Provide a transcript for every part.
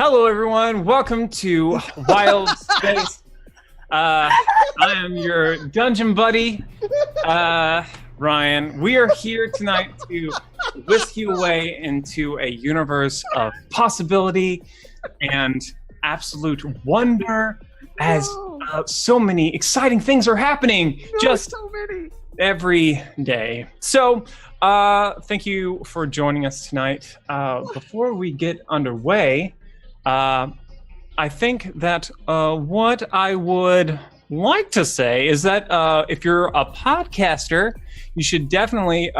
Hello, everyone. Welcome to Wildspace. I am your dungeon buddy, Ryan. We are here tonight to whisk you away into a universe of possibility and absolute wonder as so many exciting things are happening every day. So, thank you for joining us tonight. Before we get underway, I think that what I would like to say is that if you're a podcaster, you should definitely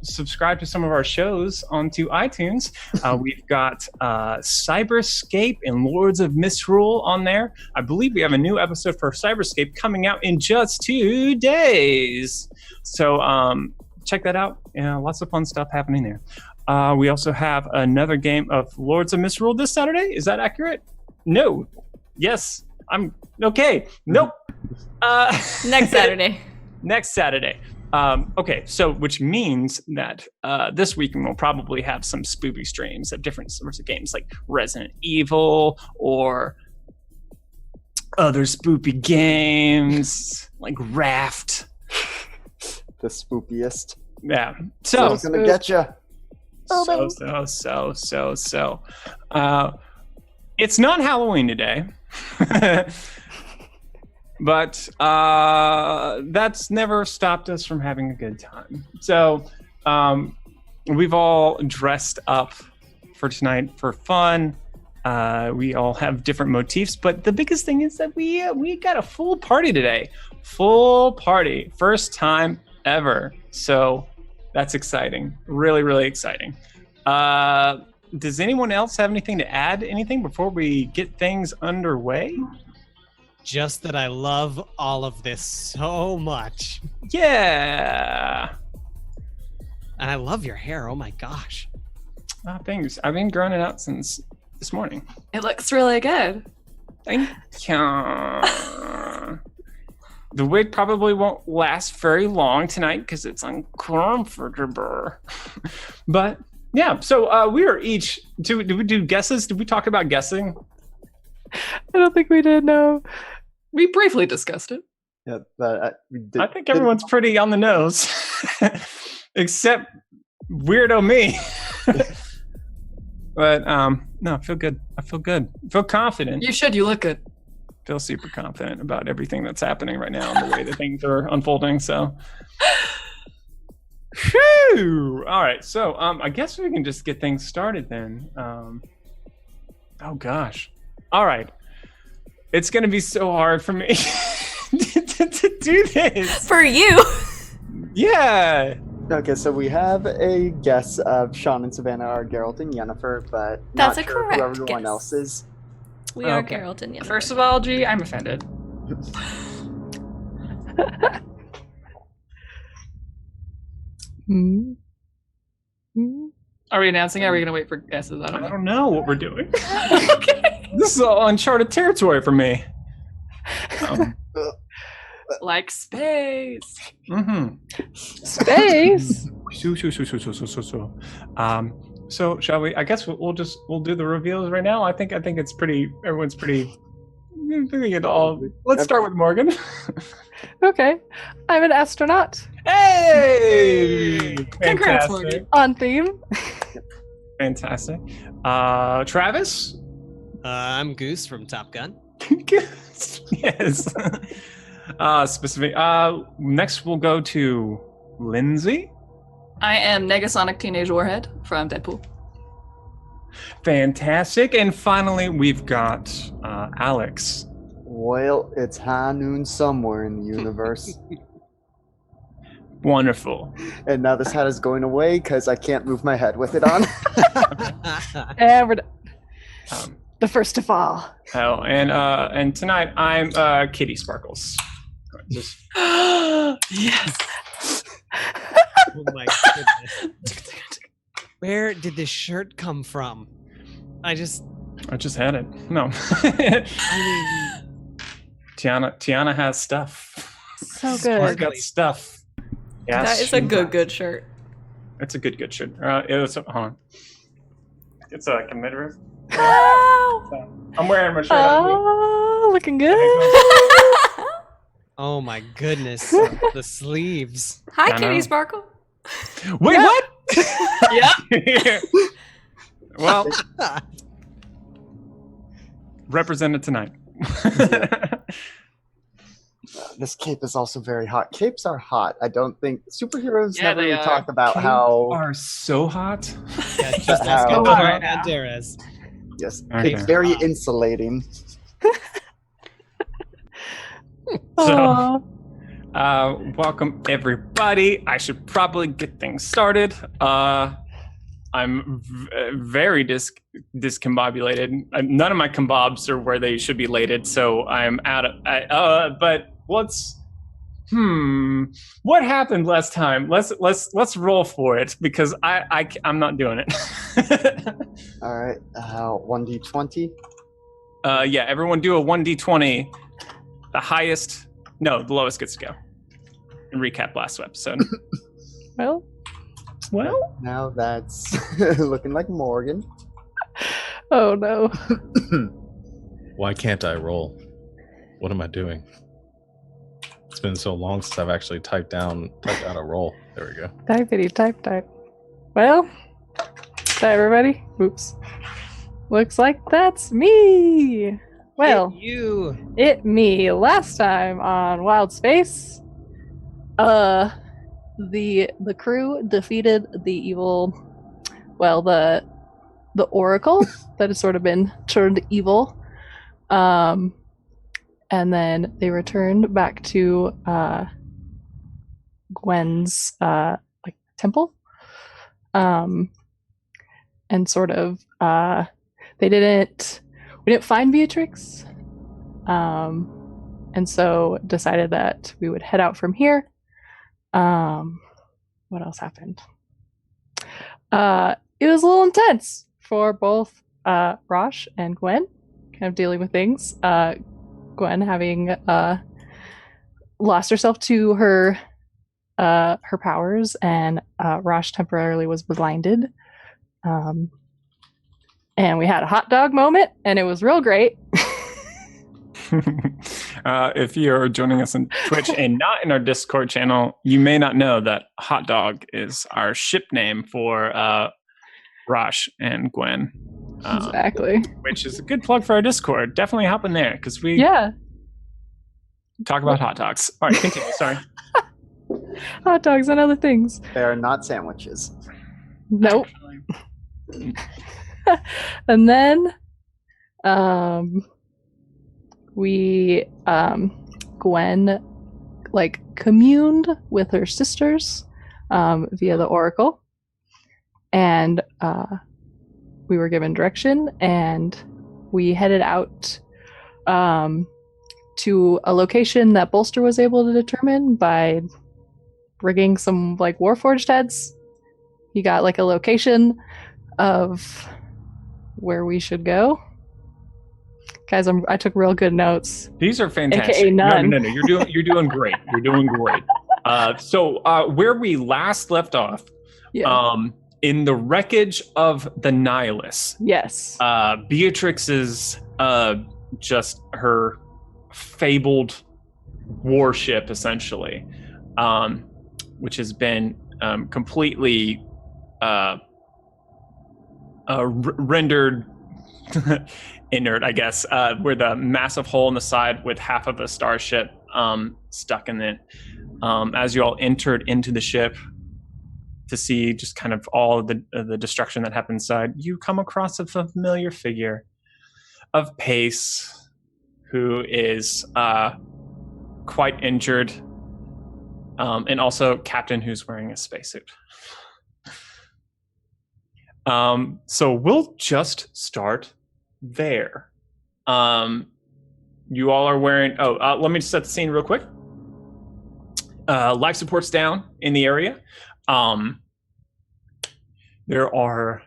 subscribe to some of our shows onto iTunes. We've got Cyberscape and Lords of Misrule on there. I believe we have a new episode for Cyberscape coming out in just 2 days. So check that out. Lots of fun stuff happening there. We also have another game of Lords of Misrule this Saturday. Is that accurate? No. Yes. I'm okay. Nope. Next Saturday. Next Saturday. Okay, so which means that this weekend we'll probably have some spoopy streams of different sorts of games like Resident Evil or other spoopy games like Raft. The spoopiest. Yeah. So it's gonna get you. So. It's not Halloween today. But that's never stopped us from having a good time. So we've all dressed up for tonight for fun. We all have different motifs, but the biggest thing is that we got a full party today. Full party. First time ever. So that's exciting. Really, really exciting. Does anyone else have anything to add? Anything before we get things underway? Just that I love all of this so much. Yeah. And I love your hair. Oh my gosh. Thanks. I've been growing it out since this morning. It looks really good. Thank you. The wig probably won't last very long tonight because it's uncomfortable. But yeah, so we are each. Did we do guesses? Did we talk about guessing? I don't think we did, no. We briefly discussed it. Yeah, but we did. I think everyone's pretty on the nose, except weirdo me. But no, I feel good. I feel confident. You should. You look good. Feel super confident about everything that's happening right now and the way that things are unfolding. So, whew. All right. So, I guess we can just get things started then. Oh gosh. All right. It's going to be so hard for me to do this. For you. Yeah. Okay, so we have a guess of Sean and Savannah are Geralt and Yennefer, but That's not a sure correct who everyone guess. else is. We are Okay. Geralt and Yennefer. First of all, G, I'm offended. Are we announcing it? Are we going to wait for guesses? I don't I know. don't know what we're doing. Okay. This is all uncharted territory for me. Like space. Space? So shall we? I guess we'll do the reveals right now. I think it's pretty. Everyone's pretty. I think it all. Let's start with Morgan. Okay. I'm an astronaut. Hey! Congrats, Fantastic. Morgan. On theme. Fantastic. Travis. I'm Goose from Top Gun. Yes. Specific. Next we'll go to Lindsay. I am Negasonic Teenage Warhead from Deadpool. Fantastic. And finally we've got Alex. Well, it's high noon somewhere in the universe. Wonderful. And now this hat is going away because I can't move my head with it on. And we're done. Um, The first to fall. Oh, and tonight I'm Kitty Sparkles. Just Yes. Oh my goodness. Where did this shirt come from? I just had it. No. I Tiana has stuff. So She's good. got stuff. Yes, That is she a does. good shirt. It's a good shirt. Hold on. It's like a midriff. No! I'm wearing my shirt. Oh, looking good. Oh my goodness. The sleeves. Hi, I Kitty know. Sparkle. Wait, what? Yeah. Well, represented tonight. This cape is also very hot. Capes are hot. I don't think superheroes Yeah, never they really are. talk about Capes how are so hot. Yeah, just How- ask Oh, Antonio right now. Banderas. yes, Okay. capes very insulating. So, welcome everybody. I should probably get things started. I'm very discombobulated. None of my combobs are where they should be lated, so I'm out of. But what happened last time? Let's roll for it because I'm not doing it. All right, 1d20. Yeah, everyone do a 1d20. The highest, no, the lowest gets to go. And recap last episode. Well, Now that's looking like Morgan. oh no. Why can't I roll? What am I doing? It's been so long since I've actually typed out a roll. There we go. Typity type. Well, hi everybody. Oops. Looks like that's me. Well, You. it me. Last time on Wildspace, the crew defeated the evil, well, the Oracle that has sort of been turned evil. And then they returned back to Gwen's like temple. And sort of we didn't find Beatrix. And so decided that we would head out from here. What else happened? It was a little intense for both Rosh and Gwen, kind of dealing with things. Gwen having lost herself to her powers, and Rosh temporarily was blinded. And we had a hot dog moment, and it was real great. If you're joining us on Twitch and not in our Discord channel, you may not know that Hot Dog is our ship name for Rosh and Gwen. Exactly. Which is a good plug for our Discord. Definitely hop in there because we Yeah. talk about hot dogs. All right, continue. Sorry. Hot dogs and other things. They are not sandwiches. Nope. And then Gwen like communed with her sisters via the Oracle, and we were given direction, and we headed out to a location that Bolster was able to determine by rigging some like Warforged heads. He got like a location of where we should go. Guys, I took real good notes. These are fantastic. AKA none. No. You're doing great. You're doing great. So where we last left off, Yeah. in the wreckage of the Nihilus, Yes. Beatrix's just her fabled warship, essentially, which has been completely rendered inert, I guess, with a massive hole in the side with half of a starship stuck in it. As you all entered into the ship to see just kind of all of the destruction that happened inside, you come across a familiar figure of Pace, who is quite injured, and also Captain, who's wearing a spacesuit. So we'll just start there. You all are wearing... let me just set the scene real quick. Life support's down in the area. There are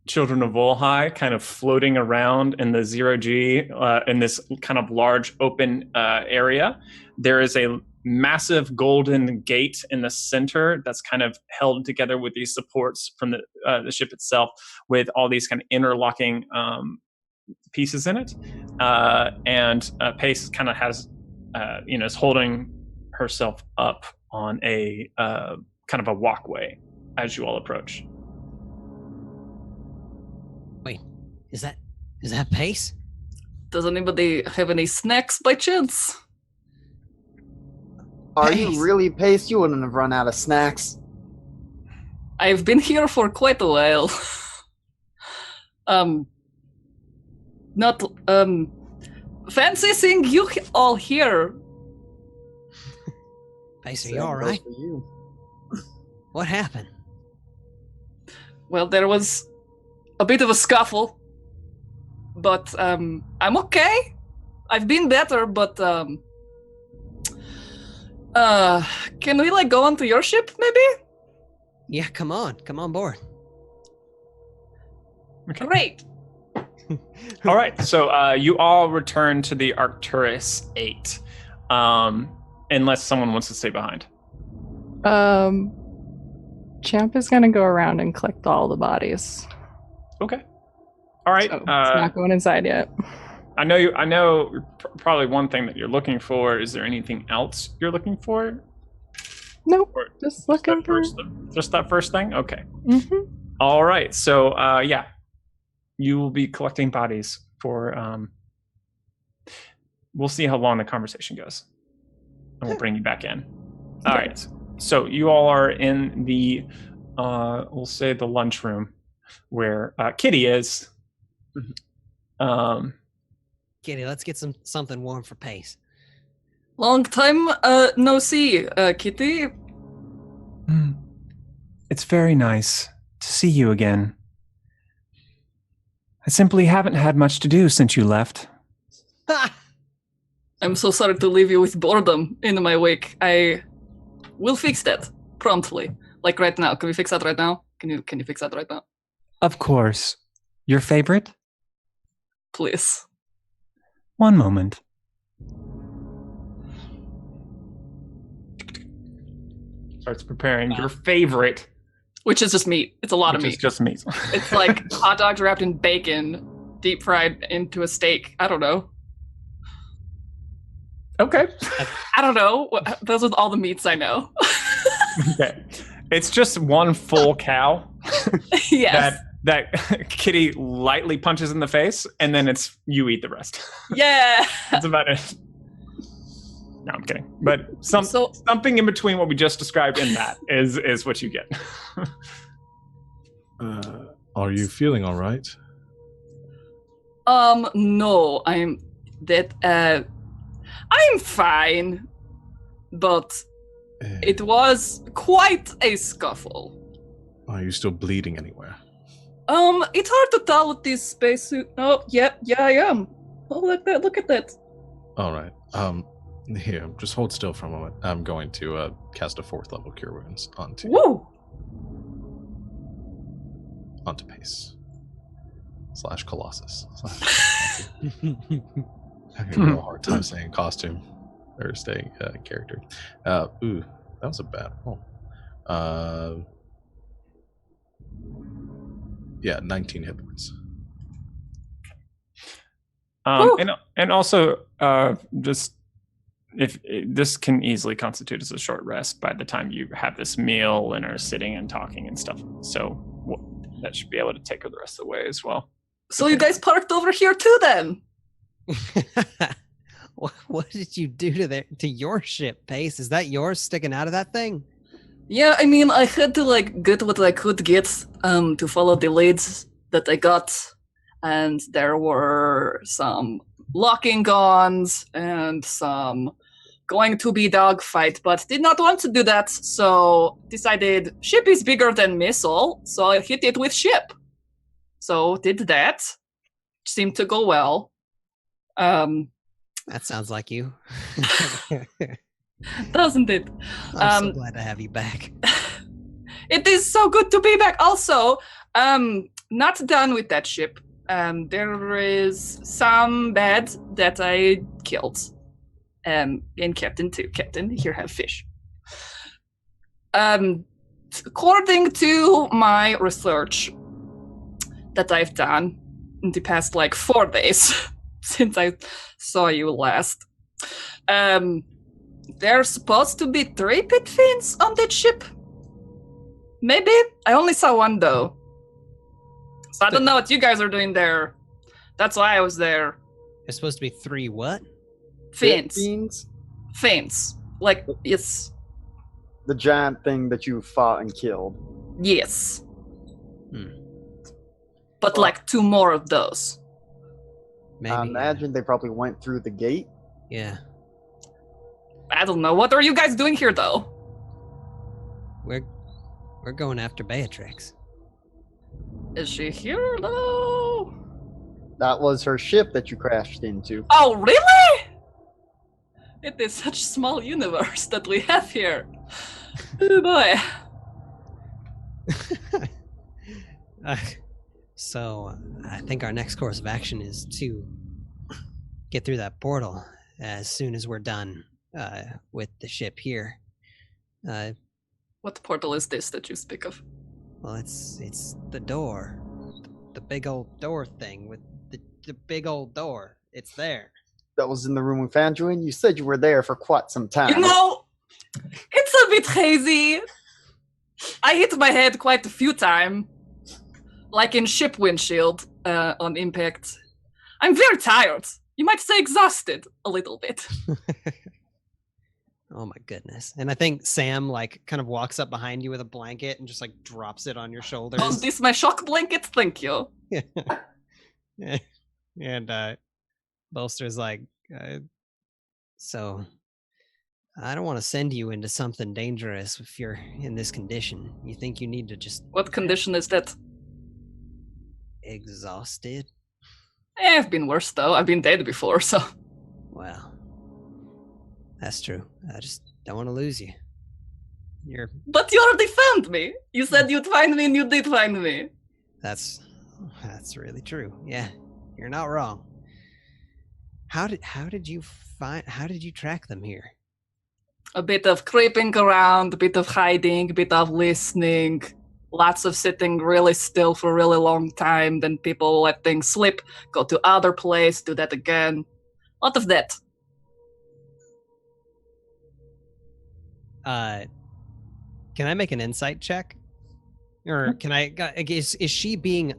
children of Volhai kind of floating around in the 0G in this kind of large open area. There is a massive golden gate in the center that's kind of held together with these supports from the ship itself, with all these kind of interlocking pieces in it, and Pace kind of has, is holding herself up on a kind of a walkway as you all approach. Wait, is that Pace? Does anybody have any snacks by chance? Are Pace. you really Pace? You wouldn't have run out of snacks. I've been here for quite a while. Not fancy seeing you all here. Pace, are you Same all goes right? for you. What happened? Well, there was a bit of a scuffle, but I'm okay. I've been better, but can we go onto your ship, maybe? Yeah, come on board. Okay. Great. All right, so you all return to the Arcturus 8, unless someone wants to stay behind. Champ is gonna go around and collect all the bodies. Okay. All right. So it's not going inside yet. I know. Probably one thing that you're looking for. Is there anything else you're looking for? Nope. Or Just looking for. Just that first thing. Okay. Mm-hmm. All right. So yeah, you will be collecting bodies for. We'll see how long the conversation goes, and we'll bring you back in. All right. So you all are in the, we'll say the lunchroom, where Kitty is. Kitty, let's get something warm for Pace. Long time no see, Kitty. It's very nice to see you again. I simply haven't had much to do since you left. I'm so sorry to leave you with boredom in my wake. I will fix that promptly. Right now. Can we fix that right now? Can you fix that right now? Of course. Your favorite? Please. One moment. Starts preparing your favorite. Which is just meat. It's a lot of Which meat. is just meat. It's like hot dogs wrapped in bacon, deep fried into a steak. I don't know. Okay. I don't know. Those are all the meats I know. Okay. It's just one full cow Yes. that Kitty lightly punches in the face, and then it's you eat the rest. Yeah. That's about it. No, I'm kidding. But something in between what we just described and that is what you get. Are you feeling all right? No, I'm fine, but it was quite a scuffle. Are you still bleeding anywhere? It's hard to tell with this spacesuit. Oh, yeah, I am. Oh, look at that. All right. Here, just hold still for a moment. I'm going to cast a 4th level Cure Wounds onto Pace / Colossus. I'm having a real hard time saying costume or saying character. Ooh, that was a bad roll. Yeah, 19 hit points. And also, just if this can easily constitute as a short rest by the time you have this meal and are sitting and talking and stuff. So that should be able to take her the rest of the way as well. So you guys parked over here too, then? What did you do to your ship, Pace? Is that yours sticking out of that thing? Yeah, I mean, I had to get what I could get to follow the leads that I got, and there were some locking guns and some going to be dogfight, but did not want to do that, so decided ship is bigger than missile, so I hit it with ship. So did that. Seemed to go well. That sounds like you. Doesn't it? I'm so glad to have you back. It is so good to be back. Also, not done with that ship. There is some bad that I killed. And Captain too. Captain, here have fish. According to my research that I've done, in the past, 4 days since I saw you last. There's supposed to be 3 pit fiends on that ship. Maybe? I only saw 1, though. So I don't know what you guys are doing there. That's why I was there. There's supposed to be 3 what? Fiends. Fiends? Fiends. Yes. The giant thing that you fought and killed. Yes. Hmm. But 2 more of those. Maybe. I imagine they probably went through the gate. Yeah. I don't know. What are you guys doing here, though? We're going after Beatrix. Is she here, though? That was her ship that you crashed into. Oh, really? It is such a small universe that we have here. Oh, boy. So, I think our next course of action is to get through that portal as soon as we're done with the ship here. What portal is this that you speak of? Well, it's the door, the big old door thing with the big old door. It's there. That was in the room we found you in. You said you were there for quite some time. You know, it's a bit hazy. I hit my head quite a few times, like in ship windshield on impact. I'm very tired. You might say exhausted a little bit. Oh my goodness. And I think Sam kind of walks up behind you with a blanket and just drops it on your shoulders. Oh, this my shock blanket? Thank you. Yeah. And Bolster's so I don't want to send you into something dangerous if you're in this condition. You think you need to just... What condition is that? Exhausted? I've been worse, though. I've been dead before, so... Well, that's true. I just don't want to lose you. But you already found me! You said you'd find me, and you did find me. That's really true. Yeah, you're not wrong. How did you track them here? A bit of creeping around, a bit of hiding, a bit of listening, lots of sitting really still for a really long time, then people let things slip, go to other place, do that again. A lot of that. Can I make an insight check? Or can I... Is she being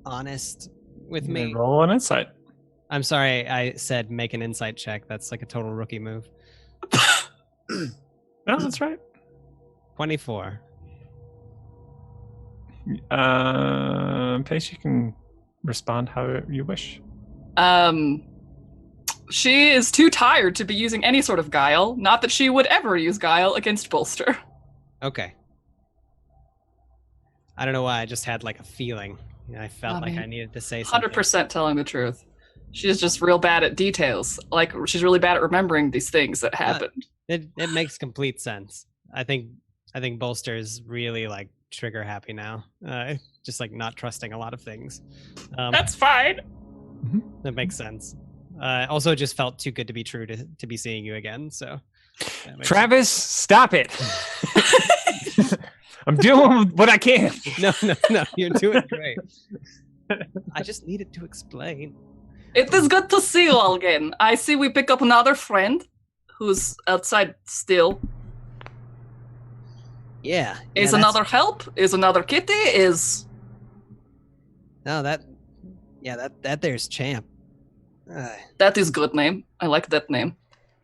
honest with me? Roll an insight. I'm sorry, I said make an insight check. That's a total rookie move. No, that's right. 24. Pace, you can respond how you wish. She is too tired to be using any sort of guile. Not that she would ever use guile against Bolster. Okay. I don't know why, I just had a feeling. I felt I needed to say something. 100% telling the truth. She's just real bad at details. She's really bad at remembering these things that happened. It makes complete sense. I think Bolster is really trigger happy now. Just not trusting a lot of things. That's fine. That makes sense. Also, it just felt too good to be true to be seeing you again. So, Travis, stop it! I'm doing what I can. No, you're doing great. I just needed to explain. It is good to see you all again. I see we pick up another friend who's outside still. Yeah. Is another help? Is another kitty? Is... No, that there's Champ. That is good name. I like that name.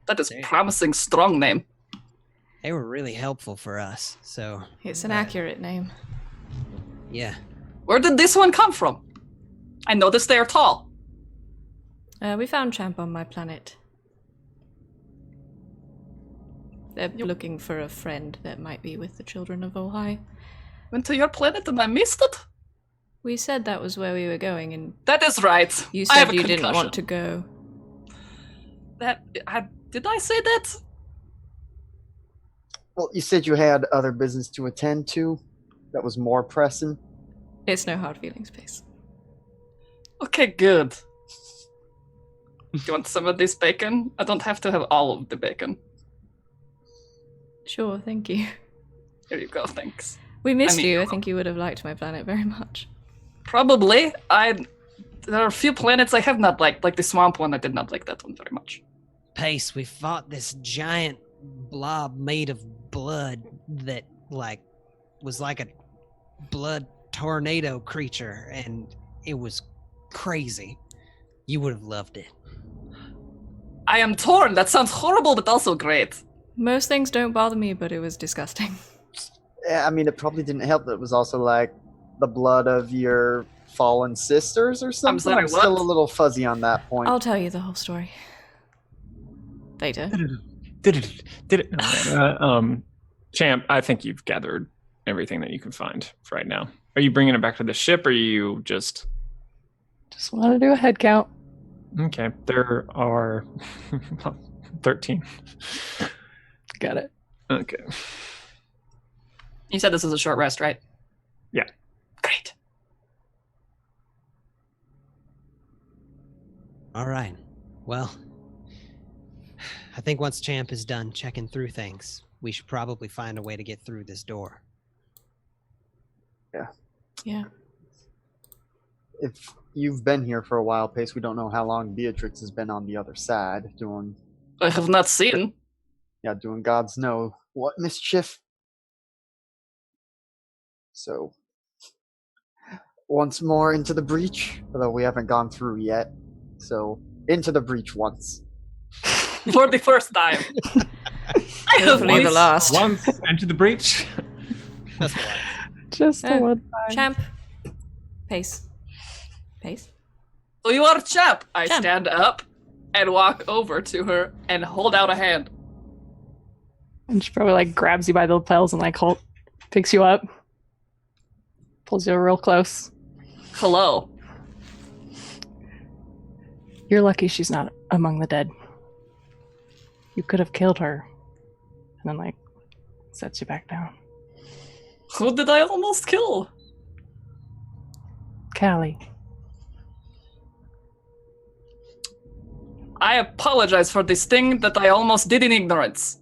That is promising, strong name. They were really helpful for us, so... It's an accurate name. Yeah. Where did this one come from? I noticed they are tall. We found Champ on my planet. They're looking for a friend that might be with the children of Ohio. Went to your planet and I missed it? We said that was where we were going, and that is right. You I have said a you didn't concussion. want to go. Did I say that? Well, you said you had other business to attend to that was more pressing. It's no hard feelings, Pace. Okay, good. Do you want some of this bacon? I don't have to have all of the bacon. Sure, thank you. Here you go, thanks. We missed you. I think you would have liked my planet very much. Probably. There are a few planets I have not liked, like the swamp one. I did not like that one very much. Pace, we fought this giant blob made of blood that was like a blood tornado creature, and it was crazy. You would have loved it. I am torn. That sounds horrible, but also great. Most things don't bother me, but it was disgusting. Yeah, I mean, it probably didn't help that it was also like the blood of your fallen sisters or something. sorry, I'm still what? a little fuzzy on that point. I'll tell you the whole story later. Champ, I think you've gathered everything that you can find for right now. Are you bringing it back to the ship, or are you just... Just want to do a head count. Okay, there are 13. Got it. Okay. You said this is a short rest, right? Yeah. Great. All right. Well, I think once Champ is done checking through things, we should probably find a way to get through this door. Yeah. If you've been here for a while, Pace, we don't know how long Beatrix has been on the other side doing I have not seen. doing God's know what mischief. So, once more into the breach, although we haven't gone through yet. So, into the breach once. For the first time. I have Hopefully the once- last. Once into the breach. That's what Just the Oh, one time. Champ. Pace. Pace. So you are Champ. I Champ. stand up and walk over to her and hold out a hand. And she probably like grabs you by the lapels and like picks you up, pulls you real close. Hello. You're lucky she's not among the dead. You could have killed her. And then like sets you back down. Who did I almost kill? Callie. I apologize for this thing that I almost did in ignorance.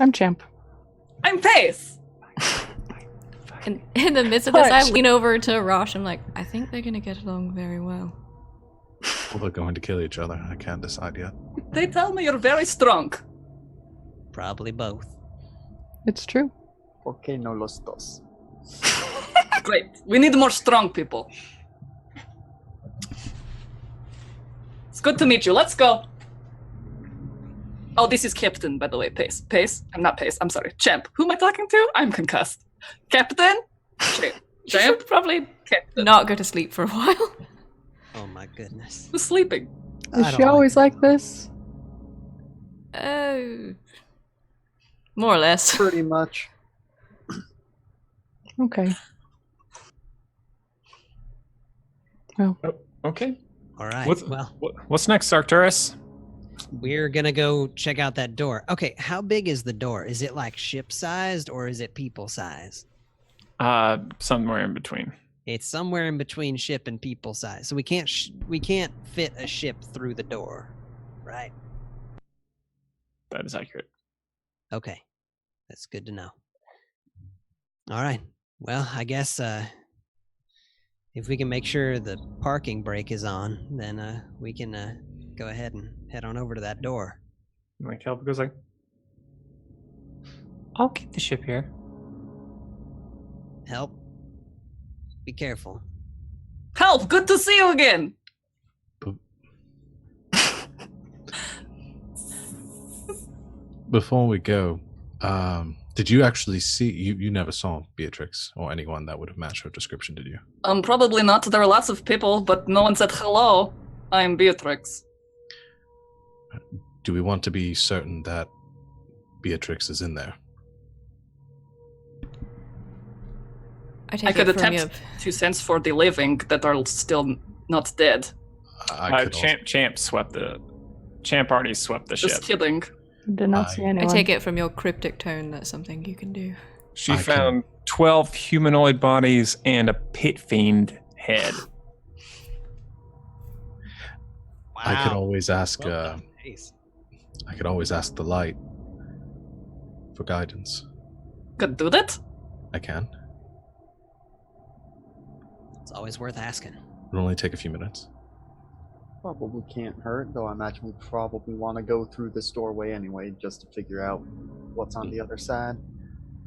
I'm Champ. I'm Pace. In the midst of this, I Touch. lean over to Rosh. I'm like, I think they're gonna get along very well. Well, they're going to kill each other. I can't decide yet. They tell me you're very strong. Probably both. It's true. ¿Por qué no los dos? Great. We need more strong people. It's good to meet you. Let's go. Oh, this is Captain, by the way. Pace. Pace? I'm not Pace. I'm sorry. Champ. Who am I talking to? I'm concussed. Captain? Champ. You Champ? should probably Captain. not go to sleep for a while. Oh my goodness. Who's sleeping? Is I she don't always like this? More or less. Pretty much. Okay. Well, Okay. All right. What's, Well, what's next, Arcturus? we're gonna go check out that door. Okay, how big is the door? Is it like ship sized or is it people sized? Somewhere in between. It's somewhere in between ship and people size. So we can't fit a ship through the door, right? That is accurate. Okay, that's good to know. All right. Well, I guess if we can make sure the parking brake is on, then we can go ahead and head on over to that door. Like Kelp goes like, I'll keep the ship here. Help. Be careful. Help! Good to see you again! Before we go, did you actually see? You never saw Beatrix or anyone that would have matched her description, did you? Probably not. There are lots of people, but no one said hello. I'm Beatrix. Do we want to be certain that Beatrix is in there? I take I could it from attempt your... to sense for the living that are still not dead. I could also- Champ already swept the Just ship. kidding. did not see I anyone. I take it from your cryptic tone that's something you can do. She I found 12 humanoid bodies and a pit fiend head. I could always ask. Well done, Ace. I could always ask the light for guidance. Could do that. I can. always worth asking. It'll only take a few minutes. Probably can't hurt, though I imagine we probably want to go through this doorway anyway, just to figure out what's on the other side.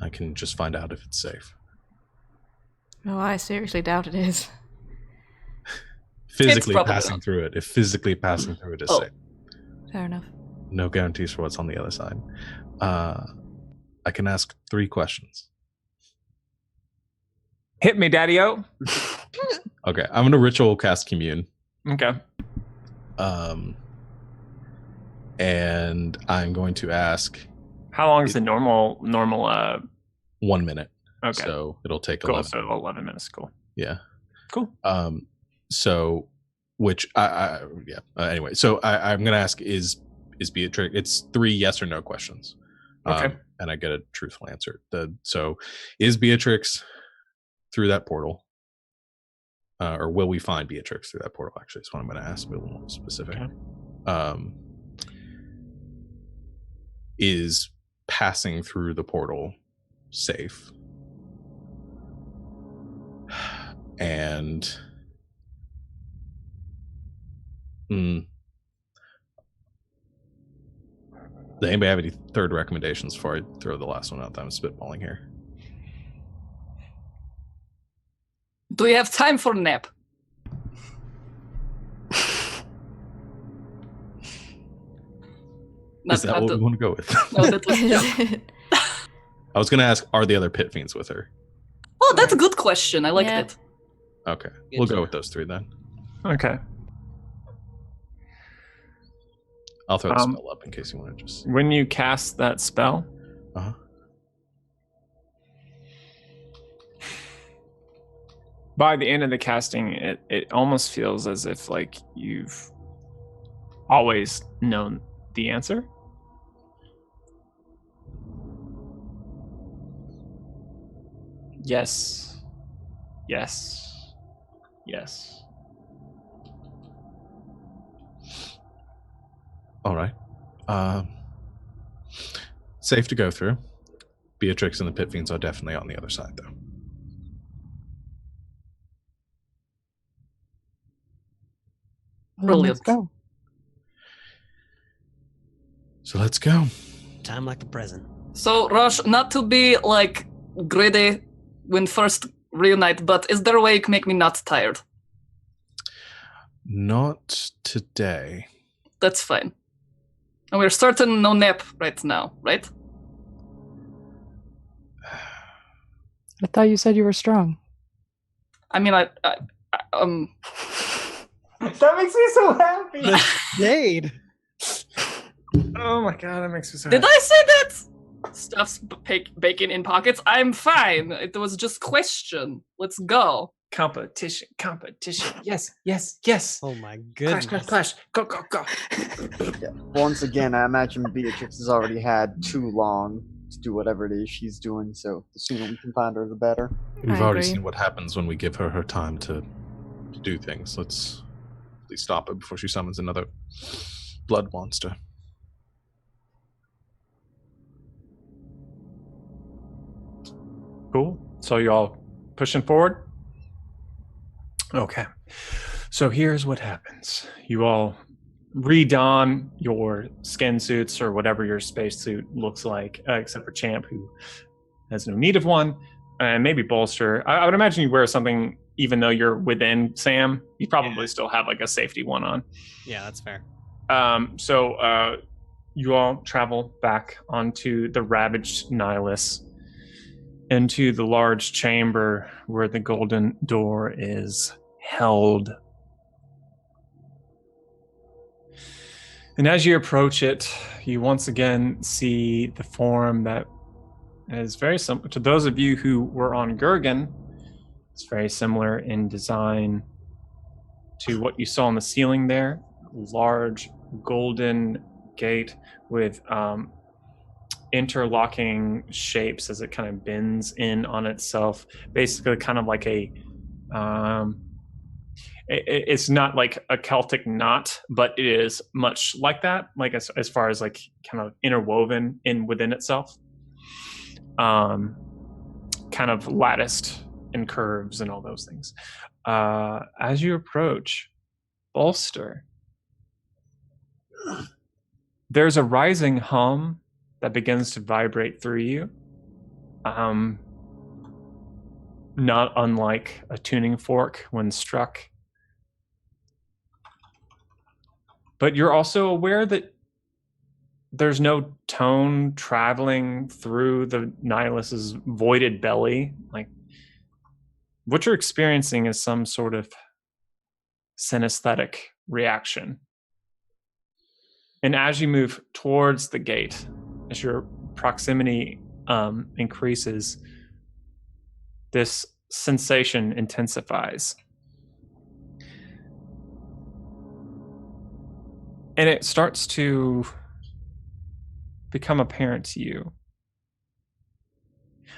I can just find out if it's safe. Oh, I seriously doubt it is. Physically probably passing not. through it. If physically passing through it is Oh. safe. Fair enough. No guarantees for what's on the other side. I can ask 3 questions. Hit me, Daddy-O. Okay, I'm gonna ritual cast commune. Okay. And I'm going to ask How long is the normal 1 minute. okay. So it'll take Cool. 11. So 11 minutes. Cool. Yeah. Cool. So which anyway, so I'm gonna ask is Beatrix, it's 3 yes or no questions. Okay. And I get a truthful answer. So is Beatrix through that portal? Or will we find Beatrix through that portal? Actually, is what I'm going to ask. Be a little more specific. Okay. Is passing through the portal safe? And does anybody have any third recommendations before I throw the last one out that I'm spitballing here? Do we have time for a nap? Is that what we want to go with? No, that was, yeah. I was going to ask, are the other pit fiends with her? Oh, that's a good question. I like Yeah. that. Okay. Good We'll to go know. with those 3 then. Okay. I'll throw the spell up in case you want to just... When you cast that spell, Uh-huh. by the end of the casting, it almost feels as if like you've always known the answer. Yes. Yes. Yes. All right. Safe to go through. Beatrix and the pit fiends are definitely on the other side, though. Well, let's Brilliant. go. So let's go. Time like the present. So, Rush, not to be like greedy when first reunite, but is there a way you can make me not tired? Not today. That's fine. And we're certain no nap right now, right? I thought you said you were strong. I mean, I That makes me so happy. Jade. Oh my god, that makes me so did happy. I say that? Stuffs bacon in pockets. I'm fine. It was just question. Let's go. Competition. Yes, yes, yes. Oh my Clash, goodness. clash, clash. Go, go, go. Yeah. Once again, I imagine Beatrix has already had too long to do whatever it is she's doing, so the sooner we can find her, the better. We've I already agree. seen what happens when we give her her time to do things. Let's at least stop her before she summons another blood monster. Cool. So you all pushing forward? Okay. So here's what happens. You all redon your skin suits or whatever your spacesuit looks like, except for Champ, who has no need of one, and maybe Bolster. I would imagine you wear something even though you're within Sam. You probably still have like a safety one on. Yeah, that's fair. So you all travel back onto the ravaged Nihilus, into the large chamber where the golden door is held. And as you approach it, you once again see the form that is very similar to those of you who were on Gergen. It's very similar in design to what you saw on the ceiling there. Large golden gate with interlocking shapes as it kind of bends in on itself. Basically kind of like a it's not like a Celtic knot, but it is much like that, like as far as like kind of interwoven in within itself, kind of latticed in curves and all those things. as you approach Bolster, there's a rising hum that begins to vibrate through you. Not unlike a tuning fork when struck. But you're also aware that there's no tone traveling through the Nihilus's voided belly. Like, what you're experiencing is some sort of synesthetic reaction. And as you move towards the gate, as your proximity increases, this sensation intensifies. And it starts to become apparent to you.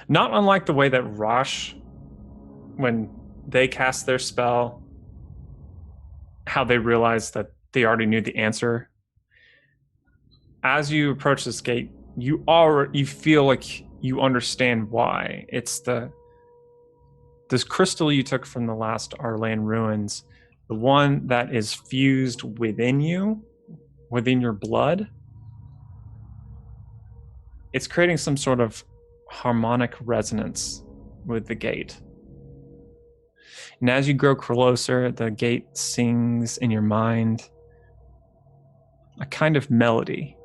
Not unlike the way that Rosh, when they cast their spell, how they realized that they already knew the answer. As you approach this gate, you feel like you understand why. It's this crystal you took from the last Arlan ruins, the one that is fused within you, within your blood. It's creating some sort of harmonic resonance with the gate. And as you grow closer, the gate sings in your mind a kind of melody.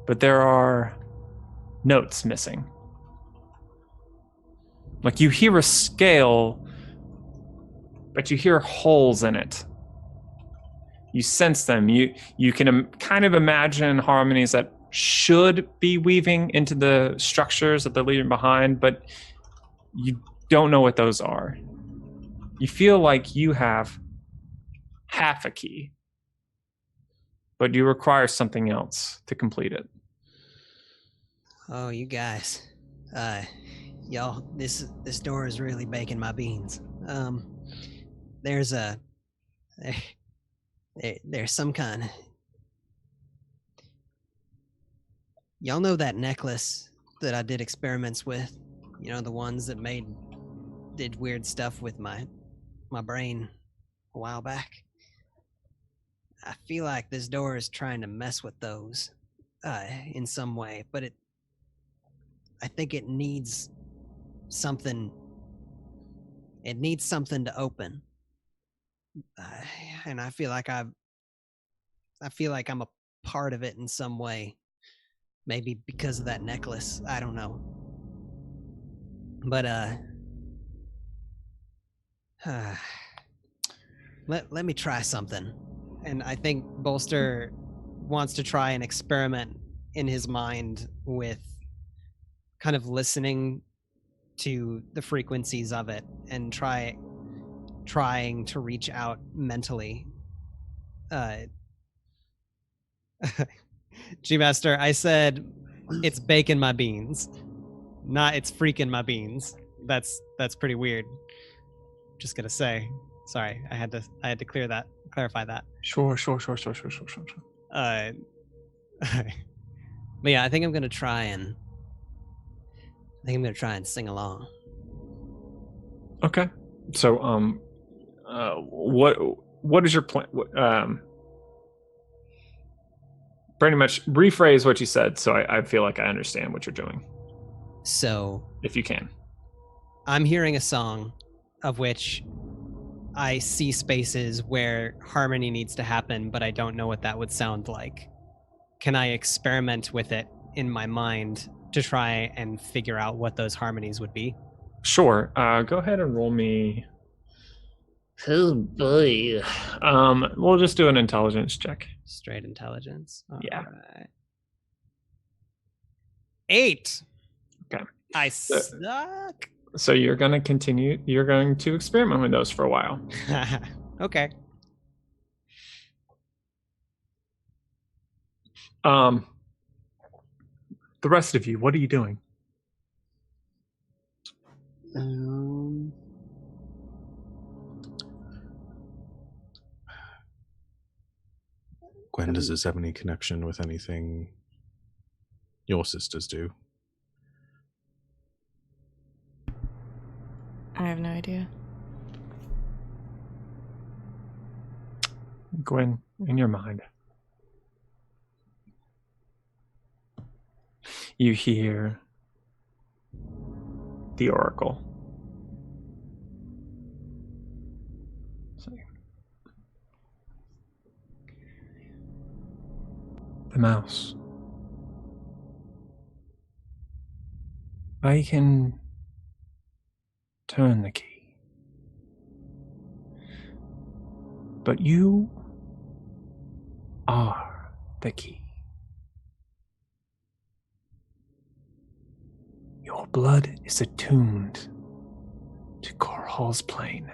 But there are notes missing. Like, you hear a scale, but you hear holes in it. You sense them. You can kind of imagine harmonies that should be weaving into the structures that they're leaving behind, but you don't know what those are. You feel like you have half a key, but you require something else to complete it. Oh, you guys. Y'all, this door is really baking my beans. There's some kind. Y'all know that necklace that I did experiments with? You know, the ones that did weird stuff with my brain a while back? I feel like this door is trying to mess with those in some way, but I think it needs something. It needs something to open, and I feel like I'm a part of it in some way. Maybe because of that necklace. I don't know. But let me try something. And I think Bolster wants to try an experiment in his mind with kind of listening to the frequencies of it and trying to reach out mentally. G-Master, I said it's baking my beans, not it's freaking my beans. That's pretty weird. Just gonna say. Sorry, I had to clarify that. Sure. But yeah, I think I'm gonna try and sing along. Okay. So, what is your plan? Pretty much rephrase what you said, so I feel like I understand what you're doing. So, if you can, I'm hearing a song of which I see spaces where harmony needs to happen, but I don't know what that would sound like. Can I experiment with it in my mind to try and figure out what those harmonies would be? Sure. Go ahead and roll me. Oh boy. We'll just do an intelligence check. Straight intelligence. Yeah. Right. 8. Okay. I suck. So you're going to continue. You're going to experiment with those for a while. Okay. The rest of you, what are you doing? Gwen, does this have any connection with anything your sisters do? I have no idea. Gwen, in your mind, you hear the oracle. The mouse. I can turn the key. But you are the key. Your blood is attuned to Korhal's plane.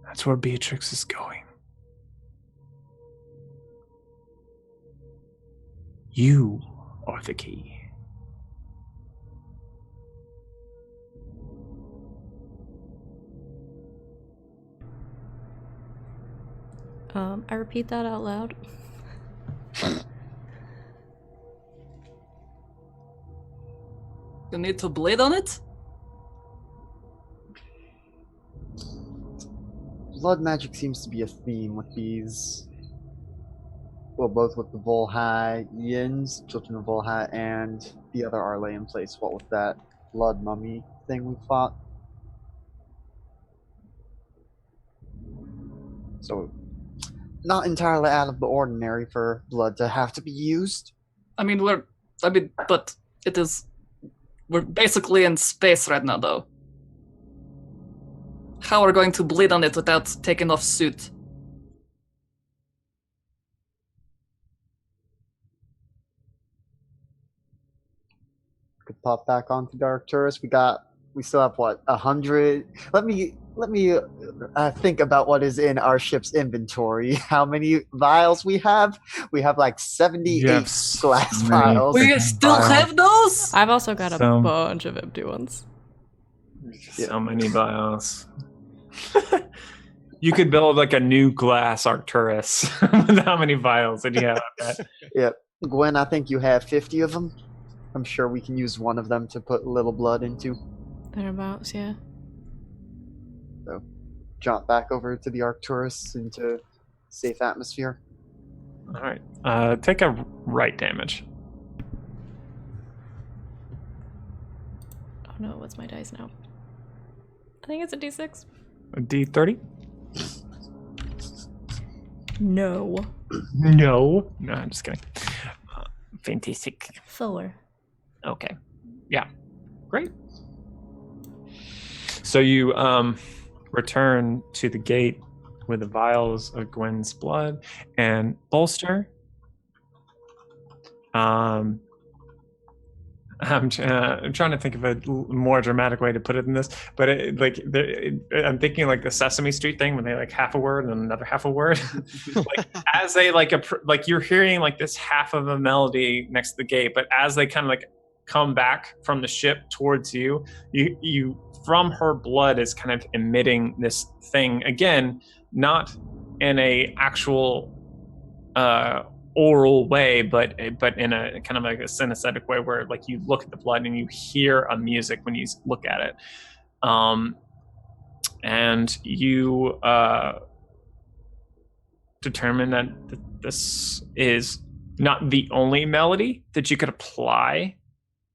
That's where Beatrix is going. You are the key. I repeat that out loud. You need to bleed on it? Blood magic seems to be a theme with these. Well, both with the Volhaians, Children of Volhai, and the other Arlean place. What with that blood mummy thing we fought? So, not entirely out of the ordinary for blood to have to be used. But it is. We're basically in space right now, though. How are we going to bleed on it without taking off suit? Could pop back onto the Arcturus. We still have what, 100? Let me think about what is in our ship's inventory. How many vials we have? We have like 78 Yes, glass many. vials. We still Vial. have those? I've also got a So- bunch of empty ones. So many vials. You could build like a new glass Arcturus with how many vials did you have? Yep. Gwen, I think you have 50 of them. I'm sure we can use one of them to put a little blood into. Thereabouts, yeah. So, jump back over to the Arcturus into safe atmosphere. All right. Take a right damage. Oh no, what's my dice now? I think it's a d6. A D30? No. No. No, I'm just kidding. Fantastic. 4. Okay. Yeah. Great. So you return to the gate with the vials of Gwen's blood and Bolster. I'm trying to think of a more dramatic way to put it than this, but I'm thinking like the Sesame Street thing when they like half a word and another half a word. Like as they like you're hearing like this half of a melody next to the gate, but as they kind of like come back from the ship towards you, you from her blood is kind of emitting this thing again, not in a actual oral way, but in a kind of like a synesthetic way where like you look at the blood and you hear a music when you look at it, and you determine that this is not the only melody that you could apply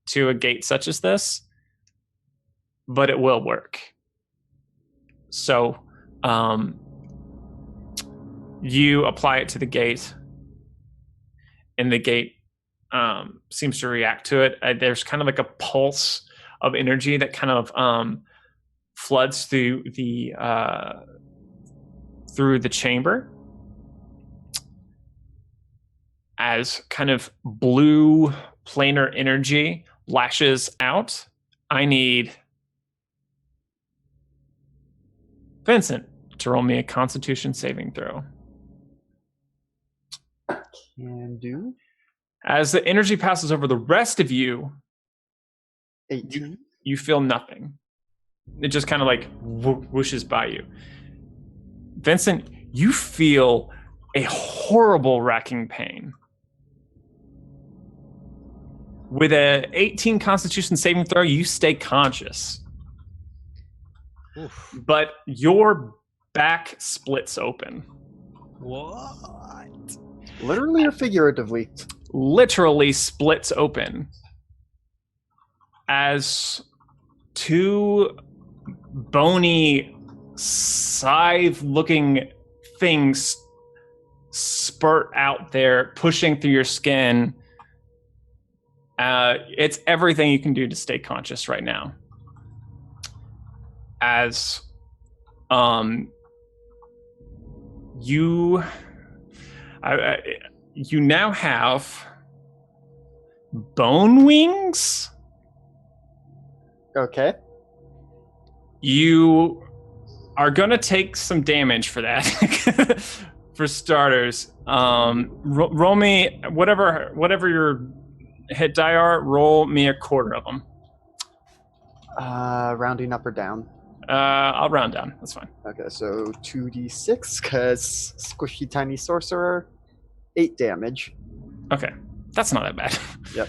to a gate such as this, but it will work. So you apply it to the gate, and the gate seems to react to it. There's kind of like a pulse of energy that kind of floods through the chamber as kind of blue planar energy lashes out. I need Vincent to roll me a Constitution saving throw. Can do. As the energy passes over the rest of you, 18. you feel nothing. It just kind of like whooshes by you. Vincent, you feel a horrible racking pain. With a 18 Constitution saving throw, you stay conscious. Oof. But your back splits open. What? Literally or figuratively? Literally splits open as two bony, scythe-looking things spurt out there, pushing through your skin. It's everything you can do to stay conscious right now. As you now have bone wings. Okay. You are gonna take some damage for that. For starters, roll me whatever your hit die are. Roll me a quarter of them. Rounding up or down? I'll round down. That's fine. Okay, so 2d6, because squishy tiny sorcerer, 8 damage. Okay, that's not that bad. Yep.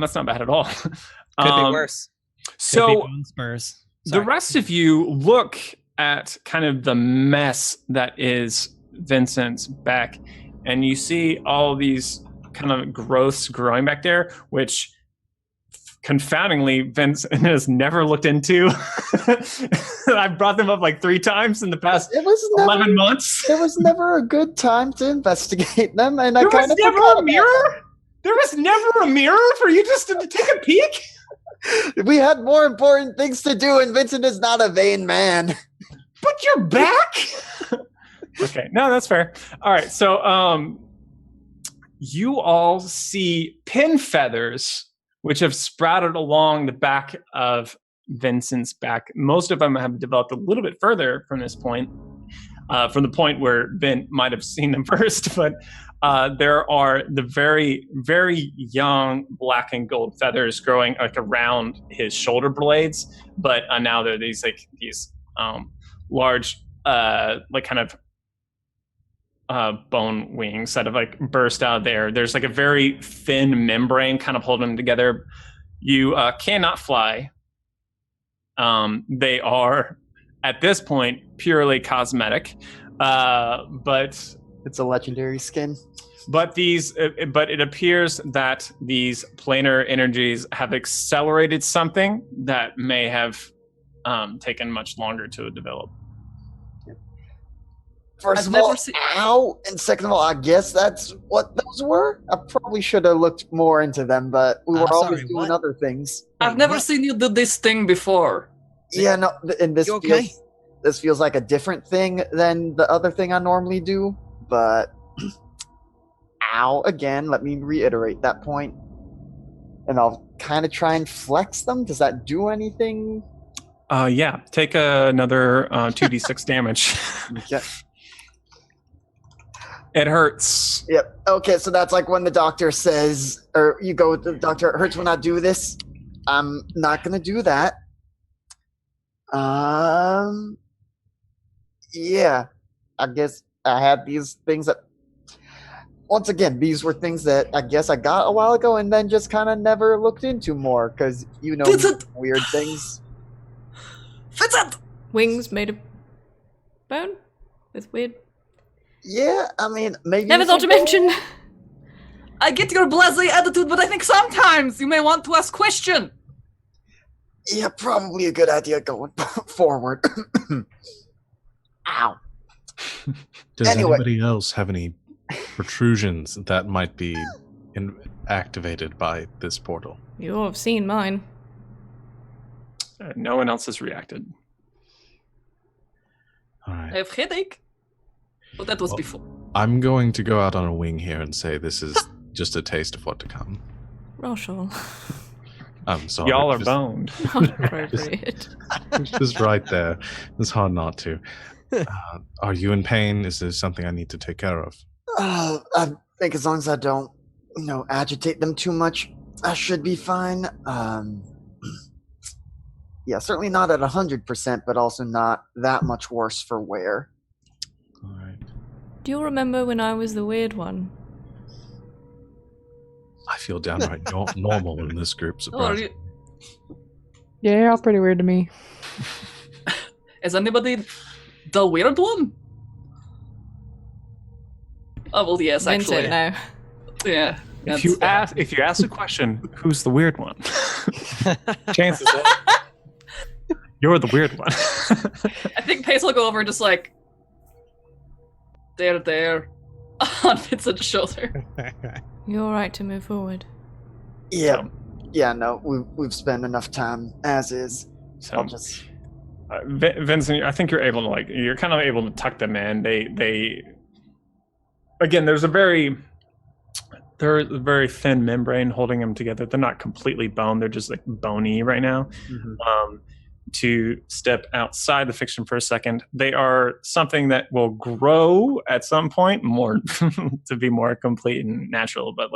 That's not bad at all. Could be worse. So Could be bone spurs. the Sorry. rest of you look at kind of the mess that is Vincent's back, and you see all these kind of growths growing back there, which confoundingly Vincent has never looked into. I've brought them up like 3 times in the past It was 11 months. There was never a good time to investigate them, and I There kind was of never forgot a mirror? There was never a mirror for you just to take a peek? We had more important things to do, and Vincent is not a vain man. But you're back? Okay, no, that's fair. All right, so you all see pin feathers which have sprouted along the back of Vincent's back. Most of them have developed a little bit further from this point, from the point where Vin might have seen them first, but there are the very, very young black and gold feathers growing like around his shoulder blades, but now they're these large, like kind of bone wings that have like burst out there. There's like a very thin membrane kind of holding them together. You cannot fly. They are at this point purely cosmetic, but It's a legendary skin. but it appears that these planar energies have accelerated something that may have taken much longer to develop. First I've of all, never seen- ow, and second of all, I guess that's what those were. I probably should have looked more into them, but we were I'm always sorry, doing what? other things. I've Wait, never what? seen you do this thing before. Yeah, no, and this You okay? feels this feels like a different thing than the other thing I normally do. But ow, again. Let me reiterate that point, and I'll kind of try and flex them. Does that do anything? Yeah, take another 2d6 damage. Okay. It hurts. Yep. Okay, so that's like when the doctor says, or you go with the doctor, it hurts when I do this. I'm not gonna do that. Yeah. I guess I had these things that once again, these were things that I guess I got a while ago and then just kind of never looked into more because Vincent! weird things. Vincent! Wings made of bone with weird. Yeah, I mean, maybe Never thought to something- mention. I get your blasé attitude, but I think sometimes you may want to ask question. Yeah, probably a good idea going forward. Ow. Does Anyway. anybody else have any protrusions that might be activated by this portal? You have seen mine. No one else has reacted. All right. I have headache. But that was Well, before. I'm going to go out on a wing here and say this is just a taste of what to come. Roshal. I'm sorry. Y'all are just- boned. Not appropriate. Just right there. It's hard not to. Are you in pain? Is there something I need to take care of? I think as long as I don't, agitate them too much, I should be fine. Yeah, certainly not at 100%, but also not that much worse for wear. All right. Do you remember when I was the weird one? I feel downright normal in this group, Oh, surprisingly. Yeah, you're all pretty weird to me. has anybody The weird one? Oh well, yes, actually. Vincent, no. Yeah. If you ask the question, who's the weird one? Chances are you're the weird one. I think Pace will go over just like there on Vincent's shoulder. You're all right to move forward. Yeah. Yeah, no, we've spent enough time as is. So, I'll just Vincent, I think you're able to you're kind of able to tuck them in. They again, there's a very thin membrane holding them together. They're not completely bone. They're just like bony right now. Mm-hmm. To step outside the fiction for a second, they are something that will grow at some point more to be more complete and natural. But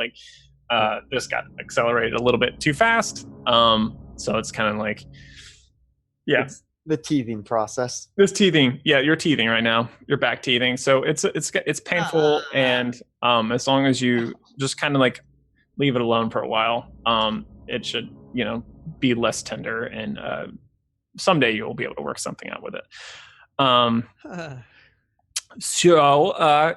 this got accelerated a little bit too fast. So it's kind of like, yeah. It's the teething process. This teething, yeah, you're teething right now. You're back teething, so it's painful, and as long as you just kind of like leave it alone for a while, it should be less tender, and someday you'll be able to work something out with it. So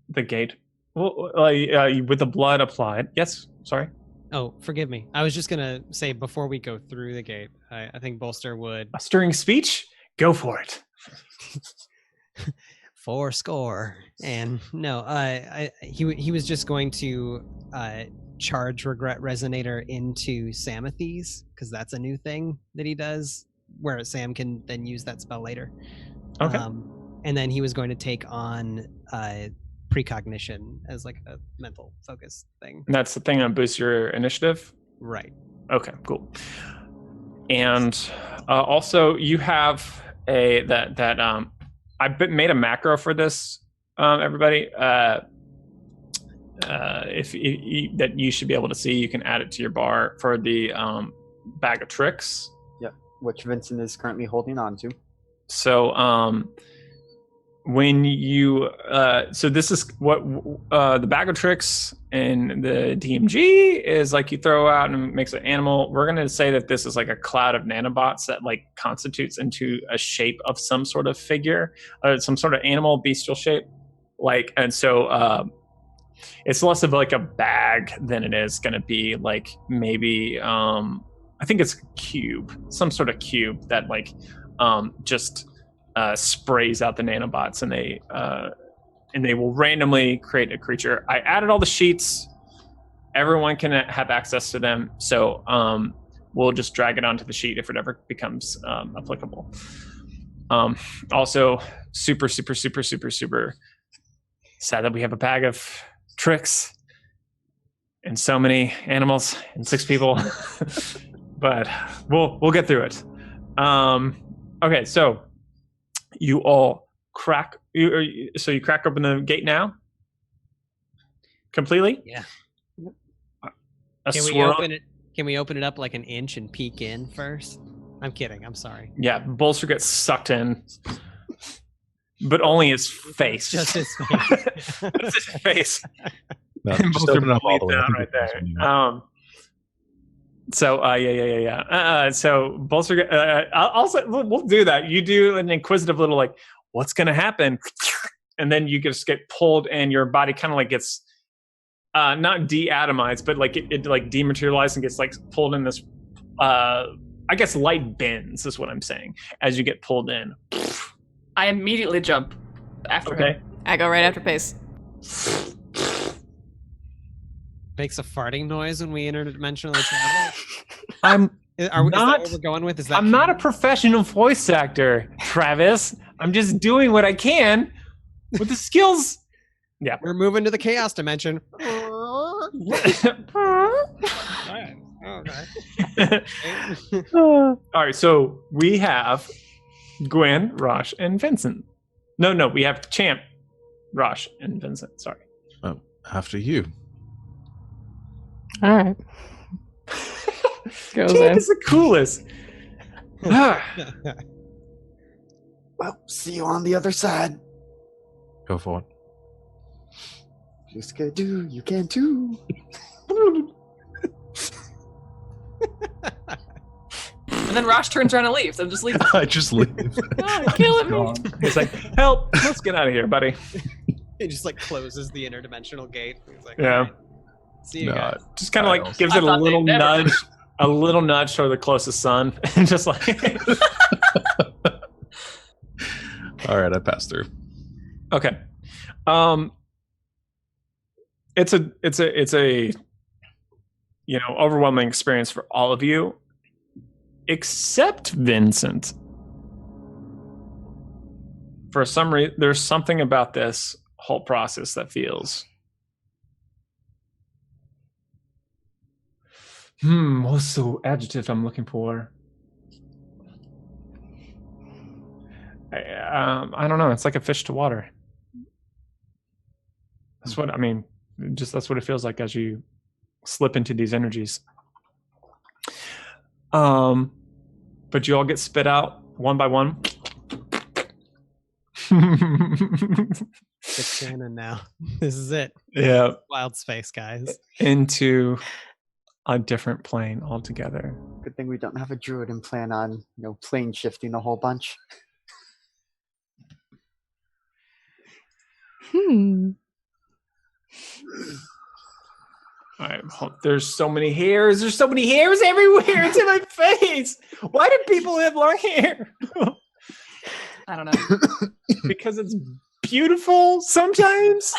the gate, with the blood applied. Yes, sorry. Oh, forgive me. I was just gonna say before we go through the gate, I think Bolster would A stirring speech. Go for it. 4 and no, he was just going to charge Regret Resonator into Samathes, because that's a new thing that he does, where Sam can then use that spell later. Okay. And then he was going to take on precognition as like a mental focus thing. And that's the thing that boosts your initiative. Right. Okay, cool. And also, you have I made a macro for this, everybody. If that you should be able to see, you can add it to your bar for the bag of tricks. Yeah, which Vincent is currently holding on to. So when you so this is what the bag of tricks in the DMG is like. You throw out and it makes an animal. We're going to say that this is like a cloud of nanobots that like constitutes into a shape of some sort of figure, some sort of animal, bestial shape. And so it's less of like a bag than it is going to be like maybe I think it's a cube, some sort of cube that like just sprays out the nanobots, and they will randomly create a creature. I added all the sheets. Everyone can have access to them. So we'll just drag it onto the sheet if it ever becomes applicable. Also, super, super, super, super, super sad that we have a bag of tricks and so many animals and 6 people, but we'll get through it. Okay, so you all crack open the gate now completely. Yeah. Can we open it up like an inch and peek in first? I'm kidding. I'm sorry. Yeah, Bolster gets sucked in, but only his face. Just his face. Just his face. No, And just Bolster open it up all the way. down right there. So Bolster, also we'll do that. You do an inquisitive little like, what's going to happen? And then you just get pulled, and your body kind of like gets not de-atomized, but like it like dematerialized and gets like pulled in this. I guess light bends is what I'm saying. As you get pulled in, I immediately jump after him. I go right after Pace. Makes a farting noise when we interdimensionally travel. Is that not. what we're going with? Is that I'm not a professional voice actor, Travis. I'm just doing what I can with the skills. Yeah, We're moving to the chaos dimension. Okay. All right, so we have Gwen, Rosh, and Vincent. No, we have Champ, Rosh, and Vincent. Sorry. Oh, after you. All right. Goes Champ in. is the coolest. Well, see you on the other side. Go for it. Just gonna do, you can too. And then Rosh turns around and leaves. And just leaves. I just leave. Oh, you're killing me. Gone. It's like, help! Let's get out of here, buddy. He just like closes the interdimensional gate. He's like, Yeah. "Alright, see you guys." Just kind of like gives I it a thought little they'd never. nudge toward the closest sun, and just like. All right, I passed through. Okay. It's a overwhelming experience for all of you, except Vincent. For some reason, there's something about this whole process that feels. What's the adjective I'm looking for? I don't know. It's like a fish to water. That's what I mean. That's what it feels like as you slip into these energies. But you all get spit out one by one. It's canon now. This is it. Yeah, Wildspace, guys. into a different plane altogether. Good thing we don't have a druid and plan on, plane shifting a whole bunch. There's so many hairs. There's so many hairs everywhere. It's in my face. Why do people have long hair? I don't know. Because it's beautiful sometimes.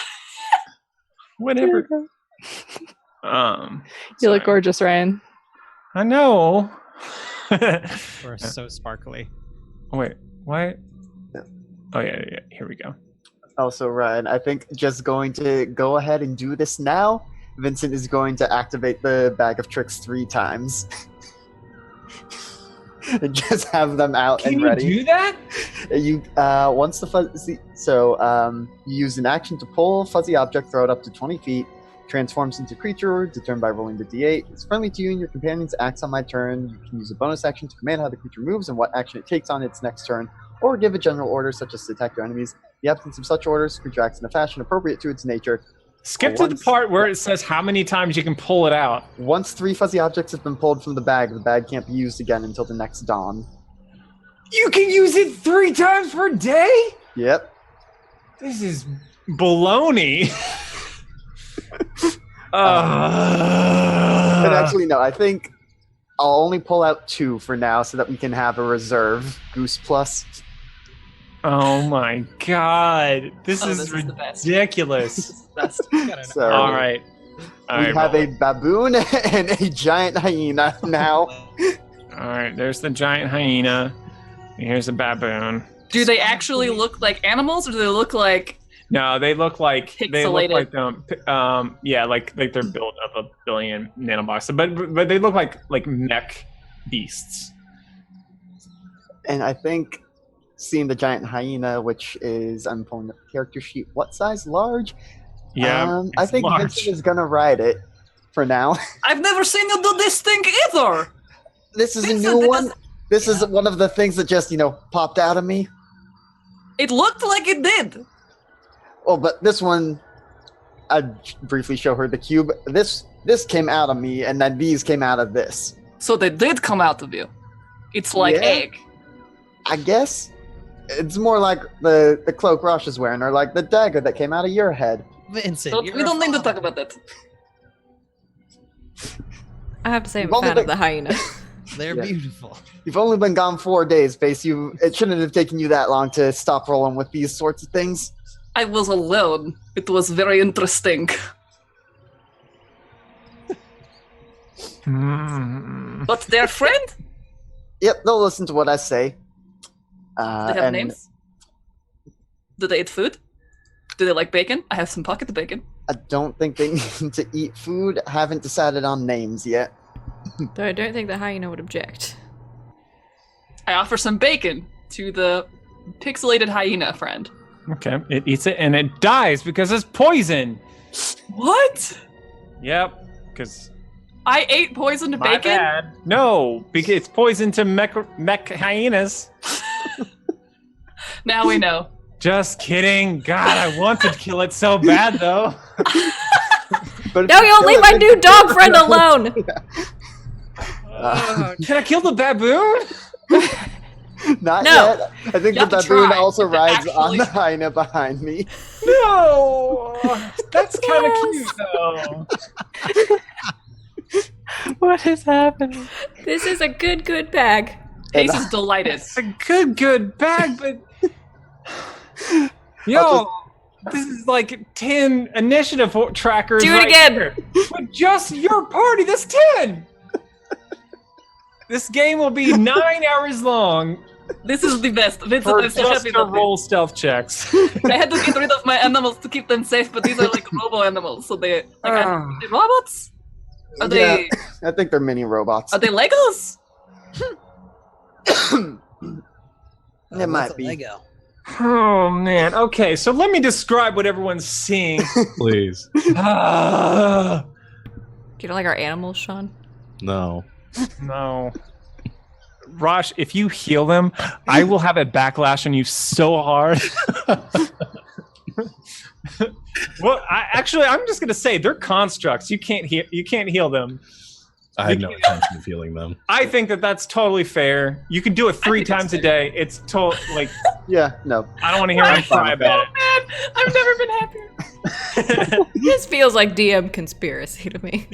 Whatever. You sorry. look gorgeous, Ryan. I know. We're so sparkly. Wait, what? Oh yeah. Here we go. Also, Ryan, I think just going to go ahead and do this now. Vincent is going to activate the bag of tricks 3 times. And just have them out Can and you ready. do that? You once the fuzzy, you use an action to pull a fuzzy object, throw it up to 20 feet, transforms into creature, determined by rolling the d8. It's friendly to you and your companions. Acts on my turn. You can use a bonus action to command how the creature moves and what action it takes on its next turn, or give a general order such as to attack your enemies. In the absence of such orders, the creature acts in a fashion appropriate to its nature. Skip to the part where it says how many times you can pull it out. Once 3 fuzzy objects have been pulled from the bag can't be used again until the next dawn. You can use it 3 times per day? Yep. This is baloney. But actually, no, I think I'll only pull out 2 for now so that we can have a reserve. Goose plus. Oh my god. This is the best. ridiculous. This is the best. So All right. we have a baboon and a giant hyena now. All right, there's the giant hyena. And here's a baboon. Do they actually look like animals, or do they look like? No, they look like Pixelated. like they're built of a billion nanobots. But they look like mech beasts. And I think seeing the giant hyena, which is, I'm pulling up the character sheet, what size? Large? Yeah, I it's think large. Vincent is going to ride it for now. I've never seen you do this thing either. This is Vincent, a new it one. does- This is one of the things that just, popped out of me. It looked like it did. Well, but this one, I'd briefly show her the cube. This came out of me, and then these came out of this. So they did come out of you. It's like Yeah. egg. I guess it's more like the cloak Rosh is wearing, or like the dagger that came out of your head. Vincent, We don't need to talk about that. I have to say, I'm You've a only fan been- of the hyena. They're Yeah. beautiful. You've only been gone 4 days, Face. It shouldn't have taken you that long to stop rolling with these sorts of things. I was alone. It was very interesting. But their friend? Yep, they'll listen to what I say. They have and names? Do they eat food? Do they like bacon? I have some pocket bacon. I don't think they need to eat food. I haven't decided on names yet. Though I don't think the hyena would object. I offer some bacon to the pixelated hyena friend. Okay, it eats it and it dies because it's poison. What? Yep, because I ate poisoned my bacon? bad. No, because it's poison to mech hyenas. Now we know. Just kidding. God, I wanted to kill it so bad though. But if No, you you'll kill leave it, my then- new dog friend alone! Can I kill the baboon? Not No. yet. I think You the have to baboon try. also You have rides to on the actually- hyena behind me. No. That's kind of cute though. What is happening? This is a good bag. Pace is delighted. It's a good bag, but yo, this is like 10 initiative trackers. Do it right again. here. With just your party, that's 10. This game will be 9 hours long. This is the best. This For is so just happy to about roll stealth checks. this. I had to get rid of my animals to keep them safe, but these are like robo animals, so they are they robots? Are they I think they're mini robots. are they Legos? It might be. Lego. Oh man. Okay, so let me describe what everyone's seeing. Please. Ah, Do you don't like our animals, Sean? No. no. Rosh, if you heal them, I will have a backlash on you so hard. Well, I'm just gonna say they're constructs. You can't heal them. I had no intention of healing them. I think that's totally fair. You can do it 3 times a day. It's like Yeah, no. I don't want to hear him cry about Man, I've never been happier. it. This feels like DM conspiracy to me.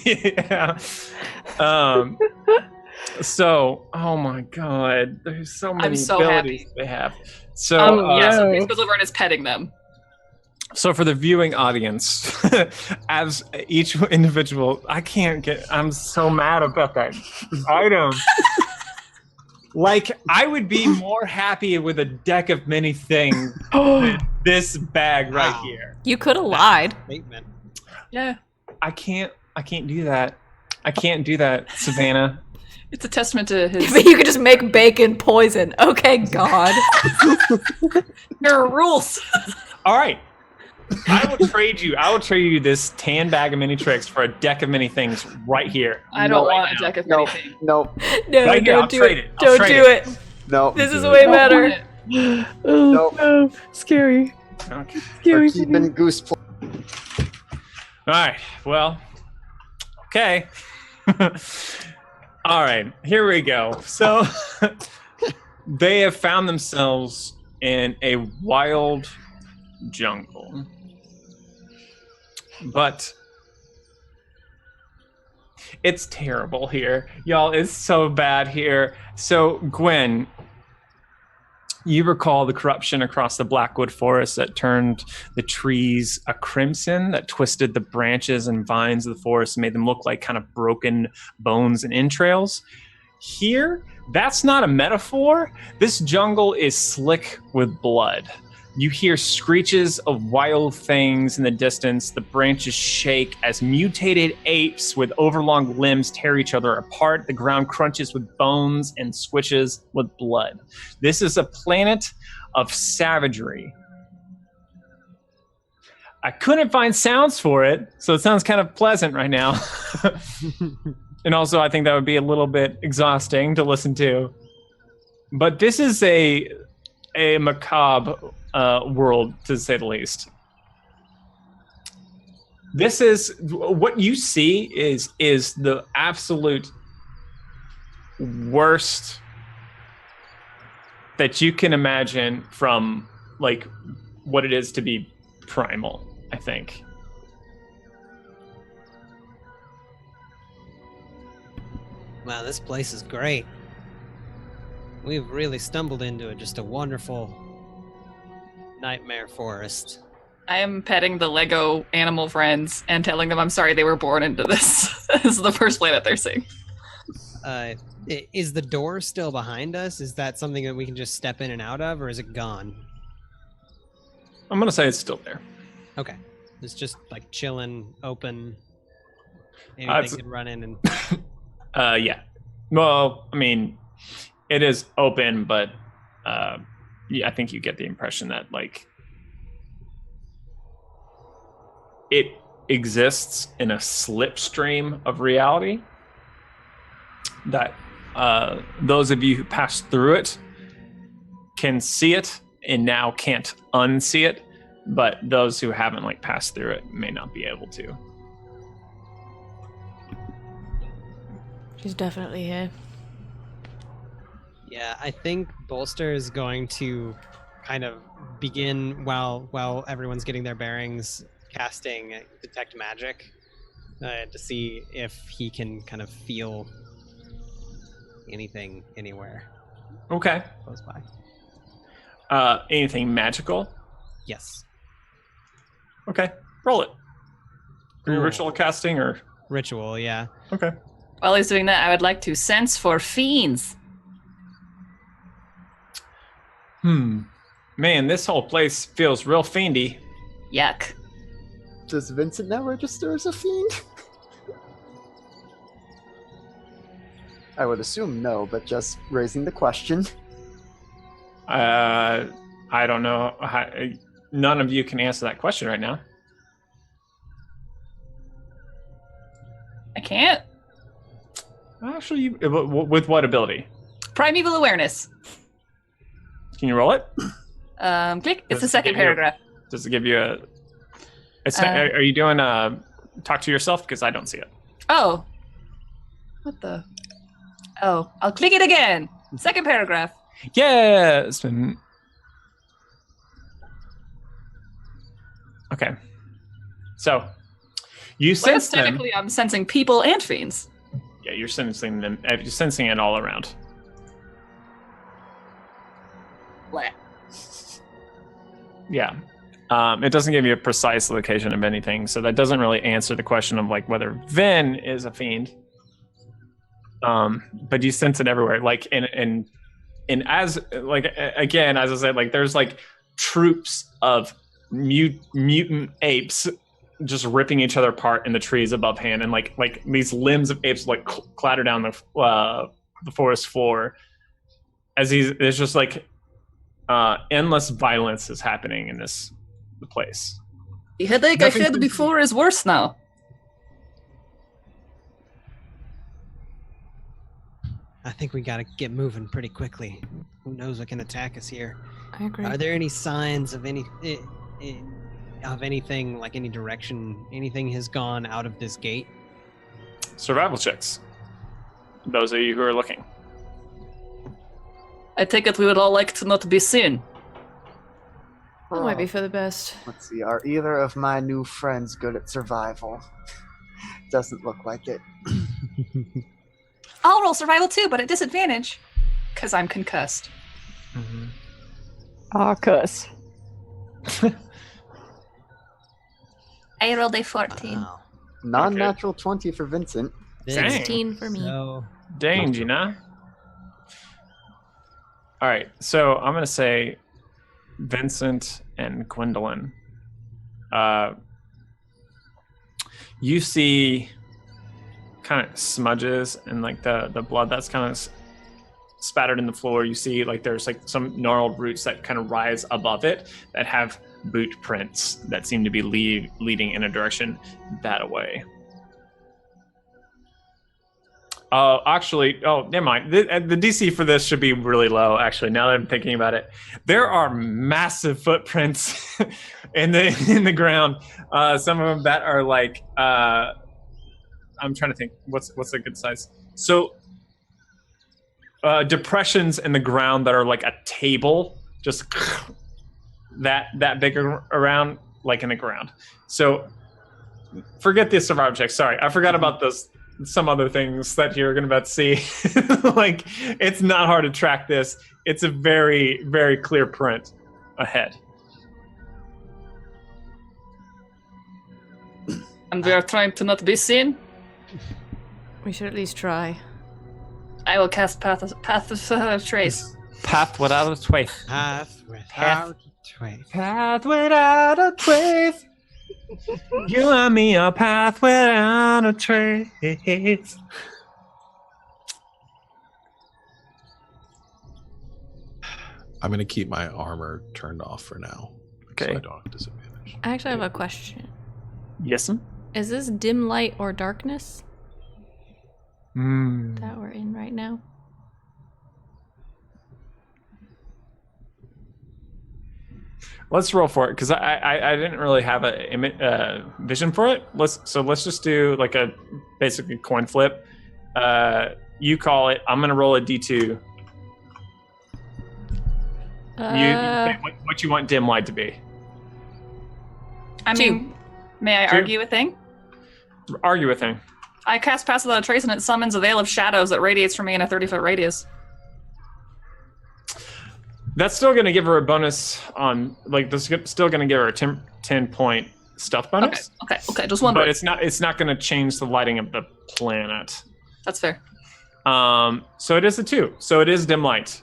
Yeah. So, oh my God, there's so many so abilities happy. they have. So, Yeah, so no. Pace goes over and is petting them. so for the viewing audience, as each individual, I'm so mad about that item. Like, I would be more happy with a deck of many things than this bag right Wow. here. You could have lied. Statement. Yeah. I can't do that. I can't do that, Savannah. It's a testament to his But you could just make bacon poison. Okay, God. there are rules. All right. I will trade you this tan bag of mini tricks for a deck of many things right here. I don't Right want now. a deck of No, anything. no, No, Right here, I'll don't do trade it. it. I'll Don't trade do it. no. This is Do way it. Don't want better. it. Oh Nope. no, scary, Okay. scary. We're keeping goose. All right. Well. Okay. All right. Here we go. So they have found themselves in a wild jungle, but it's terrible here, y'all. It's so bad here. So Gwen, you recall the corruption across the Blackwood Forest that turned the trees a crimson, that twisted the branches and vines of the forest and made them look like kind of broken bones and entrails. Here, that's not a metaphor. This jungle is slick with blood. You hear screeches of wild things in the distance. The branches shake as mutated apes with overlong limbs tear each other apart. The ground crunches with bones and squishes with blood. This is a planet of savagery. I couldn't find sounds for it, so it sounds kind of pleasant right now. And also, I think that would be a little bit exhausting to listen to. But this is a macabre world, to say the least. This is what you see is the absolute worst that you can imagine from like what it is to be primal, I think. Wow, this place is great. We've really stumbled into just a wonderful nightmare forest. I am petting the Lego animal friends and telling them I'm sorry they were born into this. This is the first planet they're seeing. Is the door still behind us? Is that something that we can just step in and out of, or is it gone? I'm gonna say it's still there. Okay. It's just like chilling, open. it's- Anything can run in and Yeah. Well, I mean, it is open, but yeah, I think you get the impression that like it exists in a slipstream of reality that those of you who passed through it can see it and now can't unsee it, but those who haven't like passed through it may not be able to. She's definitely here. Yeah, I think Bolster is going to kind of begin while everyone's getting their bearings, casting Detect Magic to see if he can kind of feel anything anywhere Okay. close by. Anything magical? Yes. Okay. Roll it. Are you Cool. ritual casting or? Ritual, yeah. Okay. While he's doing that, I would like to sense for fiends. Man, this whole place feels real fiendy. Yuck. Does Vincent now register as a fiend? I would assume no, but just raising the question. I don't know. None of you can answer that question right now. I can't. Actually, with what ability? Primeval awareness. Can you roll it? Click. It's the Does it second give you a- paragraph. Does it give you a? Are you doing talk to yourself? Because I don't see it. Oh. What the? Oh, I'll click it again. Second paragraph. Yes. Okay. So, you Well, sense them. technically, I'm sensing people and fiends. Yeah, you're sensing them. You're sensing it all around. Bleh. Yeah. It doesn't give you a precise location of anything, so that doesn't really answer the question of like whether Vin is a fiend. But you sense it everywhere. Like in as like again, as I said, like there's like troops of mutant apes just ripping each other apart in the trees above hand, and like these limbs of apes like clatter down the forest floor. As there's just like endless violence is happening in the place. The headache Nothing I had seems- before is worse now. I think we gotta get moving pretty quickly. Who knows what can attack us here? I agree. Are there any signs of anything, like any direction, anything has gone out of this gate? Survival checks. Those of you who are looking. I take it we would all like to not be seen. That might be for the best. Let's see, are either of my new friends good at survival? Doesn't look like it. I'll roll survival too, but at disadvantage. Because I'm concussed. Ah, cuss. I rolled a 14. Wow. Non-natural 20 for Vincent. Dang. 16 for me. So, Dang, Gina. All right, so I'm gonna say Vincent and Gwendolyn. You see kind of smudges and like the blood that's kind of spattered in the floor. You see like there's like some gnarled roots that kind of rise above it that have boot prints that seem to be leading in a direction that way. Never mind. The DC for this should be really low, actually, now that I'm thinking about it. There are massive footprints in the ground. Some of them that are like, I'm trying to think, what's a good size? So, depressions in the ground that are like a table, just that big around, like in the ground. So, forget the survival check. Sorry, I forgot about those. Some other things that you're going to about to see. Like, it's not hard to track this. It's a very, very clear print ahead. And we are trying to not be seen. We should at least try. I will cast Path of Trace. Path without a trace. path without trace. Path without a trace. You and me a path without a trace. I'm gonna keep my armor turned off for now, Okay. so I don't have disadvantage. I actually have a question. Yes, ma'am? Is this dim light or darkness Mm. that we're in right now? Let's roll for it because I didn't really have a vision for it. Let's just do like a basically coin flip. You call it. I'm gonna roll a d2. What you want dim light to be? I mean, may I Two. argue a thing? Argue a thing. I cast Pass Without a Trace and it summons a veil of shadows that radiates from me in a 30-foot radius. That's still gonna give her a bonus on that's still gonna give her a 10-point stealth bonus. Okay. Just wondering. But it's not gonna change the lighting of the planet. That's fair. So it is a 2. So it is dim light.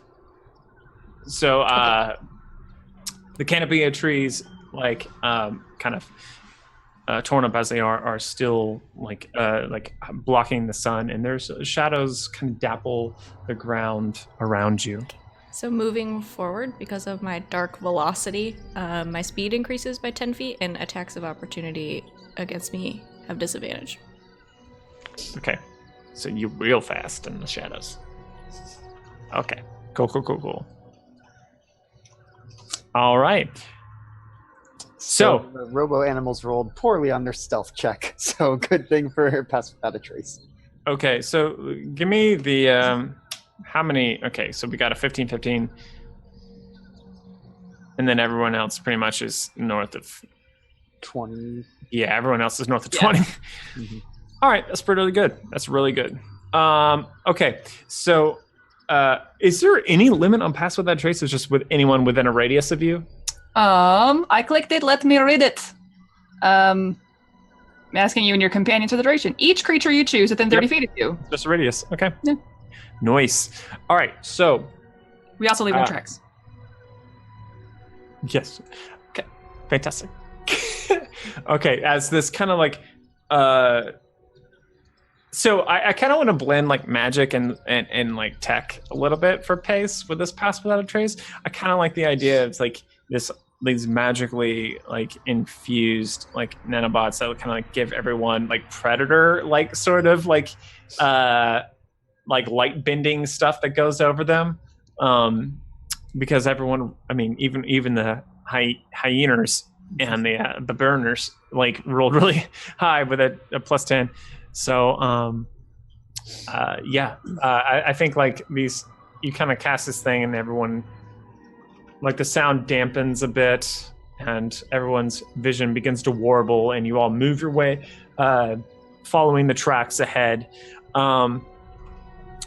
So the canopy of trees, kind of torn up as they are still like blocking the sun, and there's shadows kind of dapple the ground around you. So moving forward, because of my dark velocity, my speed increases by 10 feet, and attacks of opportunity against me have disadvantage. Okay, so you're real fast in the shadows. Okay, cool. All right. So the robo animals rolled poorly on their stealth check, so good thing for her Pass Without a Trace. Okay, so give me the how many? Okay, so we got a 15, and then everyone else pretty much is north of 20. Yeah, everyone else is north of 20. Mm-hmm. All right, that's really good. That's really good. Okay, so is there any limit on Pass Without Trace? It's just with anyone within a radius of you? I clicked it. Let me read it. I'm asking you and your companion for the duration. Each creature you choose within 30 feet of you. Just a radius. Okay. Yeah. Nice. All right, so We also leave no tracks. yes. Okay. Fantastic. Okay, as this kind of so I kind of want to blend like magic and like tech a little bit for pace with this Pass Without a Trace. I kind of like the idea of like these magically like infused like nanobots that would kind of like give everyone like predator like sort of like light bending stuff that goes over them, because everyone, I mean, even the hyenas and the burners like rolled really high with a +10. So I think like these, you kind of cast this thing and everyone, like the sound dampens a bit and everyone's vision begins to warble and you all move your way following the tracks ahead.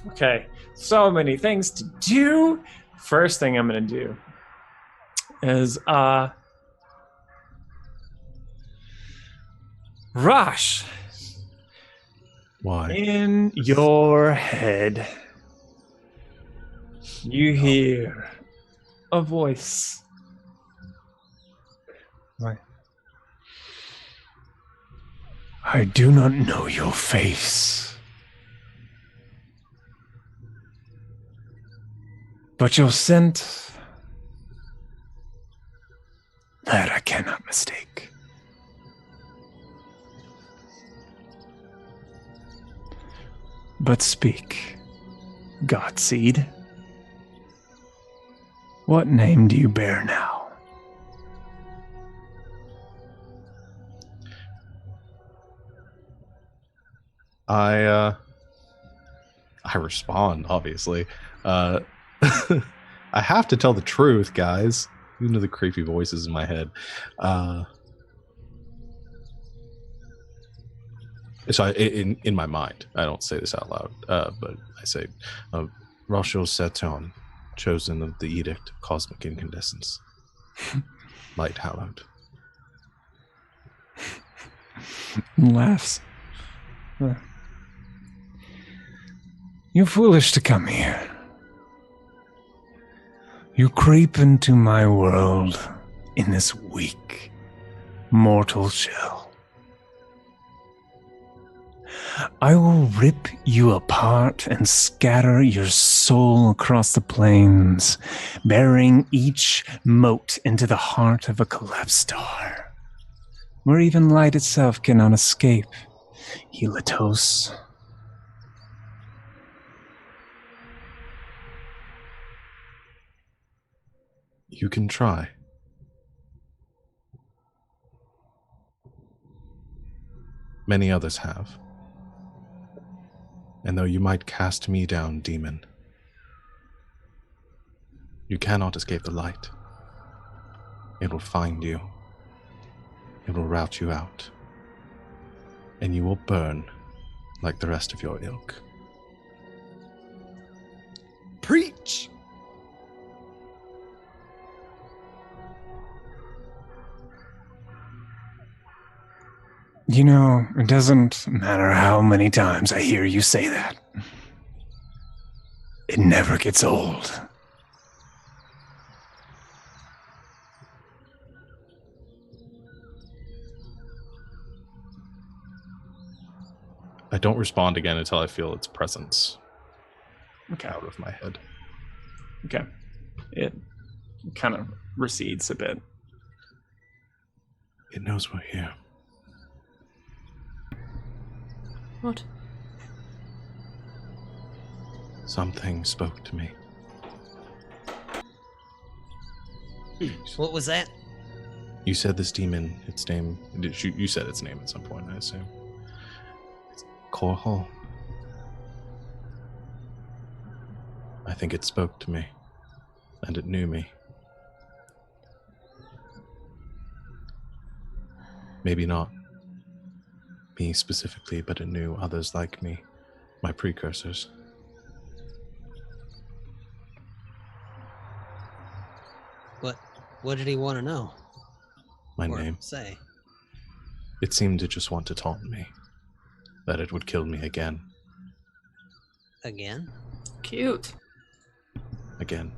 Okay, so many things to do. First thing I'm gonna do is Rosh. Why? In your head, you hear a voice. Right. I do not know your face, but your scent, that I cannot mistake. But speak, Godseed. What name do you bear now? I respond, obviously. I have to tell the truth, guys. Even to the creepy voices in my head. So in my mind, I don't say this out loud, but I say, Rosho Seton, chosen of the Edict of Cosmic Incandescence, light hallowed. Laughs. You're foolish to come here. You creep into my world in this weak, mortal shell. I will rip you apart and scatter your soul across the plains, burying each mote into the heart of a collapsed star, where even light itself cannot escape. Helios. You can try. Many others have. And though you might cast me down, demon, you cannot escape the light. It will find you. It will rout you out. And you will burn like the rest of your ilk. Preach! You know, it doesn't matter how many times I hear you say that. It never gets old. I don't respond again until I feel its presence Okay. out of my head. Okay. It kind of recedes a bit. It knows we're here. What? Something spoke to me. What was that? You said this demon, its name, you said its name at some point, I assume. It's Korhal. I think it spoke to me, and it knew me. Maybe not me specifically, but it knew others like me, my precursors. What did he want to know? My Or name. say? It seemed to just want to taunt me, that it would kill me again. Again? Cute. Again.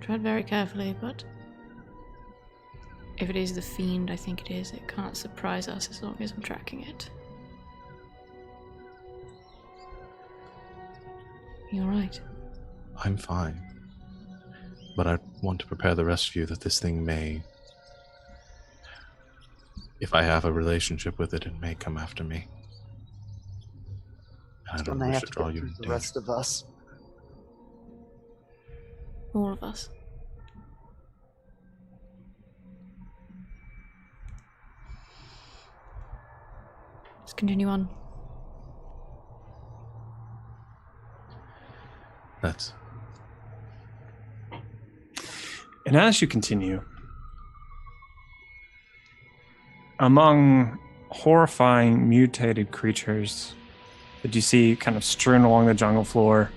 Tread very carefully, but if it is the fiend I think it is, it can't surprise us as long as I'm tracking it. You're right. I'm fine. But I want to prepare the rest of you that this thing may, if I have a relationship with it, it may come after me. And I And don't they wish have to to draw get you through into the danger. rest of us. All of us. Let's continue on. That's And as you continue, among horrifying mutated creatures that you see kind of strewn along the jungle floor,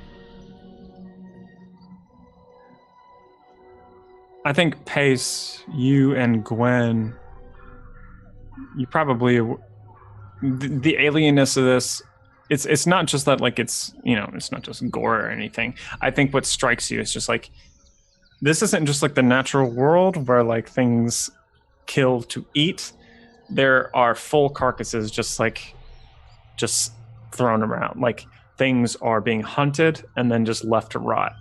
I think Pace, you and Gwen, you probably the alienness of this. It's not just that like it's it's not just gore or anything. I think what strikes you is just like this isn't just like the natural world where like things kill to eat. There are full carcasses just thrown around. Like things are being hunted and then just left to rot.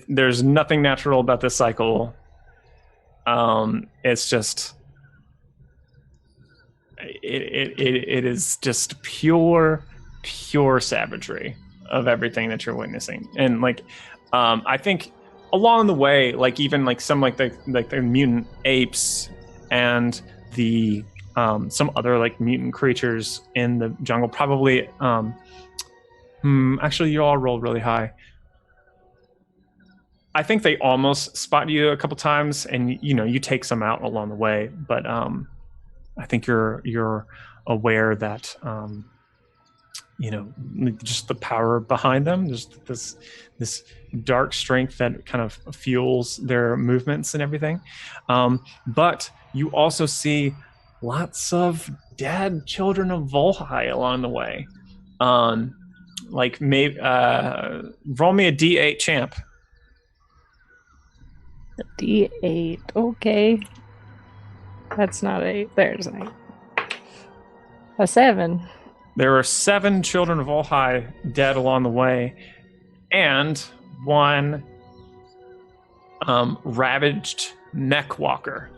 There's nothing natural about this cycle. It's just it is just pure savagery of everything that you're witnessing. And like I think along the way, like even like some like the mutant apes and the some other like mutant creatures in the jungle probably actually you all rolled really high. I think they almost spot you a couple times and you take some out along the way, but I think you're aware that just the power behind them, just this dark strength that kind of fuels their movements and everything. But you also see lots of dead children of Volhai along the way. Like maybe roll me a D8, champ. A D8. Okay. That's not 8. There's an 8. A 7. There are 7 children of Volhai dead along the way, and 1 ravaged neck walker.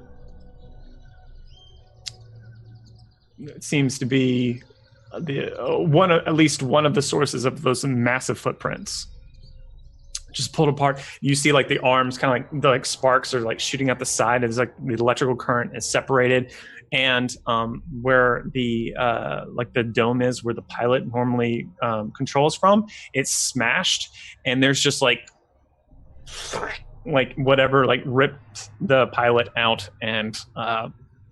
It seems to be at least one of the sources of those massive footprints. Just pulled apart. You see like the arms kind of like the sparks are like shooting out the side as like the electrical current is separated, and where the the dome is, where the pilot normally controls from, it's smashed, and there's just like whatever ripped the pilot out and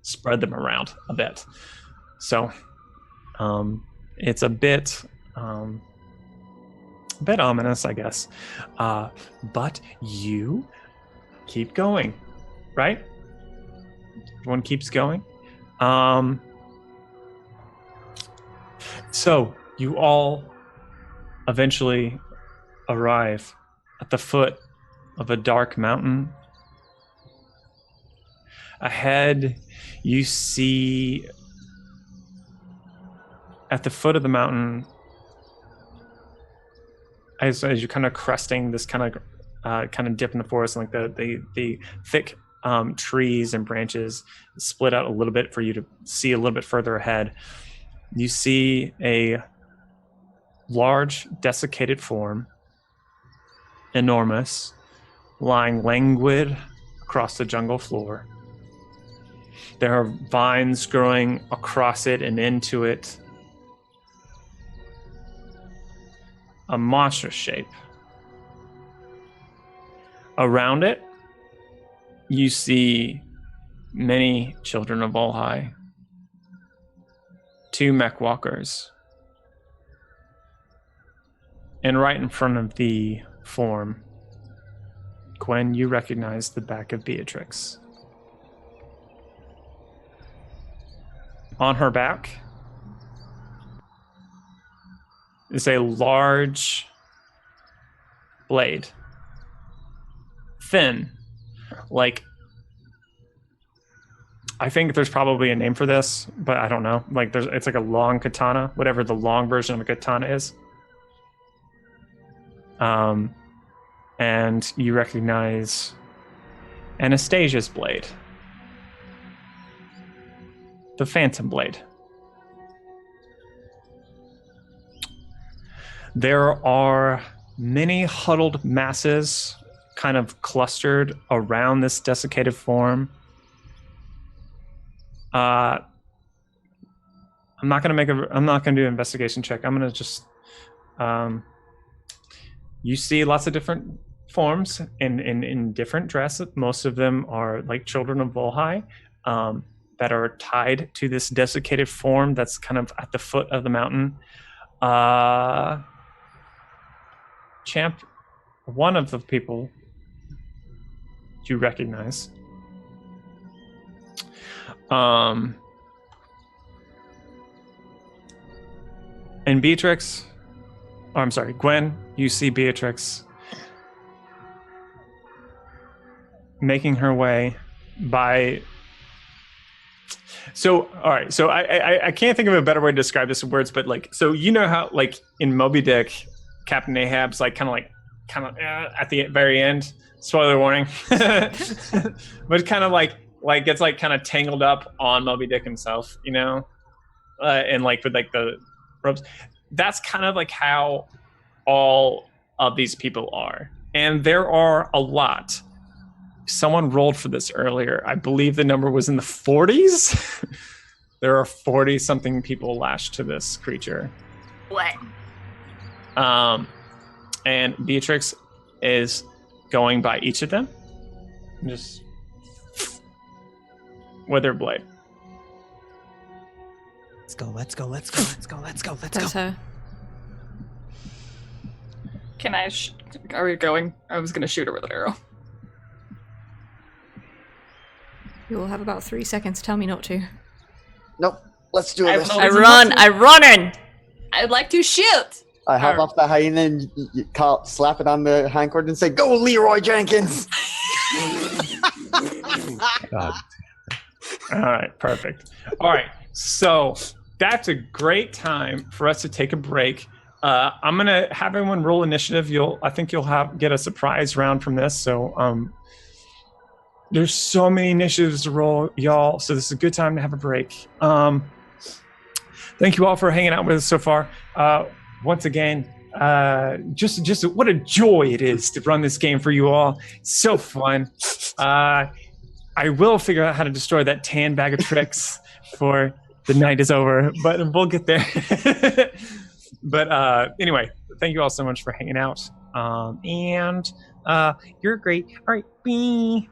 spread them around a bit. So it's a bit ominous, I guess. But you keep going, right? Everyone keeps going. So you all eventually arrive at the foot of a dark mountain. Ahead, you see at the foot of the mountain, as you're kind of cresting this kind of dip in the forest, and the thick trees and branches split out a little bit for you to see a little bit further ahead. You see a large desiccated form, enormous, lying languid across the jungle floor. There are vines growing across it and into it. A monstrous shape. Around it, you see many children of Volhai, 2 mech walkers, and right in front of the form, Gwen, you recognize the back of Beatrix. On her back is a large blade, thin, I think there's probably a name for this, but I don't know. It's like a long katana, whatever the long version of a katana is. And you recognize Anastasia's blade, the Phantom Blade. There are many huddled masses kind of clustered around this desiccated form. I'm not gonna do an investigation check. I'm gonna just you see lots of different forms in different dress. Most of them are like children of Volhai that are tied to this desiccated form that's kind of at the foot of the mountain. Champ, one of the people you recognize. And Beatrix, Gwen, you see Beatrix making her way by... So, all right, so I can't think of a better way to describe this in words, but so you know how in Moby Dick, Captain Ahab's kind of at the very end, spoiler warning, but kind of gets kind of tangled up on Moby Dick himself, and with the ropes. That's kind of how all of these people are, and there are a lot. Someone rolled for this earlier. I believe the number was in the 40s. There are 40 something people lashed to this creature. What? And Beatrix is going by each of them, just with her blade. Let's go. That's her. Can I? Are we going? I was gonna shoot her with an arrow. You will have about 3 seconds. Tell me not to. Nope. Let's do this. I'm running. I'd like to shoot. I hop off the hyena and slap it on the hindquarters and say, "Go, Leroy Jenkins!" God. All right, perfect. All right, so that's a great time for us to take a break. I'm gonna have everyone roll initiative. I think you'll get a surprise round from this. So there's so many initiatives to roll, y'all. So this is a good time to have a break. Thank you all for hanging out with us so far. Once again, just what a joy it is to run this game for you all. It's so fun. I will figure out how to destroy that tan bag of tricks before the night is over, but we'll get there. But anyway, thank you all so much for hanging out. And you're great. All right, bye.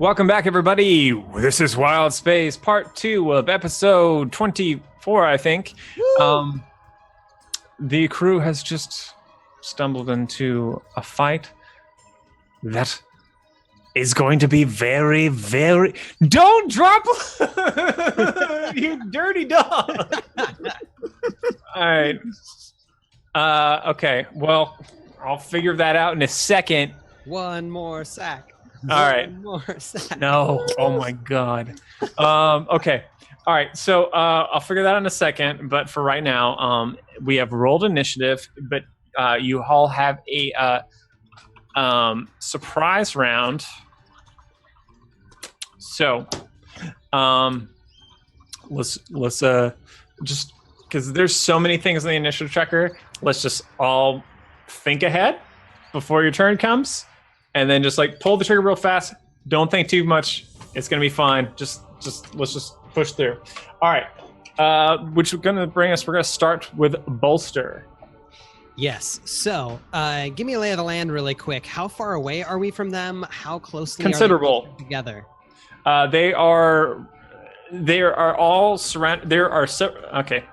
Welcome back, everybody. This is Wildspace, part 2 of episode 24, I think. The crew has just stumbled into a fight that is going to be very, very... Don't drop... You dirty dog! All right. Okay, well, I'll figure that out in a second. One more sack. All right. One more sack. No. Oh my God. Okay. All right. So I'll figure that out in a second. But for right now, we have rolled initiative, but you all have a surprise round. So let's just because there's so many things in the initiative tracker. Let's just all think ahead before your turn comes. And then just like pull the trigger real fast. Don't think too much. It's gonna be fine. Just let's just push through. All right. Which is gonna bring us. We're gonna start with Bolster. Yes. So, give me a lay of the land really quick. How far away are we from them? How closely Considerable. are they together? They are all surrounded. Okay.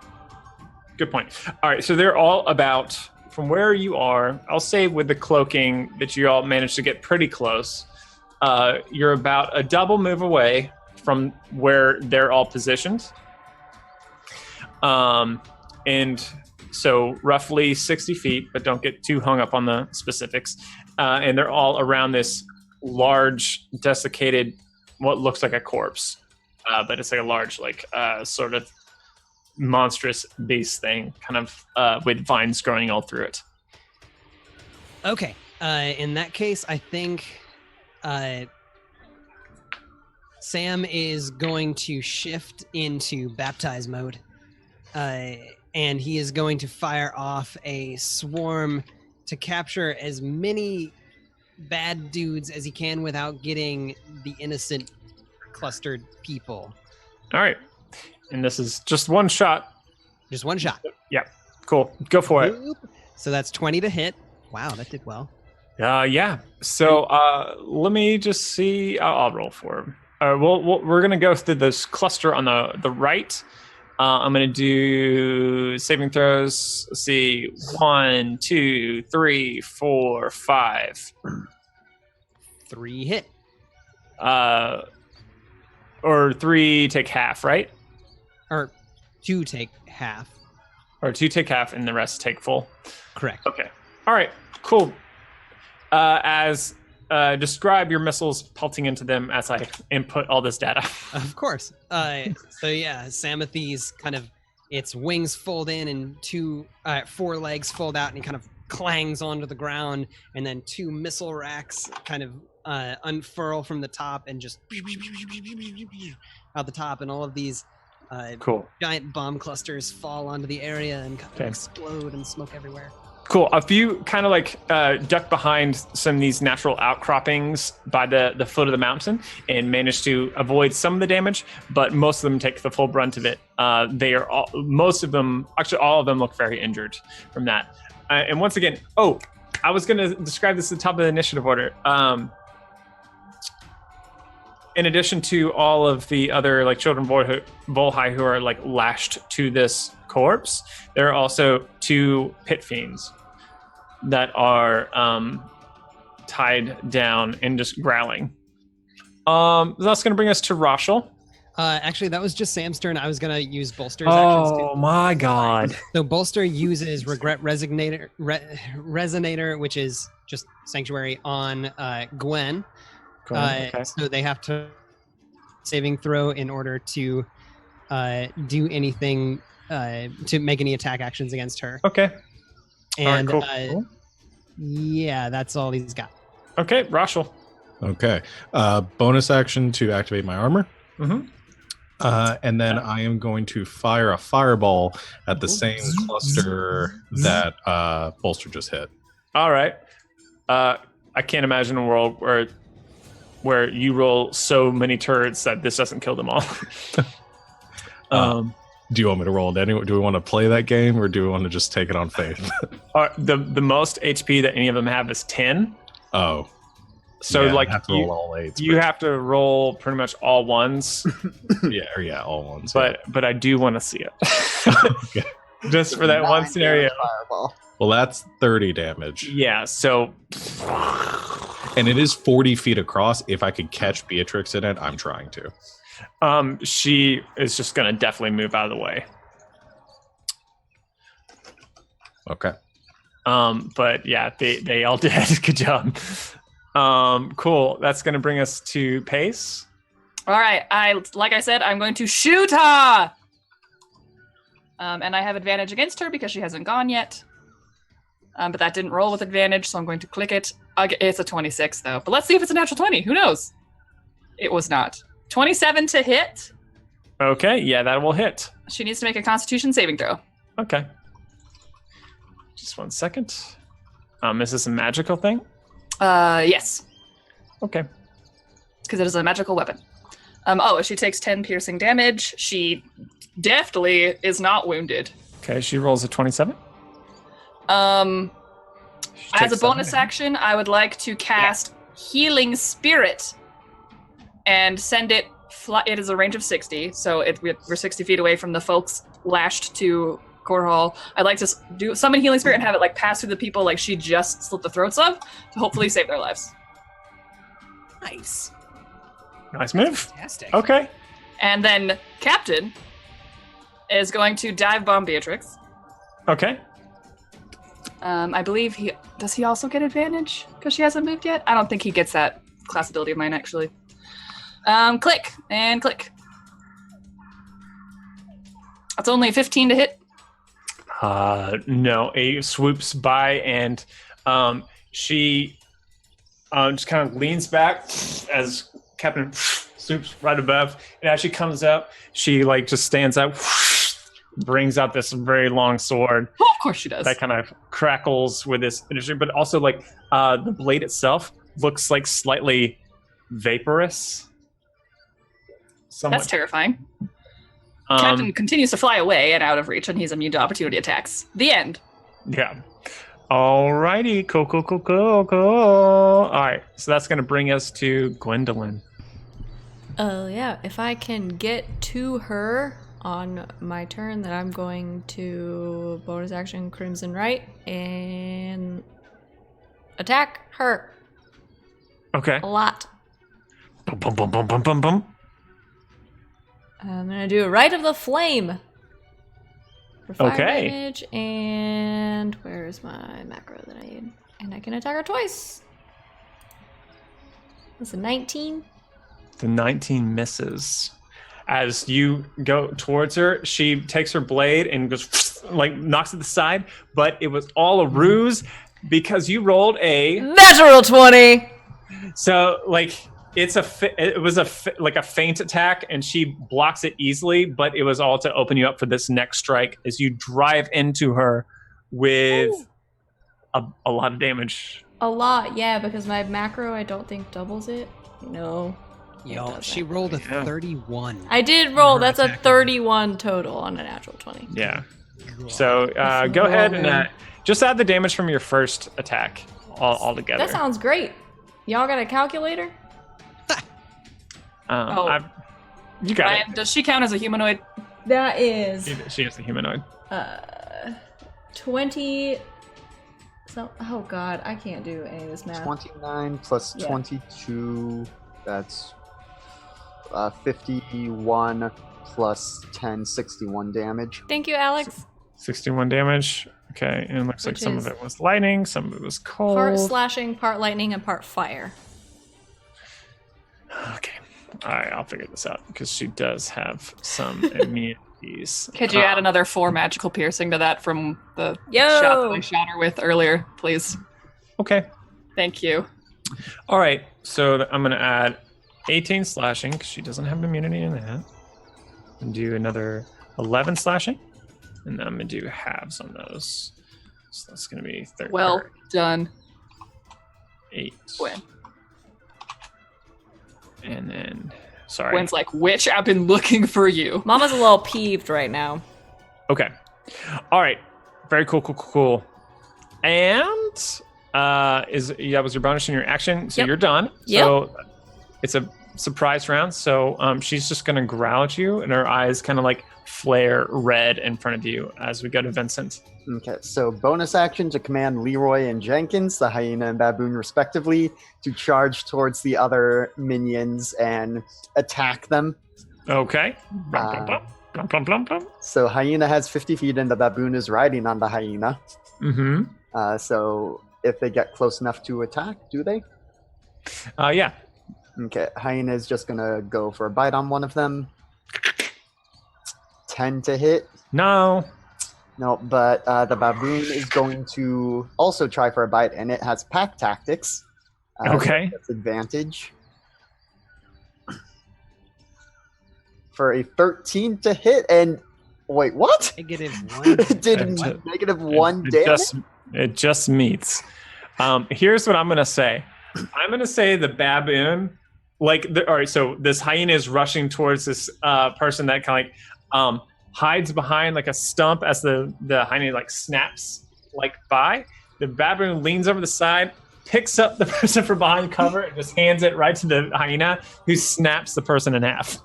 Good point. All right. So they're all about. From where you are, I'll say with the cloaking that you all managed to get pretty close. You're about a double move away from where they're all positioned. And so roughly 60 feet, but don't get too hung up on the specifics. And they're all around this large, desiccated, what looks like a corpse. But it's like a large, sort of monstrous beast thing, kind of with vines growing all through it. Okay. In that case, I think Sam is going to shift into baptize mode, and he is going to fire off a swarm to capture as many bad dudes as he can without getting the innocent clustered people. All right. And this is just one shot. Just one shot. Yeah. Cool. Go for it. So that's 20 to hit. Wow, that did well. Yeah. So let me just see. I'll roll for him. We're going to go through this cluster on the right. I'm going to do saving throws. Let's see. 1, 2, 3, 4, 5. 3 hit. Or 3 take half, right? Or 2 take half. Or 2 take half and the rest take full. Correct. Okay. All right. Cool. Describe your missiles pelting into them as I input all this data. Of course. So yeah, Samathi's kind of its wings fold in and 4 legs fold out, and he kind of clangs onto the ground, and then 2 missile racks kind of unfurl from the top and just out the top, and all of these cool giant bomb clusters fall onto the area and kind of explode and smoke everywhere. Cool. A few kind of duck behind some of these natural outcroppings by the foot of the mountain and manage to avoid some of the damage, but most of them take the full brunt of it. Most of them, actually all of them, look very injured from that. And once again, I was going to describe this at the top of the initiative order. In addition to all of the other children Volhai who are lashed to this corpse, there are also 2 pit fiends that are tied down and just growling. That's going to bring us to Roshel. Actually, that was just Sam's turn. I was going to use Bolster's actions too. Oh my God. So Bolster uses Regret Resonator, which is just Sanctuary on Gwen. Okay. So they have to saving throw in order to do anything, to make any attack actions against her. Okay. And all right, cool. Yeah, that's all he's got. Okay, Roshel. Okay. Bonus action to activate my armor. Mm-hmm. And then I am going to fire a fireball at the same cluster that Bolster just hit. All right. I can't imagine a world where you roll so many turrets that this doesn't kill them all. Do you want me to roll it anyway? Do we want to play that game, or do we want to just take it on faith? The most HP that any of them have is 10. Oh. So Yeah, like I have to roll all 8s. you have to roll pretty much all ones, yeah, all ones. but I do want to see it. Okay. Just for that one 9 scenario. damage Fireball. Well, that's 30 damage. Yeah, so And it is 40 feet across. If I could catch Beatrix in it, I'm trying to. she is just gonna definitely move out of the way. Okay. But yeah, they all did. Good job. Cool. That's gonna bring us to Pace. All right, like I said, I'm going to shoot her. And I have advantage against her because she hasn't gone yet. But that didn't roll with advantage, so I'm going to click it. It's a 26 though. But let's see if it's a natural 20. Who knows? It was not. 27 to hit. Okay, yeah, that will hit. She needs to make a Constitution saving throw. Okay. Just 1 second. Is this a magical thing? Yes, Okay. because it is a magical weapon. She takes 10 piercing damage. She deftly is not wounded. Okay, she rolls a 27. She As takes a bonus 7. action, I would like to cast Healing Spirit and send it. It is a range of 60, so we're 60 feet away from the folks lashed to Core Hall. I'd like to do summon Healing Spirit and have it like pass through the people like she just slit the throats of to hopefully save their lives. Nice. Nice move. Fantastic. Okay. And then Captain is going to dive bomb Beatrix. Okay. I believe he also get advantage because she hasn't moved yet. I don't think he gets that class ability of mine actually. Click and click. That's only 15 to hit. No, a swoops by and she just kind of leans back as Captain swoops right above. And as she comes up, she like just stands up, brings out this very long sword Oh, of course she does. that kind of crackles with this industry, but also like the blade itself looks like slightly vaporous. Somewhat. That's terrifying. Captain continues to fly away and out of reach, and he's immune to opportunity attacks. The end. Yeah. Alrighty. Cool. All right. So that's going to bring us to Gwendolyn. Oh, yeah. If I can get to her on my turn, then I'm going to bonus action Crimson Right and attack her Okay. a lot. Boom. I'm going to do Rite of the Flame for 5 Okay. damage. And where's my macro that I need? And I can attack her twice. That's a 19. The 19 misses. As you go towards her, she takes her blade and goes like knocks it to the side, but it was all a ruse because you rolled a Natural 20! so like it was a feint attack and she blocks it easily, but it was all to open you up for this next strike as you drive into her with a lot of damage. A lot, yeah, because my macro I don't think doubles it. No. Yo, she rolled a Yeah. 31. I did roll. Her That's a attack. 31 total on a natural 20. Yeah. So go ahead and just add the damage from your first attack all together. That sounds great. Y'all got a calculator? You got Ryan, does she count as a humanoid? That is it. She is a humanoid. 20. So, oh god, I can't do any of this math. 29 plus Yeah. 22, that's 51 plus 10, 61 damage. Thank you, Alex. 61 damage. Okay, and it looks like Which some is of it was lightning, some of it was cold. Part slashing, part lightning, and part fire. Okay. All right, I'll figure this out because she does have some immunities. Could you add another 4 magical piercing to that from the Yo! shot that I shot her with earlier, please? Okay. Thank you. All right, so I'm going to add 18 slashing because she doesn't have immunity in that. And do another 11 slashing. And then I'm going to do halves on those. So that's going to be 30. Well done, 8. Gwen. And then, sorry. Gwen's like, witch, I've been looking for you. Mama's a little peeved right now. Okay. All right. Very cool. And was your bonus in your action, so Yep. you're done. Yep. So it's a surprise round. So she's just gonna growl at you, and her eyes kind of like flare red in front of you as we go to Vincent. Okay, so bonus action to command Leroy and Jenkins, the hyena and baboon respectively, to charge towards the other minions and attack them. Okay. Blum, blum, blum, blum, blum, blum. So hyena has 50 feet and the baboon is riding on the hyena. Mm-hmm. So if they get close enough to attack, do they? Yeah. Okay, hyena is just gonna go for a bite on one of them. 10 to hit. No. No, but the baboon is going to also try for a bite, and it has pack tactics. Okay. So that's advantage. For a 13 to hit, and wait, what? -1. It did It's a- -1 It damage. it just meets. Here's what I'm gonna say. I'm gonna say the baboon, all right. So this hyena is rushing towards this person that kind of like hides behind like a stump as the hyena like snaps like by. The baboon leans over the side, picks up the person from behind cover, and just hands it right to the hyena, who snaps the person in half.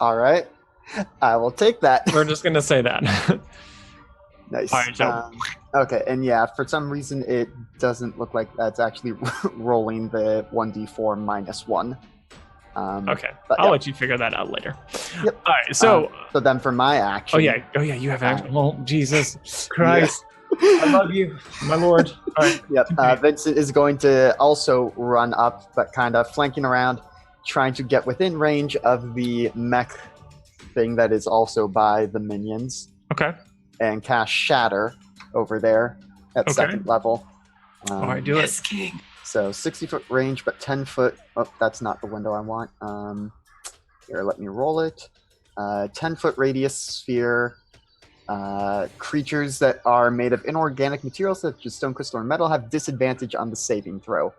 All right, I will take that. We're just gonna say that. Nice. All right, so- Okay, and yeah, for some reason it doesn't look like that's actually rolling the 1d4 -1. Okay, But I'll yeah. let you figure that out later. Yep. All right, so So then for my action. oh yeah, you have action. Oh Jesus Christ, I love you, my lord. All right, Yep. Vincent is going to also run up, but kind of flanking around, trying to get within range of the mech thing that is also by the minions, okay. and cast Shatter over there at Okay. second level. All right, do it. Yes, King. So 60-foot range, but 10-foot. Oh, that's not the window I want. Here, let me roll it. 10-foot radius sphere. Creatures that are made of inorganic materials such as stone, crystal, or metal have disadvantage on the saving throw.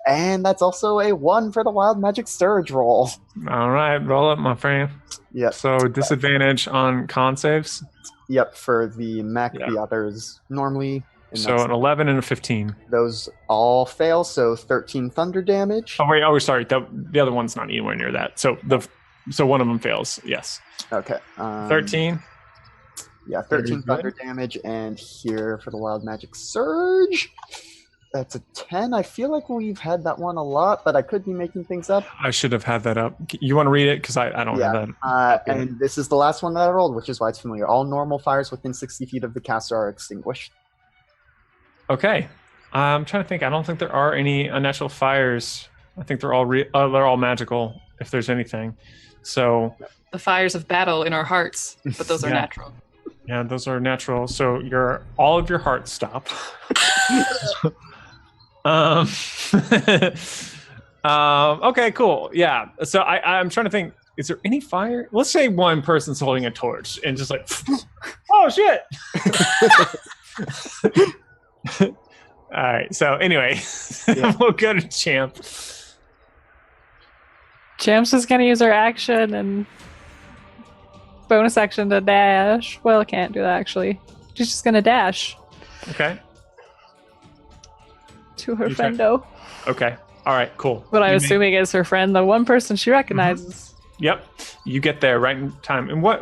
And that's also a 1 for the Wild Magic Surge roll. All right, roll up, my friend. Yep. So disadvantage on con saves. Yep, for the mech, Yeah. the others normally. And So that's- an 11 and a 15. those all fail, so 13 thunder damage. Oh wait, sorry. The other one's not anywhere near that. So one of them fails. Yes. Okay. 13. Yeah, 13 Very good. thunder damage, and here for the Wild Magic Surge, that's a 10. I feel like we've had that one a lot, but I could be making things up. I should have had that up. You want to read it? Because I don't Yeah. have that. And this is the last one that I rolled, which is why it's familiar. All normal fires within 60 feet of the caster are extinguished. Okay. I'm trying to think. I don't think there are any unnatural fires. I think they're all they're all magical, if there's anything. So The fires of battle in our hearts, but those are Yeah. natural. yeah, those are natural. So all of your hearts stop. Okay, cool. Yeah. So I'm trying to think. Is there any fire? Let's say one person's holding a torch and just like, oh shit. All right. So anyway, Yeah. we'll go to Champ. Champ's just gonna use her action and bonus action to dash. Well, I can't do that actually. She's just gonna dash Okay. to her You try- friendo. Okay. All right. Cool. What I'm You make- assuming is her friend, the one person she recognizes. Yep. You get there right in time. And what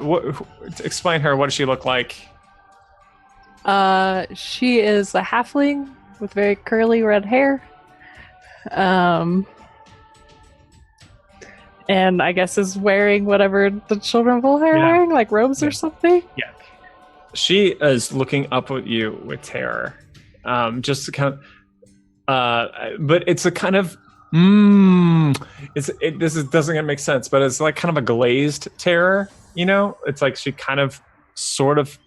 explain her. What does she look like? She is a halfling with very curly red hair. And I guess is wearing whatever the children of are Yeah. wearing, like robes Yeah. or something. She is looking up at you with terror. Just to kind of, but it's a kind of, doesn't make sense, but it's like kind of a glazed terror, you know? It's like she kind of, sort of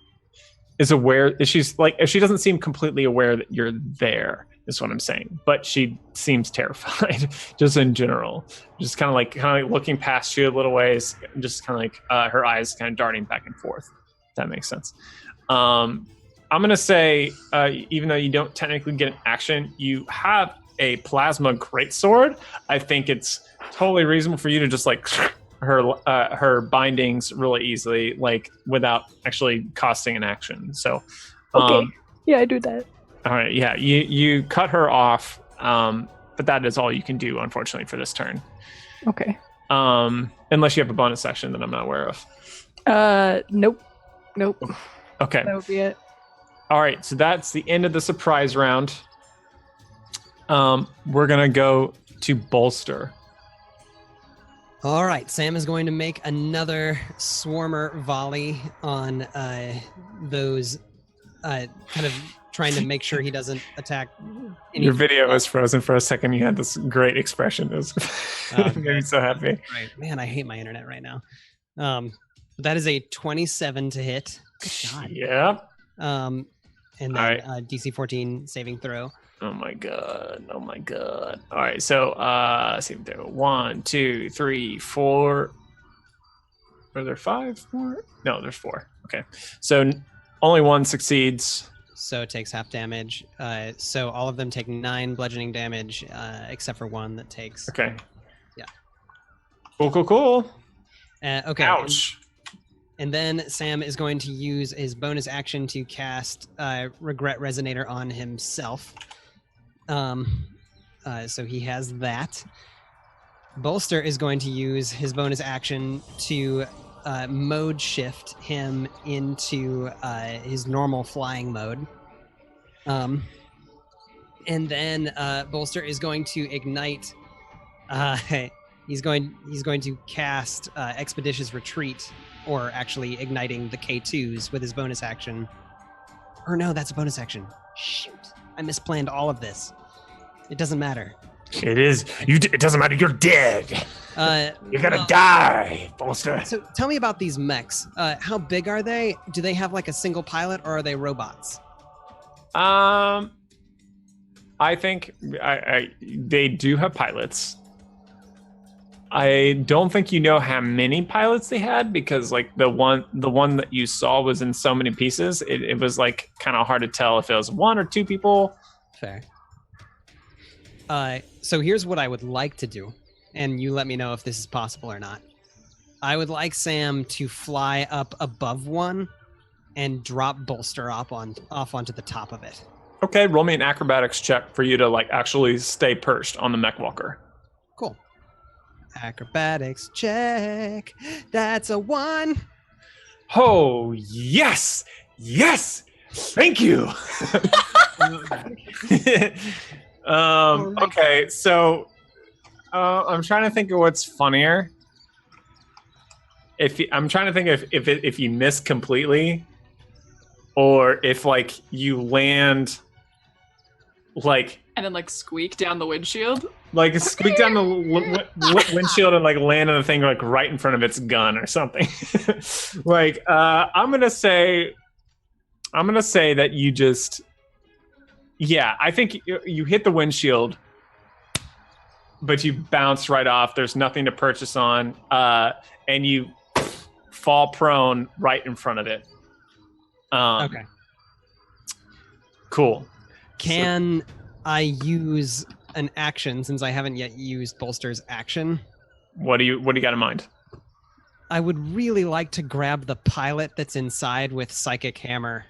is aware, she's like, she doesn't seem completely aware that you're there, is what I'm saying. But she seems terrified, just in general. Just kind of like looking past you a little ways, just kind of like her eyes kind of darting back and forth. If that makes sense. I'm gonna say, even though you don't technically get an action, you have a plasma greatsword. I think it's totally reasonable for you to just like her bindings really easily, like without actually costing an action. So, Okay. Yeah, I do that. All right, yeah, you cut her off, but that is all you can do, unfortunately, for this turn. Okay. Unless you have a bonus action that I'm not aware of. Nope. Okay. That would be it. All right, so that's the end of the surprise round. We're gonna go to Bolster. All right, Sam is going to make another swarmer volley on those, kind of trying to make sure he doesn't attack. Your video was frozen for a second. You had this great expression. It was made me so happy. Right, man, I hate my internet right now. That is a 27 to hit. Good God. Yeah. And then right. DC 14 saving throw. Oh my god. All right, so saving throw. 1, 2, 3, 4. Are there 5 more? No, there's 4. Okay, so only one succeeds. So it takes half damage. So all of them take 9 bludgeoning damage, except for one that takes. Okay. Yeah. Cool. Okay. Ouch. And then Sam is going to use his bonus action to cast Regret Resonator on himself. So he has that. Bolster is going to use his bonus action to mode shift him into his normal flying mode. And then Bolster is going to ignite. He's going to cast Expeditious Retreat, or actually igniting the K2s with his bonus action. Or no, that's a bonus action. Shoot, I misplanned all of this. It doesn't matter. It is. It doesn't matter. You're dead. You're gonna die, Bolster. So tell me about these mechs. How big are they? Do they have like a single pilot, or are they robots? I think they do have pilots. I don't think you know how many pilots they had, because like the one that you saw was in so many pieces. It was like kind of hard to tell if it was 1 or 2 people. Fair. So here's what I would like to do, and you let me know if this is possible or not. I would like Sam to fly up above one and drop Bolster off onto the top of it. Okay, roll me an acrobatics check for you to like actually stay perched on the mech walker. Cool. Acrobatics check. That's a 1. Oh, yes. Thank you. Okay, so I'm trying to think of what's funnier. I'm trying to think if you miss completely, or if like you land like And then like squeak down the windshield. like squeak down the windshield and like land on the thing like right in front of its gun or something. Like I'm gonna say that you just. Yeah, I think you hit the windshield, but you bounce right off. There's nothing to purchase on, and you fall prone right in front of it. Okay. Cool. Can I use an action, since I haven't yet used Bolster's action? What do you got in mind? I would really like to grab the pilot that's inside with Psychic Hammer.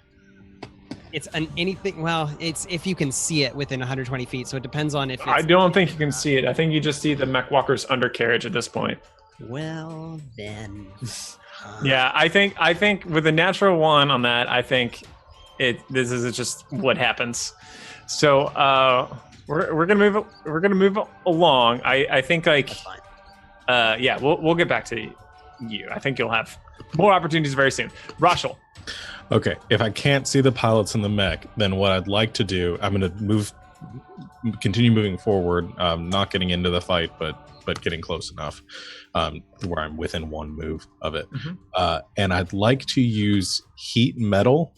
It's anything. Well, it's if you can see it within 120 feet. So it depends on if it's. I don't think you can see it. I think you just see the mech walker's undercarriage at this point. Well, then. Yeah, I think with a natural 1 on that, I think this is just what happens. So we're gonna move along. I think like That's fine. Yeah, we'll get back to you. I think you'll have more opportunities very soon. Rachel. Okay, if I can't see the pilots in the mech, then what I'd like to do, I'm going to continue moving forward, not getting into the fight, but getting close enough where I'm within 1 move of it. Mm-hmm. And I'd like to use heat metal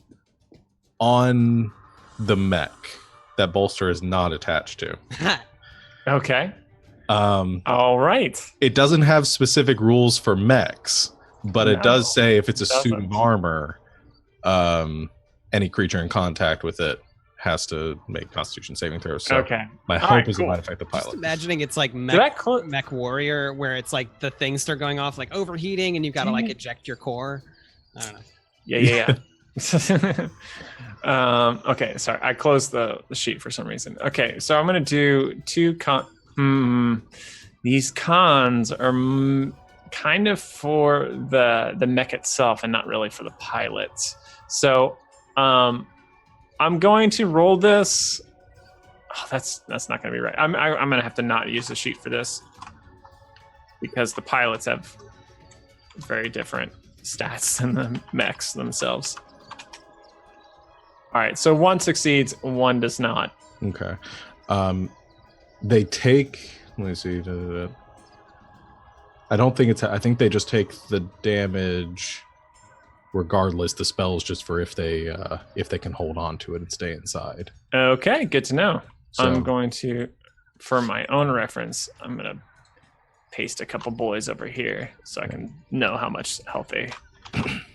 on the mech that Bolster is not attached to. Okay. All right. It doesn't have specific rules for mechs, but it does No, say if it's a it suit doesn't. of armor, any creature in contact with it has to make Constitution saving throws. So Okay. my All hope right, is cool. it might affect the Just pilot. imagining it's like Did I cl- Mech Warrior, where it's like the things start going off, like overheating, and you've got to like eject your core. I don't know. Yeah. Okay, sorry. I closed the sheet for some reason. Okay, so I'm going to do 2 these cons are kind of for the mech itself and not really for the pilots. So I'm going to roll this. Oh, that's not going to be right. I'm going to have to not use the sheet for this because the pilots have very different stats than the mechs themselves. All right, so 1 succeeds, 1 does not. Okay. They take. Let me see. I don't think it's. I think they just take the damage, regardless. The spell is just for if they can hold on to it and stay inside. Okay, good to know. So, I'm going to, for my own reference, I'm going to paste a couple boys over here so I can know how much health they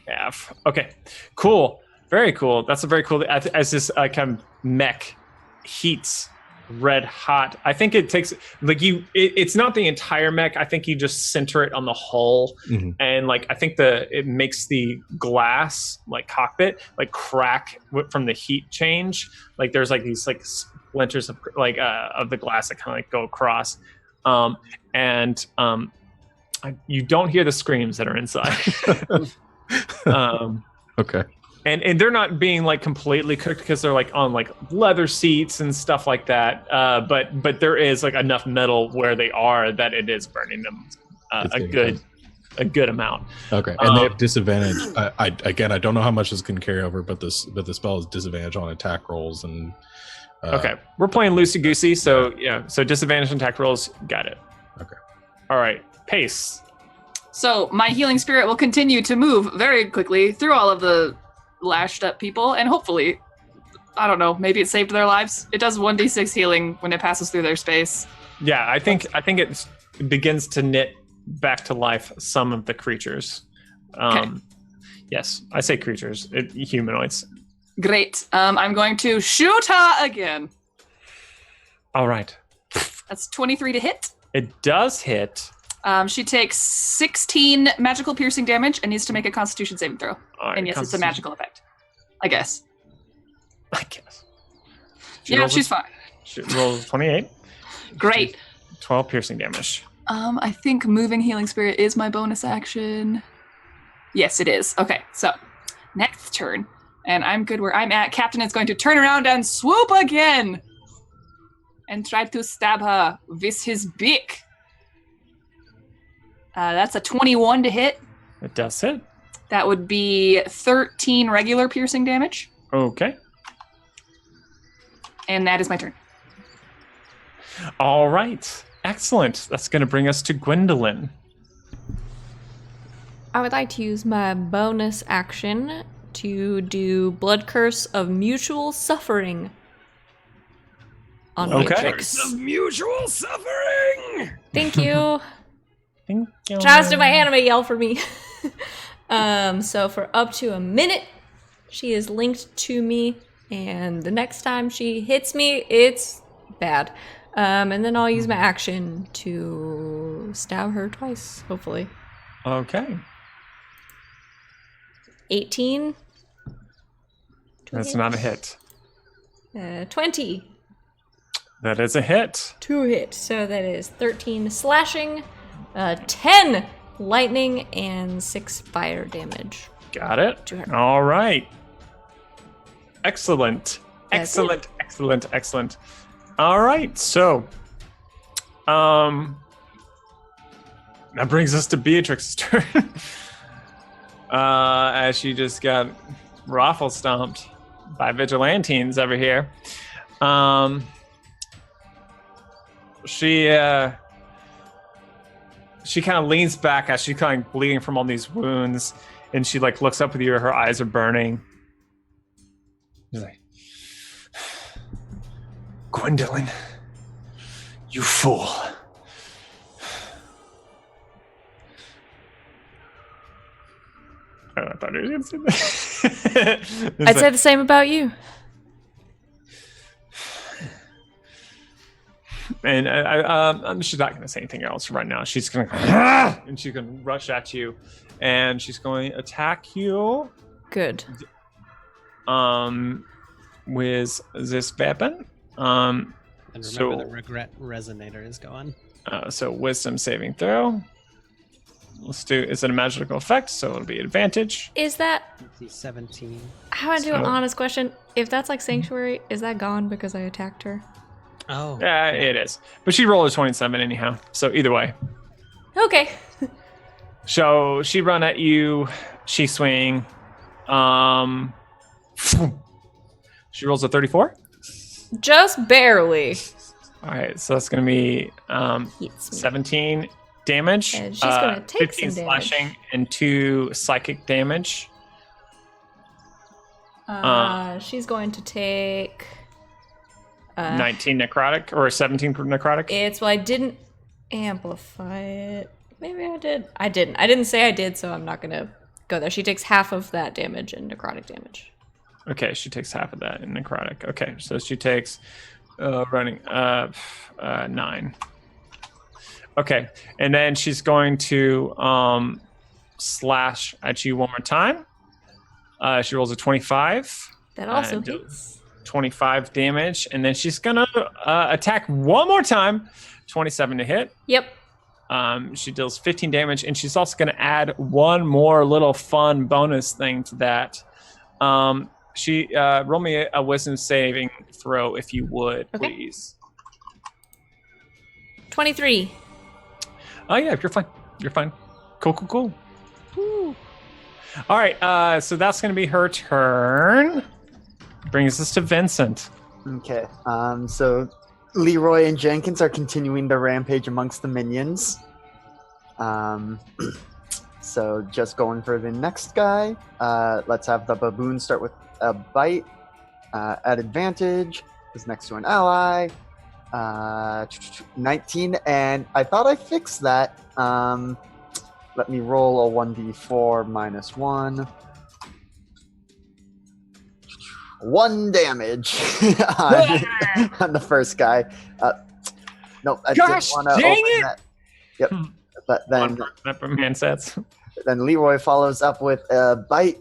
have. Okay, cool. Very cool. That's a very cool. As this kind of mech heats red hot, I think it takes it's not the entire mech. I think you just center it on the hull, and I think it makes the glass cockpit crack from the heat change. There's these splinters of the glass that kind of go across, and you don't hear the screams that are inside. Okay. And they're not being completely cooked because they're on leather seats and stuff like that. But there is enough metal where they are that it is burning them a good amount. Okay, and they have disadvantage. I don't know how much this can carry over, but the spell is disadvantage on attack rolls and. Okay, we're playing loosey goosey, so yeah. So disadvantage on attack rolls, got it. Okay. All right, Pace. So my healing spirit will continue to move very quickly through all of the lashed up people, and hopefully, I don't know, maybe it saved their lives. It does 1d6 healing when it passes through their space. Yeah, I think it begins to knit back to life some of the creatures. Okay. Yes, I say creatures, humanoids. Great. I'm going to shoot her again. All right. That's 23 to hit. It does hit. She takes 16 magical piercing damage and needs to make a Constitution saving throw. All right, and yes, it's a magical effect. I guess. Yeah, she's fine. She rolls 28. Great. 12 piercing damage. I think moving healing spirit is my bonus action. Yes, it is. Okay, so next turn. And I'm good where I'm at. Captain is going to turn around and swoop again. And try to stab her with his beak. That's a 21 to hit. It does hit. That would be 13 regular piercing damage. Okay. And that is my turn. All right. Excellent. That's going to bring us to Gwendolyn. I would like to use my bonus action to do Blood Curse of Mutual Suffering on Beatrix. Of mutual suffering. Thank you. Thank you. Tries to my anime yell for me. So for up to a minute, she is linked to me, and the next time she hits me, it's bad. And then I'll use my action to stab her twice, hopefully. Okay. 18. That's not a hit. 20. That is a hit. 2 hit. So that is 13 slashing, 10 lightning, and 6 fire damage. Got it. To her. All right. Excellent. That's Excellent. Excellent. Excellent. All right. So, that brings us to Beatrix's turn. As she just got raffle stomped by vigilantes over here. She kind of leans back as she's kind of bleeding from all these wounds, and she looks up with you. Her eyes are burning. She's like, Gwendolyn, you fool. I thought he was going to say that. I'd say the same about you. And she's not going to say anything else right now. She's going to, and she's going to rush at you, and she's going to attack you. Good. with this weapon. And remember So- the regret resonator is going. So wisdom saving throw. Let's do. Is it a magical effect? So it'll be advantage. Is that? DC 17. I want to do an So- honest question. If that's like sanctuary, is that gone because I attacked her? Oh. Yeah, it is. But she rolled a 27 anyhow. So either way. Okay. So she run at you. She swing. She rolls a 34. Just barely. All right, so that's going to be Hits me. 17 damage. And she's gonna take 15 some damage. slashing and 2 psychic damage. She's going to take. 19 necrotic or 17 necrotic. Well, I didn't amplify it. Maybe I did. I didn't. I didn't say I did, so I'm not gonna go there. She takes half of that damage in necrotic damage. Okay, she takes half of that in necrotic. Okay, so she takes running 9. Okay, and then she's going to slash at you one more time. She rolls a 25. That also And, hits. 25 damage, and then she's gonna attack one more time. 27 to hit. Yep. She deals 15 damage, and she's also gonna add one more little fun bonus thing to that. She roll me a wisdom saving throw if you would, Okay. please. 23. Oh yeah, you're fine. You're fine. Cool. All right, so that's gonna be her turn. Brings us to Vincent. Okay. So Leroy and Jenkins are continuing their rampage amongst the minions. So just going for the next guy. Let's have the baboon start with a bite at advantage. Is next to an ally. 19, and I thought I fixed that. Let me roll a 1d4 minus 1. 1 damage on the first guy. Nope, I Gosh, didn't want to dang open it! that. Yep. But then, Man sets. then Leroy follows up with a bite.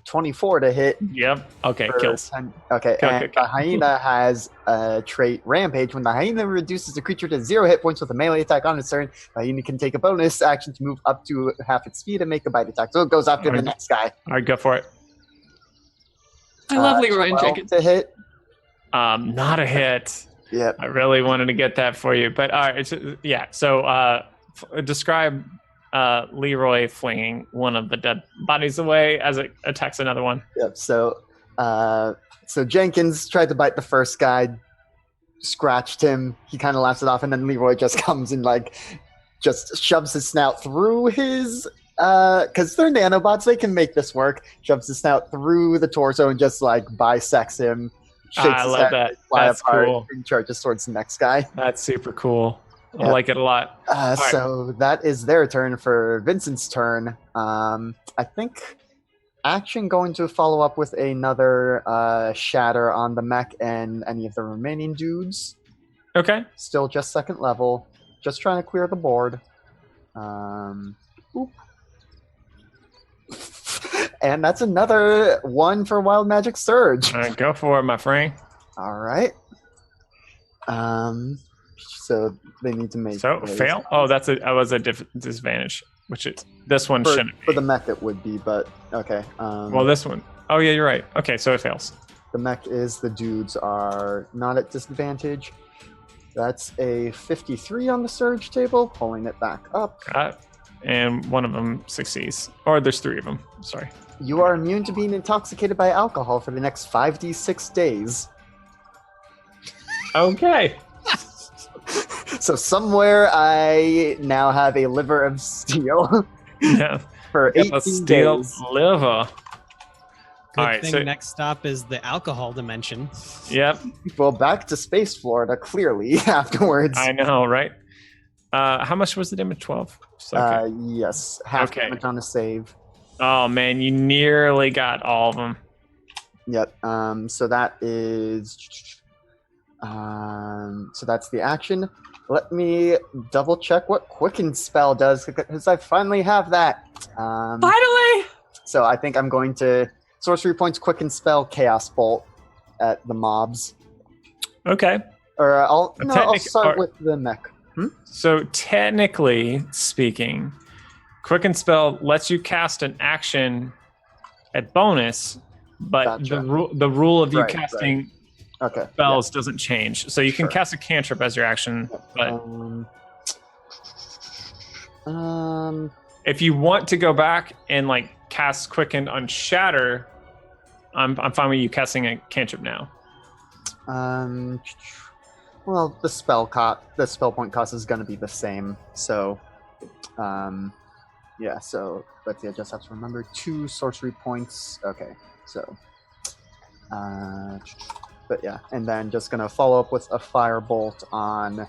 24 to hit. Yep. Okay, for kills. 10. Okay, Kill, and kill, kill. the hyena has a trait Rampage. When the hyena reduces the creature to 0 hit points with a melee attack on its turn, the hyena can take a bonus action to move up to half its speed and make a bite attack. So it goes after the Alright. next guy. All right, go for it. I love Leroy and 12 Jenkins. to hit. Not a hit. Yep. I really wanted to get that for you, but all right. Yeah. So describe Leroy flinging one of the dead bodies away as it attacks another one. Yep. So, so Jenkins tried to bite the first guy, scratched him. He kind of laughs it off, and then Leroy just comes and just shoves his snout through his. Because they're nanobots, they can make this work. Shoves his snout through the torso and just bisects him. Shakes I his love head, that. fly That's apart, cool. and charges towards the next guy. That's super cool. I Yeah. like it a lot. right. So that is their turn. For Vincent's turn, I think action going to follow up with another shatter on the mech and any of the remaining dudes. Okay. Still just second level. Just trying to clear the board. Oop. And that's another one for Wild Magic Surge. All right, go for it, my friend. All right. So they need to make So a- fail. Oh, that was a disadvantage. Which is this one for, shouldn't. for Be. the mech it would be, but okay. Well, this one. Oh yeah, you're right. Okay, so it fails. The mech is the dudes are not at disadvantage. That's a 53 on the surge table, pulling it back up. And one of them succeeds. Or there's 3 of them. Sorry. You are immune to being intoxicated by alcohol for the next 5d6 days. Okay. So somewhere I now have a liver of steel Yeah. for Yep, 18 a steel days. liver. Good Alright, thing so- next stop is the alcohol dimension. Yep. Well, back to Space Florida, clearly, afterwards. I know, right? How much was the damage? 12. So, okay. Yes, half Okay. damage on a save. Oh man, you nearly got all of them. Yep. So that is. So that's the action. Let me double check what Quicken spell does because I finally have that. Finally. So I think I'm going to sorcery points, quicken spell, chaos bolt at the mobs. Okay. Or I'll Technic- start or- with the mech. So technically speaking, quicken spell lets you cast an action at bonus, but Gotcha. the rule of you Right, casting Okay. spells doesn't change. So you can Sure. cast a cantrip as your action, but if you want to go back and like cast quicken on shatter, I'm fine with you casting a cantrip now. Well, the spell point cost is going to be the same. So, yeah. So let's see. I just have to remember 2 sorcery points. Okay. So, but yeah, and then just gonna follow up with a firebolt on.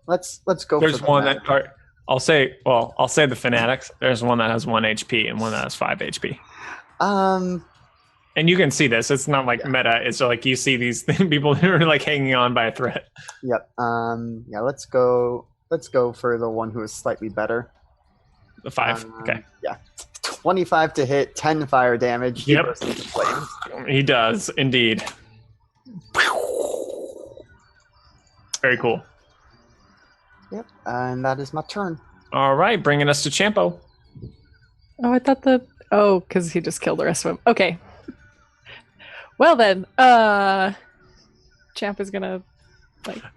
Let's go. There's for the one mech. that I'll say the fanatics. There's one that has 1 HP and one that has 5 HP. And you can see this. It's not like meta. It's like you see these people who are like hanging on by a thread. Yep. Yeah. Let's go for the one who is slightly better. The 5. Okay. Yeah. 25 to hit, 10 fire damage. He Yep. bursts into flames. He does indeed. Very cool. Yep. And that is my turn. All right, bringing us to Champo. Oh, I thought because he just killed the rest of them. Okay. Well then, Champ is gonna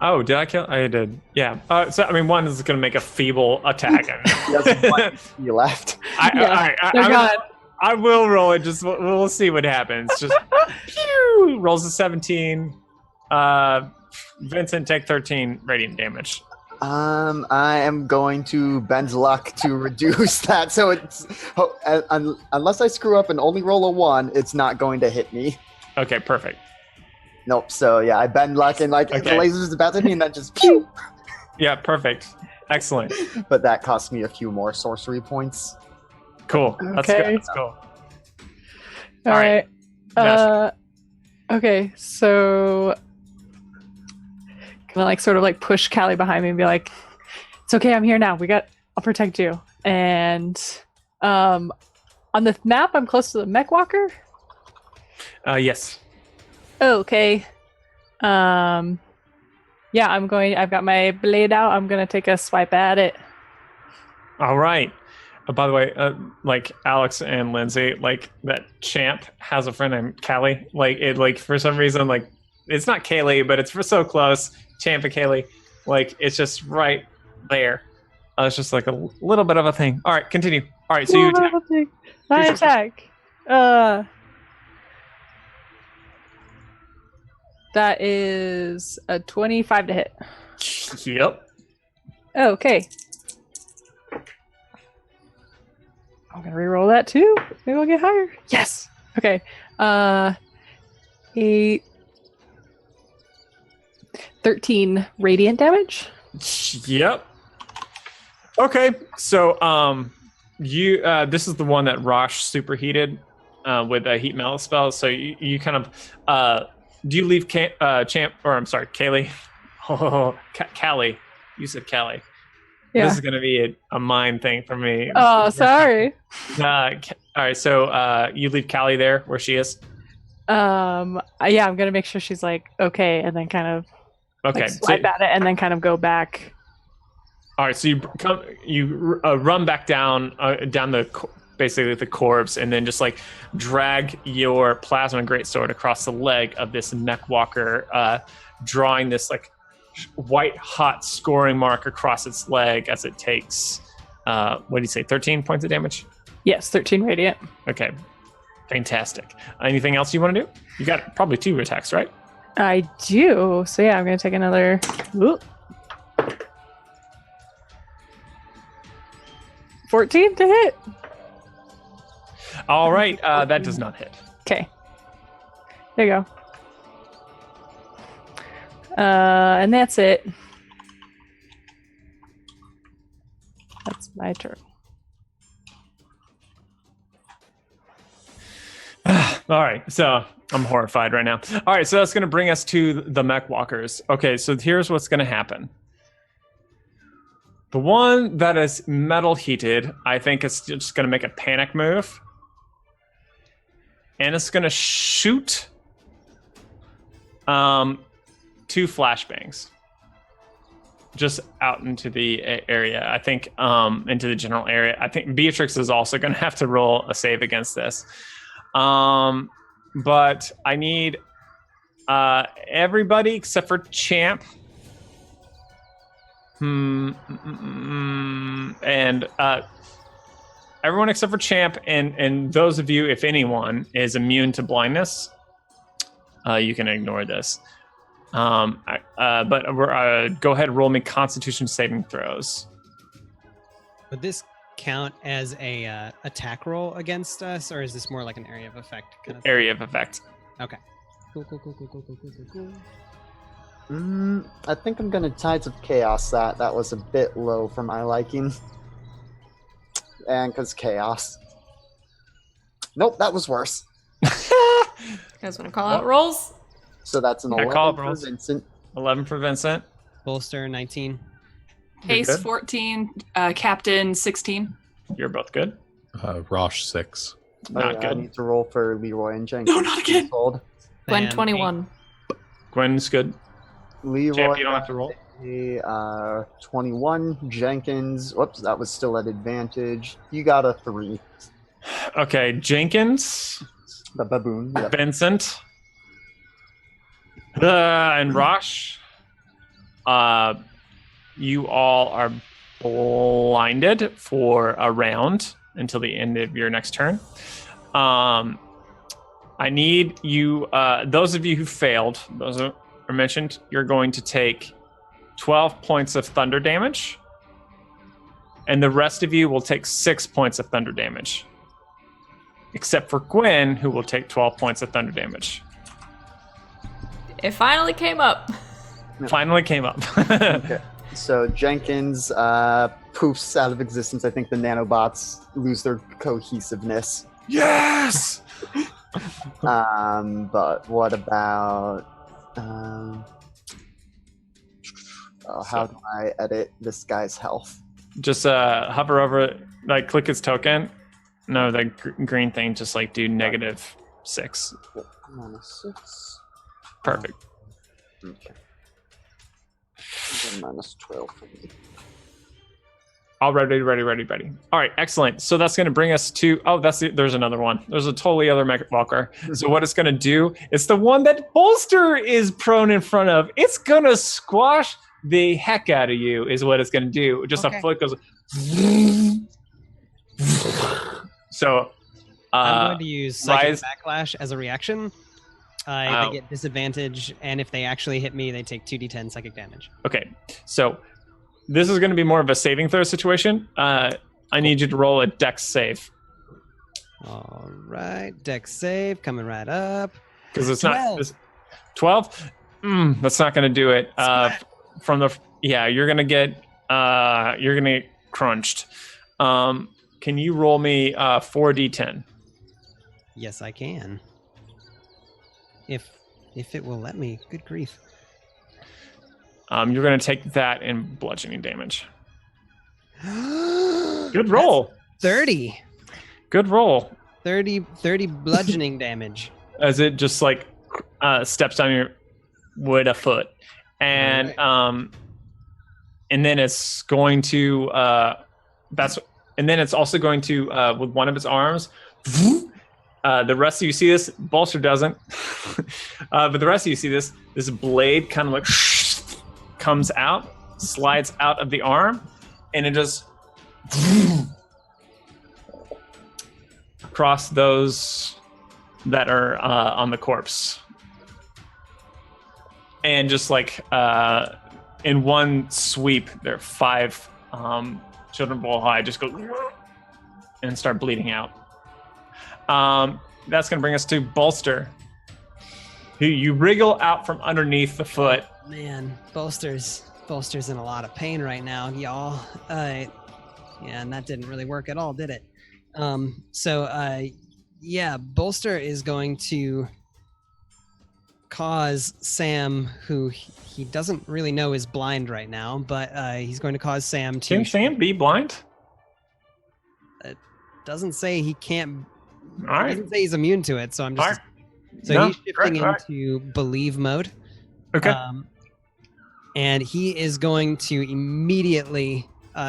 Oh, did I kill? I did. Yeah. So I mean, one is going to make a feeble attack. He has 1 HP left. they're gone. I will roll it. Just we'll see what happens. Just pew, rolls a 17. Vincent, take 13 radiant damage. I am going to bend luck to reduce that. So it's unless I screw up and only roll a 1, it's not going to hit me. Okay, perfect. Nope. So yeah, I bend luck and like Okay. the laser's about to hit me, and then just pew. Yeah, perfect. Excellent. But that cost me a few more sorcery points. Cool. That's Okay. good. That's cool. All right. Master. Okay, so gonna like sort of like push Callie behind me and be like, "It's okay, I'm here now. I'll protect you." And on the map, I'm close to the mech walker. Yes. Okay. Yeah, I've got my blade out. I'm gonna take a swipe at it. All right. By the way, like Alex and Lindsay, like that Champ has a friend named Callie. Like it, like for some reason, like it's not Kaylee, but it's for so close. Champ and Kaylee, like it's just right there. It's just like a little bit of a thing. All right, continue. All right, so you attack. I attack. That is a 25 to hit. Yep. Okay. I'm gonna reroll that too. Maybe I'll get higher. Yes. Okay. 13 radiant damage. Yep. Okay, so you this is the one that Rosh superheated with a heat metal spell. So you kind of do you leave Champ or I'm sorry, Kaylee? Oh, Callie. You said Callie. Yeah. This is gonna be a mind thing for me. Oh, sorry. All right, so you leave Callie there where she is. Yeah, I'm gonna make sure she's like okay, and then kind of Okay. like, swipe at it, and then kind of go back. All right, so you run back down basically the corpse, and then just like drag your plasma greatsword across the leg of this mech walker, drawing this like white hot scoring mark across its leg as it takes what do you say, 13 points of damage? Yes, 13 radiant. Okay, fantastic. Anything else you want to do? You got probably 2 attacks, right? I do. So yeah, I'm gonna take another. Ooh. 14 to hit. All right, that does not hit. Okay. There you go. And that's it. That's my turn. All right, so I'm horrified right now. All right, so that's going to bring us to the mech walkers. Okay, so here's what's going to happen. The one that is metal heated, I think it's just going to make a panic move. And it's going to shoot 2 flashbangs. Just out into the area. I think into the general area. I think Beatrix is also going to have to roll a save against this. But I need everybody except for Champ. And everyone except for Champ and those of you, if anyone, is immune to blindness, you can ignore this. But go ahead and roll me Constitution saving throws. Would this count as a attack roll against us, or is this more like an area of effect kind of thing? Area of effect. Okay. Cool. I think I'm gonna Tides of Chaos that. That was a bit low for my liking. And because chaos. Nope, that was worse. You guys want to call out rolls? So that's an Yeah, 11 call it for rolls. Vincent. 11 for Vincent. Bolster 19. You're Ace good? 14, Captain 16. You're both good. Rosh 6. Not I good. need to roll for Leroy and Jenkins. No, not again. Hold. Gwen And 21. Gwen's good. Leroy. Champ, you don't have to roll. 21. Jenkins. Whoops, that was still at advantage. You got a 3. Okay, Jenkins, The baboon. Yep. Vincent, and Rosh. You all are blinded for a round until the end of your next turn. I need you, those of you who failed, those are mentioned, you're going to take 12 points of thunder damage, and the rest of you will take 6 points of thunder damage. Except for Gwen, who will take 12 points of thunder damage. It finally came up. Finally came up. Okay. So Jenkins poofs out of existence. I think the nanobots lose their cohesiveness. Yes! But what about how do I edit this guy's health? Just hover over it, like click his token. No, the green thing, just like do -6. I'm on a 6. Perfect. Okay. -12 for me. All ready. All right, excellent. So that's going to bring us to, there's another one. There's a totally other mech walker. So what it's going to do, it's the one that Bolster is prone in front of. It's going to squash the heck out of you is what it's going to do. Just a foot goes. So I'm going to use Psychic Rise- Backlash as a reaction. Wow. They get disadvantage, and if they actually hit me, they take 2d10 psychic damage. Okay, so this is going to be more of a saving throw situation. I need you to roll a Dex save All right, Dex save coming right up. because it's 12. not 12. That's not going to do it. You're going to get crunched. Can you roll me 4d10? Yes, I can. If it will let me. Good grief. You're going to take that in bludgeoning damage. Good roll. 30. Good roll. 30 bludgeoning damage. As it just like steps on your wood a foot, and and then it's going to and then it's also going to with one of its arms. The rest of you see this. Bolster doesn't, but the rest of you see this. This blade kind of like comes out, slides out of the arm, and it just across those that are on the corpse, and just like in one sweep, there are 5 children bull high just go and start bleeding out. That's gonna bring us to Bolster, who you wriggle out from underneath the foot. Man, Bolster's in a lot of pain right now, y'all. Yeah, and that didn't really work at all, did it? Bolster is going to cause Sam, who he doesn't really know is blind right now, but he's going to cause Sam to. Can Sam be blind? Doesn't say he can't. All right. Doesn't say he's immune to it, so I'm just. All right. So No, he's shifting correct, into believe mode. Okay. And he is going to immediately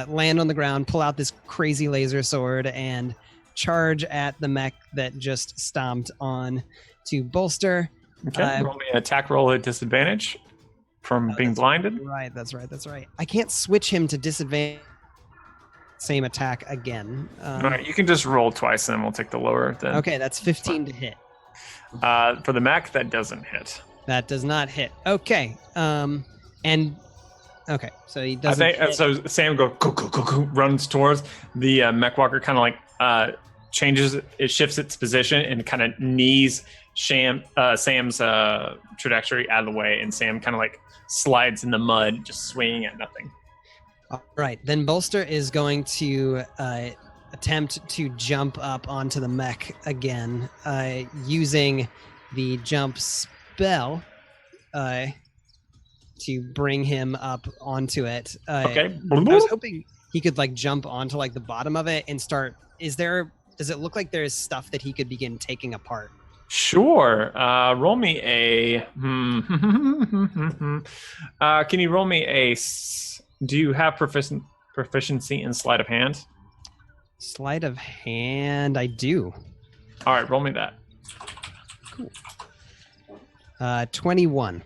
land on the ground, pull out this crazy laser sword, and charge at the mech that just stomped on to Bolster. Okay. Roll me an attack roll at disadvantage from being blinded. Right, that's right. I can't switch him to disadvantage. Same attack again. All right, you can just roll twice, and then we'll take the lower. Then. Okay, that's 15 to hit. For the mech, that doesn't hit. That does not hit. Okay. And okay, so he doesn't. Hit. So. Sam runs towards the mech walker, kind of like changes. It shifts its position and kind of knees Sam's trajectory out of the way, and Sam kind of like slides in the mud, just swinging at nothing. All right, then Bolster is going to attempt to jump up onto the mech again, using the jump spell to bring him up onto it. Okay. I was hoping he could like jump onto like the bottom of it and start. Does it look like there's stuff that he could begin taking apart? Sure. Roll me a. Can you roll me a? Do you have proficiency in sleight of hand? Sleight of hand, I do. All right, roll me that. Cool. 21.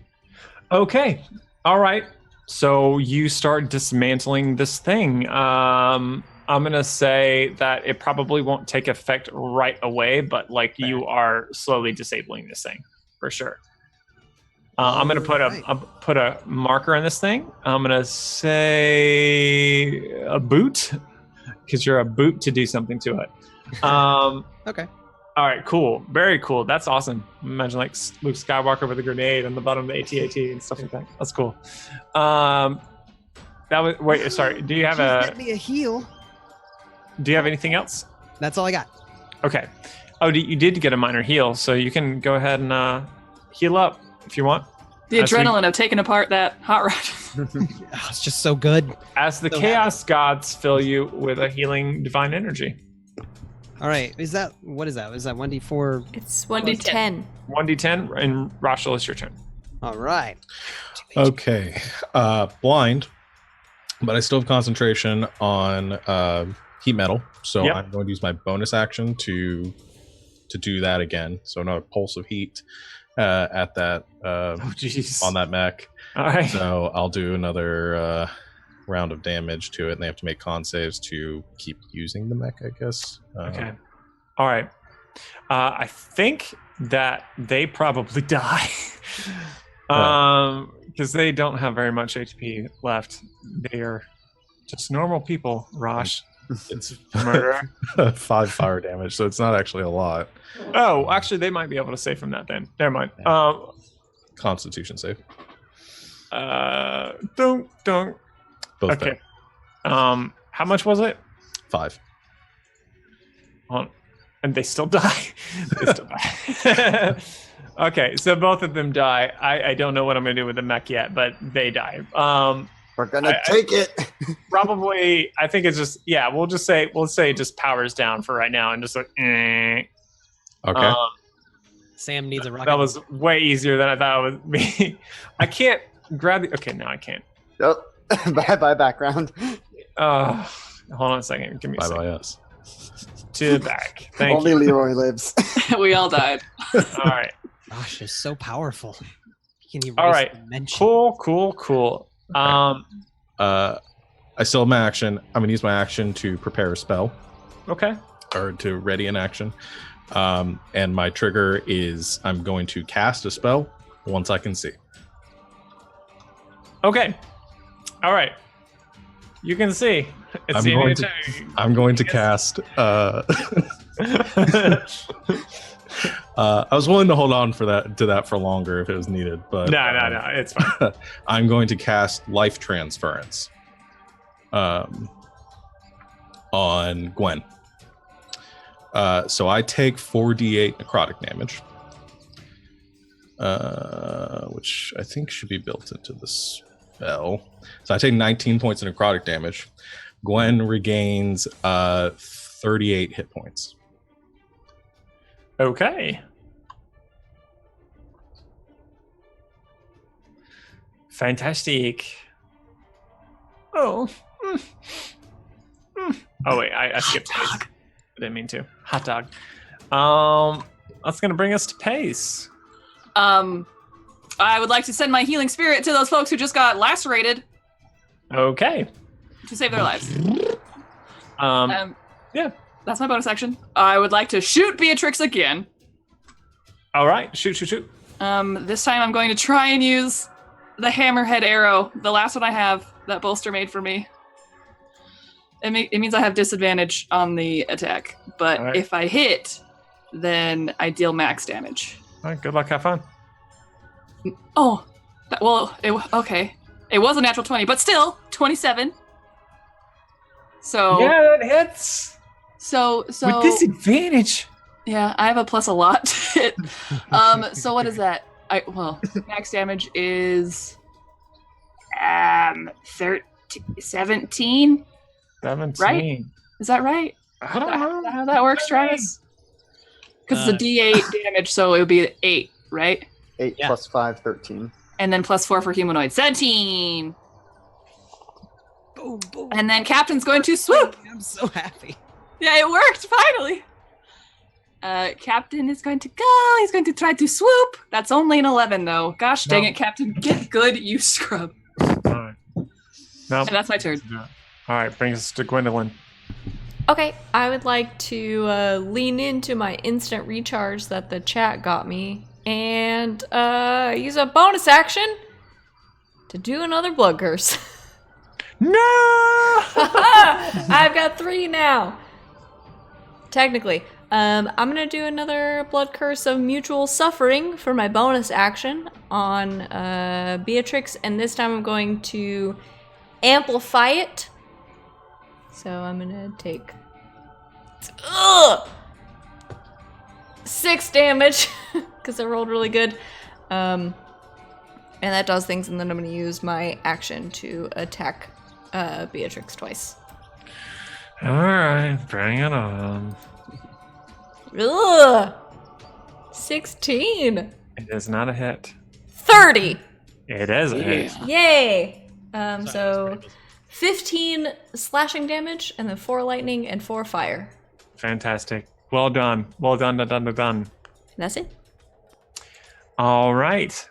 Okay. All right. So you start dismantling this thing. I'm gonna say that it probably won't take effect right away, but like you are slowly disabling this thing for sure. I'm gonna put a marker on this thing. I'm gonna say a boot, because you're a boot to do something to it. Okay. All right, cool, very cool. That's awesome. Imagine like Luke Skywalker with a grenade on the bottom of the AT-AT and stuff like that. That's cool. That was wait. Sorry. Do you have Get me a heal. Do you have anything else? That's all I got. Okay. Oh, you did get a minor heal, so you can go ahead and heal up if you want. The adrenaline of taking apart that hot rod. Oh, it's just so good. As the Chaos Gods fill you with a healing divine energy. All right. What is that? Is that 1d4? It's 1d10. 1d10, and Rachel, it's your turn. All right. Okay. Blind, but I still have concentration on heat metal, so Yep. I'm going to use my bonus action to do that again. So another pulse of heat at that on that mech. All right. So I'll do another round of damage to it, and they have to make con saves to keep using the mech, I guess. Okay. All right. I think that they probably die. Because they don't have very much HP left. They are just normal people, Rosh. It's Murderer. 5 fire damage, so it's not actually a lot. Oh, actually, they might be able to save from that then. Never mind. Constitution save. Don't. Both Okay. How much was it? 5. And they still die. They still die. Okay, so both of them die. I don't know what I'm gonna do with the mech yet, but they die. We're gonna take it. Probably, I think it's just we'll say it just powers down for right now and just like. Okay. Sam needs a rocket. That was way easier than I thought it would be. I can't grab the. Okay, now I can't. Yep. Bye background. Hold on a second. Give me a second. Bye us. To the back. Thank Only you. Leroy lives. We all died. All right. Gosh, it's so powerful. He can erase All right. dimension. Cool. I still have my action. I'm gonna use my action to prepare a spell, Okay. or to ready an action. And my trigger is I'm going to cast a spell once I can see. Okay. All right. You can see. It's the end of your turn. I'm going to cast. I was willing to hold on to that for longer if it was needed, but No. It's fine. I'm going to cast Life Transference on Gwen. So I take 4d8 necrotic damage. which I think should be built into the spell. So I take 19 points of necrotic damage. Gwen regains 38 hit points. Okay. Fantastic. Oh. Oh wait, I skipped pace. I didn't mean to. Hot dog. That's gonna bring us to pace. I would like to send my healing spirit to those folks who just got lacerated Okay. to save their lives. Yeah. That's my bonus action. I would like to shoot Beatrix again. All right. Shoot. This time I'm going to try and use the hammerhead arrow, the last one I have that Bolster made for me. It means I have disadvantage on the attack, but All right. if I hit, then I deal max damage. All right. Good luck. Have fun. Oh, okay. It was a natural 20, but still 27. So Yeah, that hits. So With disadvantage. yeah, I have a plus a lot to hit. So what is that? Max damage is 17. 17. Right? Is that right? I don't know. Is that how that works, Travis? Because it's a D8 damage, so it would be 8, right? 8 Yeah. plus 5, 13. And then plus 4 for humanoid, 17. Boom, boom. And then Captain's going to swoop. I'm so happy. Yeah, it worked finally. Captain is going to go. He's going to try to swoop. That's only an 11, though. Gosh dang No. it, Captain. Get good, you scrub. All right. No. And that's my turn. All right. Brings us to Gwendolyn. Okay, I would like to lean into my instant recharge that the chat got me and use a bonus action to do another blood curse. No. I've got 3 now. Technically. I'm gonna do another blood curse of mutual suffering for my bonus action on Beatrix, and this time I'm going to amplify it. So I'm gonna take 6 damage because I rolled really good. And that does things, and then I'm gonna use my action to attack Beatrix twice. All right. Bring it on. 16. It is not a hit. 30. It is a hit. Yay. So 15 slashing damage, and then 4 lightning and 4 fire. Fantastic. Well done. Well done. Done. And that's it. All right.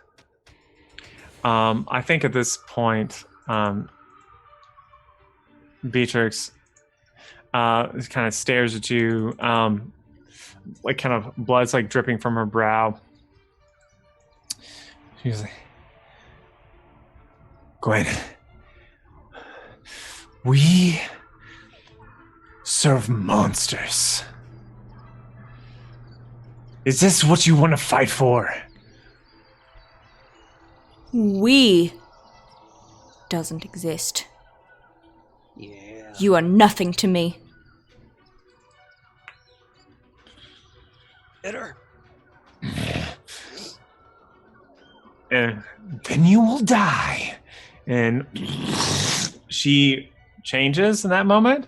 I think at this point, Beatrix kind of stares at you, like kind of blood's like dripping from her brow. She's like, Gwen, we serve monsters. Is this what you want to fight for? We doesn't exist. Yeah. You are nothing to me. Better. And then you will die. And she changes in that moment.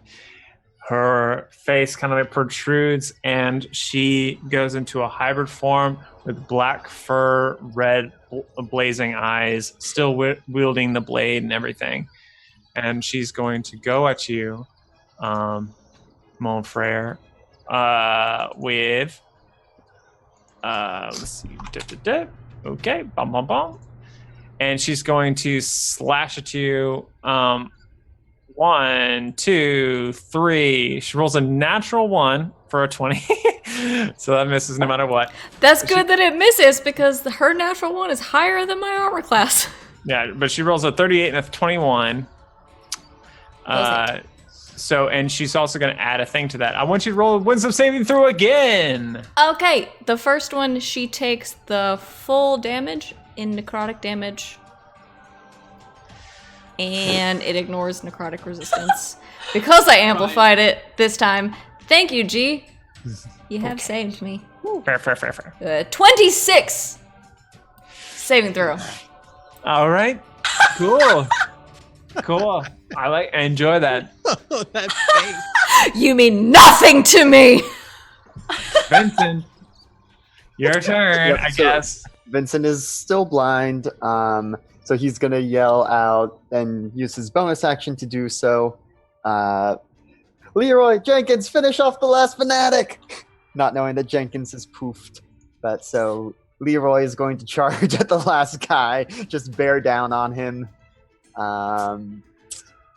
Her face kind of like protrudes, and she goes into a hybrid form with black fur, red blazing eyes, still wielding the blade and everything. And she's going to go at you, Mon Frere, with let's see. Okay, bum bum bum. And she's going to slash at you. 1, 2, 3. She rolls a natural 1 for a 20. So that misses no matter what. That's good that it misses because her natural 1 is higher than my armor class. Yeah, but she rolls a 38 and a 21. So, and she's also going to add a thing to that. I want you to roll a wisdom saving throw again. Okay, the first one, she takes the full damage in necrotic damage. And it ignores necrotic resistance. Because I amplified it this time. Thank you, G. You have saved me. Fair. 26! Saving throw. All right. Cool. Cool. I enjoy that. Oh, that face. You mean nothing to me. Vincent, your turn, Yep, I so- guess. Vincent is still blind, so he's gonna yell out and use his bonus action to do so. Leroy Jenkins, finish off the last fanatic! Not knowing that Jenkins is poofed. But so Leroy is going to charge at the last guy, just bear down on him.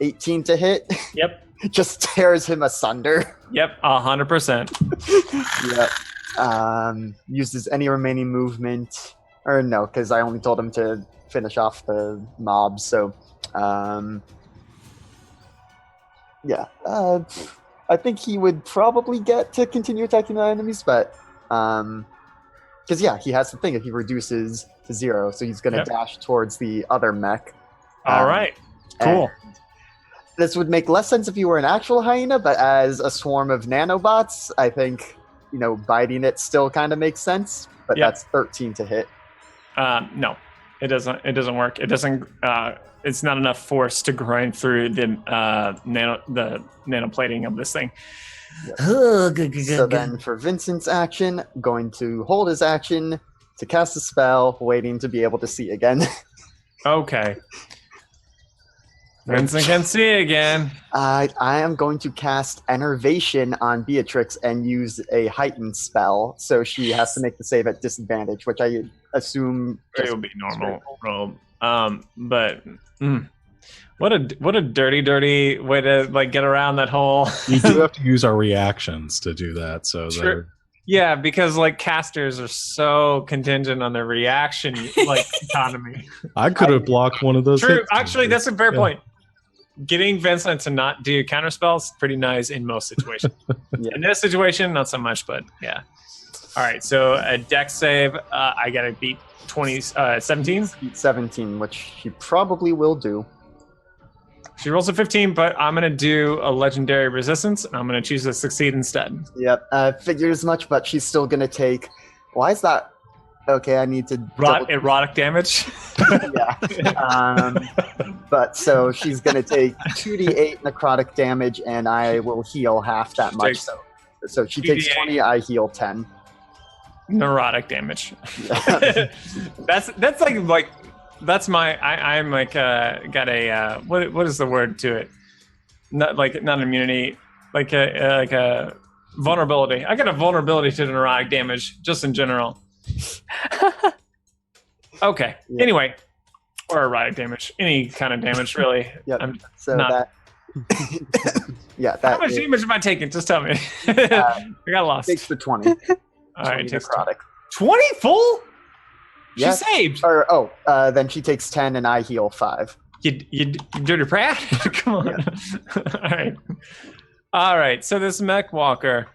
18 to hit. Yep. Just tears him asunder. Yep. 100%. Yep. Uses any remaining movement. Or no, because I only told him to finish off the mob, so yeah. I think he would probably get to continue attacking the enemies, but because yeah, he has the thing if he reduces to 0, so he's gonna Yep. dash towards the other mech. All right. Cool. And this would make less sense if you were an actual hyena, but as a swarm of nanobots, I think biting it still kind of makes sense. But Yep. that's 13 to hit. No, it doesn't. It doesn't work. It doesn't. It's not enough force to grind through the nanoplating of this thing. Oh, good, good, So good, then for Vincent's action, going to hold his action to cast a spell, waiting to be able to see again. Okay. Vincent can see again. I am going to cast Enervation on Beatrix and use a heightened spell, so she has to make the save at disadvantage, which I assume It will be normal roll. But what a dirty way to get around that whole. You do have to use our reactions to do that. So Sure. they're- Yeah, because casters are so contingent on their reaction economy. I could have blocked one of those. True. hits. Actually, that's a fair Yeah. point. Getting Vincent to not do counterspells is pretty nice in most situations. Yeah. In this situation, not so much, but yeah. All right, so a dex save. I got to beat 17. beat 17, which she probably will do. She rolls a 15, but I'm going to do a legendary resistance, and I'm going to choose to succeed instead. Yep, figured as much, but she's still going to take... Why is that? Okay, I need to... double- Erotic damage. Yeah. But so she's going to take 2d8 necrotic damage, and I will heal half that much. Takes So she takes 2d8. 20, I heal 10. Neurotic damage. Yeah. That's my I'm got a what is the word to it? Not immunity, like a vulnerability. I got a vulnerability to neurotic damage just in general. Okay. Yeah. Anyway, or erotic damage, any kind of damage really. Yep. I'm So not- that... yeah, How that much is- damage am I taking? Just tell me. I got lost. takes the 20. All 20 right, takes necrotic. 20 full. Yeah. She saved. Or, then she takes 10 and I heal 5. You dirty prat. Come on. All right. So this mech walker,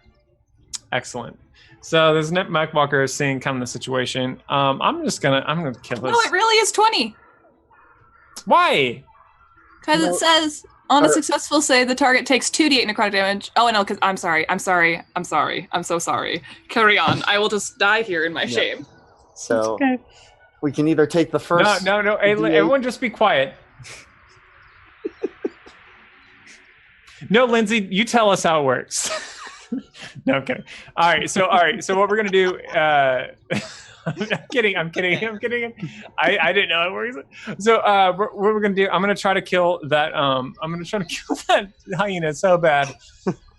excellent. So this mech walker is seeing kind of the situation. I'm gonna kill this. No, it really is 20. Why? Because No. it says on a Or- successful save, the target takes 2d8 necrotic damage. Oh, no, because I'm sorry. I'm so sorry. Carry on. I will just die here in my Yeah. shame. So Okay. we can either take the first... No. Hey, D8. everyone, just be quiet. No, Lindsay, you tell us how it works. No, I'm kidding. All right. So what we're gonna do? I'm kidding. I didn't know it works. So what we're gonna do? I'm gonna try to kill that. I'm gonna try to kill that hyena so bad.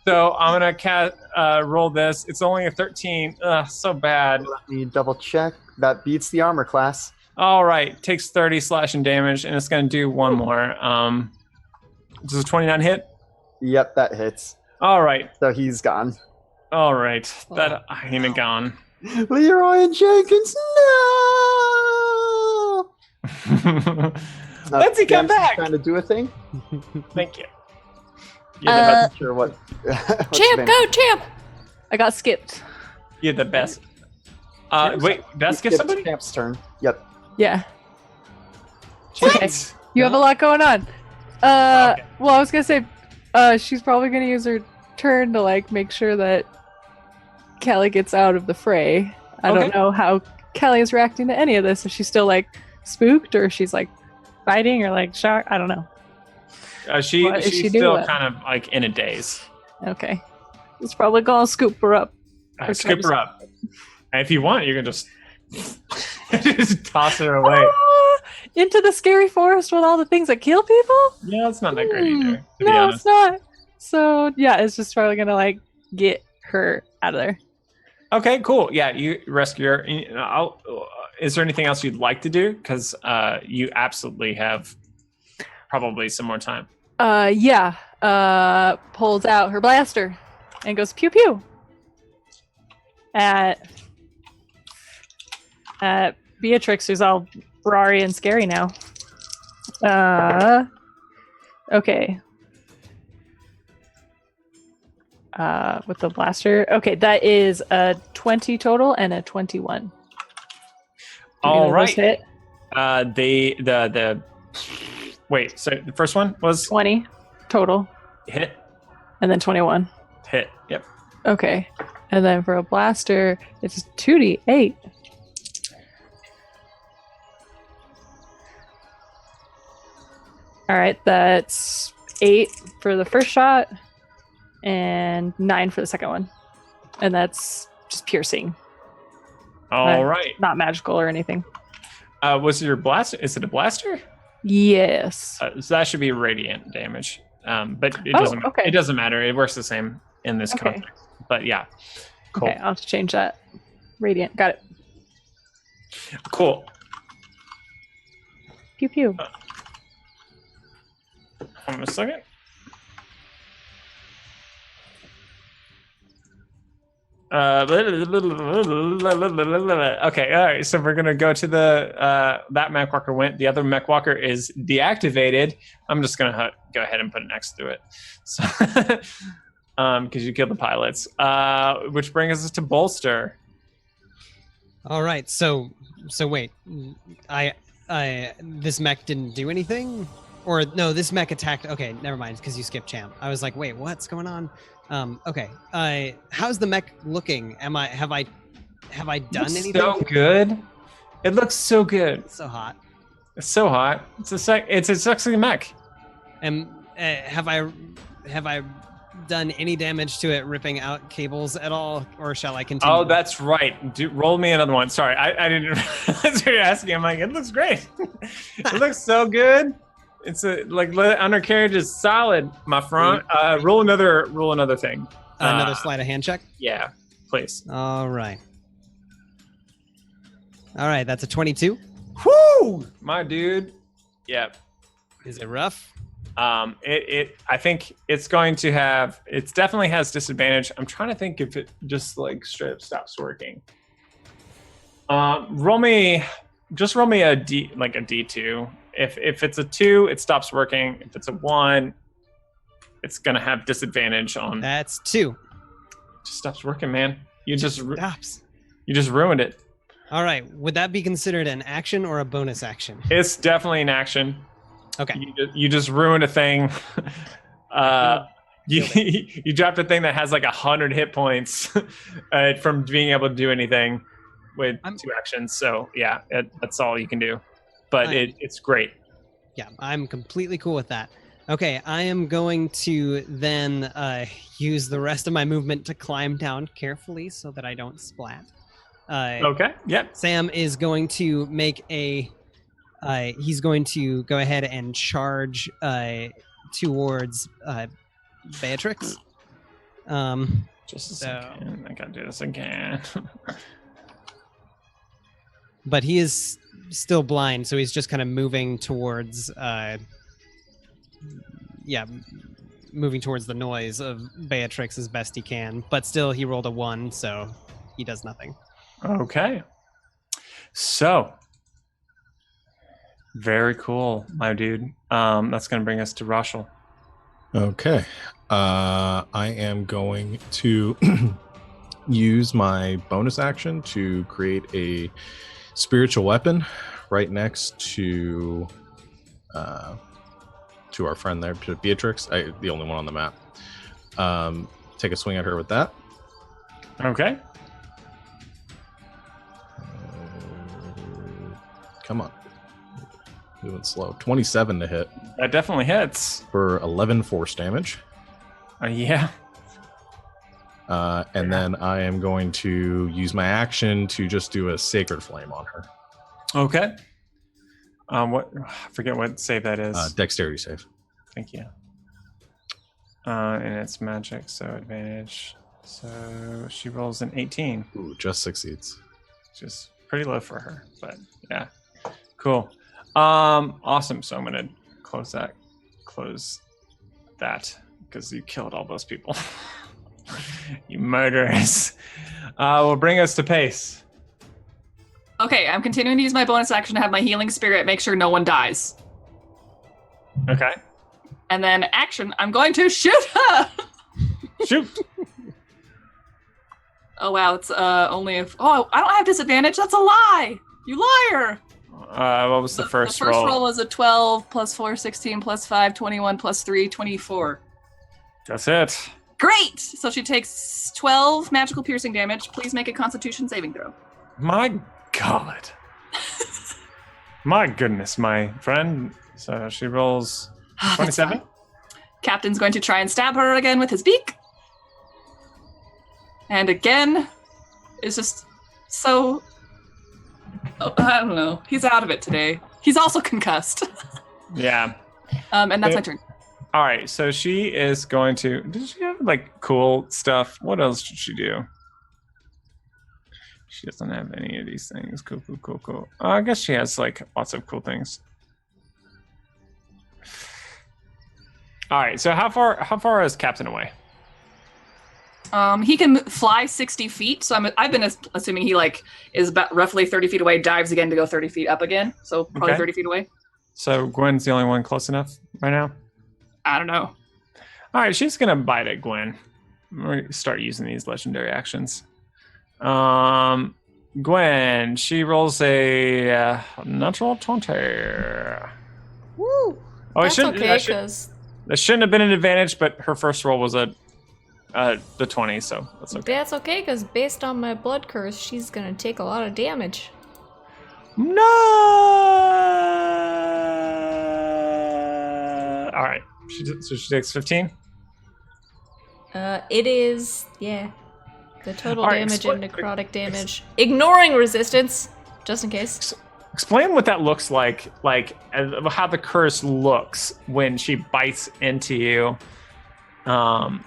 So I'm gonna roll this. It's only a 13. Ugh, so bad. Let me double check. That beats the armor class. All right, takes 30 slashing damage, and it's gonna do one more. Does a 29 hit? Yep, that hits. All right, So he's gone. all right. That hyena gone. Leroy and Jenkins, no! Lindsay, come James is back. Trying to do a thing? Thank you. Not sure what. what's Champ, been- go, champ! I got skipped. You're the best. Wait, You that's give skipped somebody? Champ's turn. Yep. Yeah. What? You have a lot going on. Okay. Well, I was gonna say, she's probably gonna use her turn to make sure that Callie gets out of the fray. I Okay. don't know how Kelly is reacting to any of this. Is she still like spooked, or she's like fighting, or like shocked? I don't know. What is She's she still doing? kind of like in a daze. Okay, it's probably gonna scoop her up. Or Scoop try her up. And if you want, you can just just toss her away. Into the scary forest with all the things that kill people. Yeah, it's not that great either. To be No, honest. it's not. So yeah, it's just probably gonna like get her out of there. Okay, cool. Yeah, you rescue her. Is there anything else you'd like to do? Because you absolutely have probably some more time. Yeah. Pulls out her blaster and goes pew pew at Beatrix, who's all Rari and scary now. Okay. With the blaster. Okay, that is a 20 total and a 21. All right. Hit? The wait. So the first one was 20 total hit. and then 21. Hit. Yep. Okay. And then for a blaster, it's 2d8. All right, that's 8 for the first shot and 9 for the second one. And that's just piercing, All right. not magical or anything. Was it your blaster? Is it a blaster? Yes. So that should be radiant damage. But it Oh, doesn't. okay. It doesn't matter. It works the same in this Okay. context. But yeah. Cool. Okay, I'll have to change that. Radiant. Got it. Cool. Pew pew. Hold on a second. Okay, all right. So we're gonna go to the that mech walker went. The other mech walker is deactivated. I'm just gonna go ahead and put an X through it, so because you killed the pilots. Which brings us to Bolster. All right. So wait, I this mech didn't do anything, or no, this mech attacked. Okay, never mind, because you skipped champ. I was like, wait, what's going on? Okay. How's the mech looking? Have I done Looks anything? so good. It looks so good. It's so hot. It's so hot. It's a sexy mech. And have I done any damage to it, ripping out cables at all, or shall I continue? Oh, that's right. Roll me another one. Sorry, I didn't realize what you're asking. I'm like, it looks great. It looks so good. It's undercarriage is solid, my friend. Roll another thing. Another sleight of hand check. Yeah, please. All right. That's a 22. Whoo, my dude. Yep. Is it rough? I think it's going to have. It definitely has disadvantage. I'm trying to think if it just like straight up stops working. Roll me a D2. If it's a 2, it stops working. If it's a 1, it's gonna have disadvantage on. That's 2. It just stops working, man. You just Stops. ruined it. All right. Would that be considered an action or a bonus action? It's definitely an action. Okay. You just ruined a thing. You dropped a thing that has like 100 hit points from being able to do anything with 2 actions. So yeah, that's all you can do. But it's great. Yeah, I'm completely cool with that. Okay, I am going to then use the rest of my movement to climb down carefully so that I don't splat. Okay. Yep. Sam is going to make he's going to go ahead and charge towards Beatrix. Just a second. I gotta do this again. But he is still blind, so he's just kind of moving towards moving towards the noise of Beatrix as best he can. But still, he rolled a 1, so he does nothing. Okay. So very cool, my dude. That's gonna bring us to Rachel. Okay. I am going to use my bonus action to create a spiritual weapon right next to our friend there, Beatrix, the only one on the map. Take a swing at her with that. Okay. Come on. Moving slow. 27 to hit That definitely hits. for 11 force damage. Yeah. And then I am going to use my action to just do a Sacred Flame on her. Okay. What? I forget what save that is. Dexterity save. Thank you. And it's magic, so advantage. So she rolls an 18. Ooh, just succeeds. Just pretty low for her, but yeah. Cool. Awesome. So I'm gonna close that because you killed all those people. You murderers. Will bring us to Pace. Okay, I'm continuing to use my bonus action to have my healing spirit make sure no one dies. Okay. And then action, I'm going to shoot her! Shoot. Oh wow, it's only if I don't have disadvantage. That's a lie. You liar. What was the first roll? The first roll was a 12 plus 4, 16 plus 5, 21 plus 3, 24. That's it. Great. So she takes 12 magical piercing damage. Please make a Constitution saving throw. My God. My goodness, my friend. So she rolls 27. Captain's going to try and stab her again with his beak. And again, it's just so... Oh, I don't know. He's out of it today. He's also concussed. Yeah. And that's my turn. All right, so she is going to... Did she have, like, cool stuff? What else did she do? She doesn't have any of these things. Cool. I guess she has, like, lots of cool things. All right, so how far is Captain away? He can fly 60 feet, so I've been assuming he, like, is about roughly 30 feet away, dives again to go 30 feet up again, so probably Okay. 30 feet away. So Gwen's the only one close enough right now? I don't know. All right, she's gonna bite at Gwen. We're gonna start using these legendary actions. Gwen, she rolls a natural 20. Woo! Oh, That's okay, because that shouldn't have been an advantage, but her first roll was the 20, so that's okay. that's okay, because based on my blood curse, she's gonna take a lot of damage. No. All right, so she takes 15. It is, yeah. The total All right, damage and necrotic damage, ignoring resistance, just in case. Explain what that looks like how the curse looks when she bites into you, and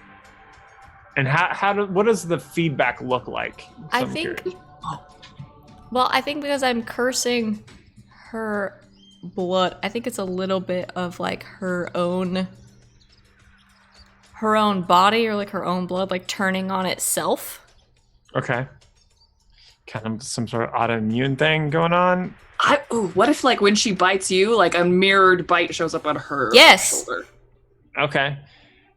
what does the feedback look like? I I'm think. curious. Well, I think because I'm cursing her blood, I think it's a little bit of like her own body or like her own blood like turning on itself. Okay. Kind of some sort of autoimmune thing going on. What if, like, when she bites you, like a mirrored bite shows up on her shoulder? Okay.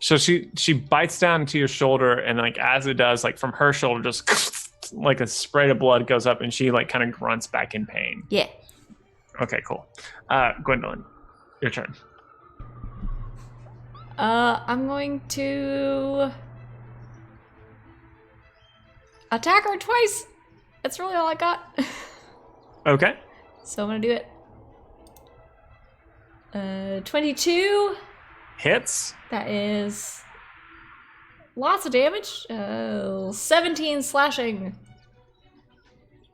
So she bites down into your shoulder, and like as it does, like from her shoulder, just like a spray of blood goes up, and she like kind of grunts back in pain. Yeah. Okay, cool. Gwendolyn, your turn. I'm going to attack her twice. That's really all I got. Okay. So I'm gonna do it. 22. Hits. That is lots of damage. 17 slashing.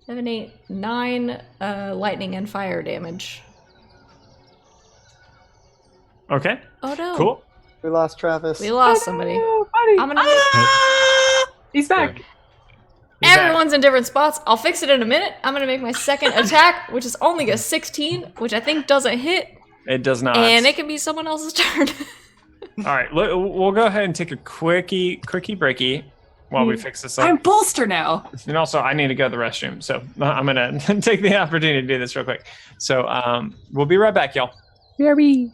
7, 8, 9 lightning and fire damage. Okay. Oh no. Cool. We lost Travis. We lost somebody. Buddy. I'm gonna He's back. Everyone's in different spots. I'll fix it in a minute. I'm gonna make my second attack, which is only a 16, which I think doesn't hit. It does not. And it can be someone else's turn. All right, we'll go ahead and take a quickie breaky while we fix this up. I'm bolster now. And also, I need to go to the restroom, so I'm gonna take the opportunity to do this real quick. So we'll be right back, y'all. BRB.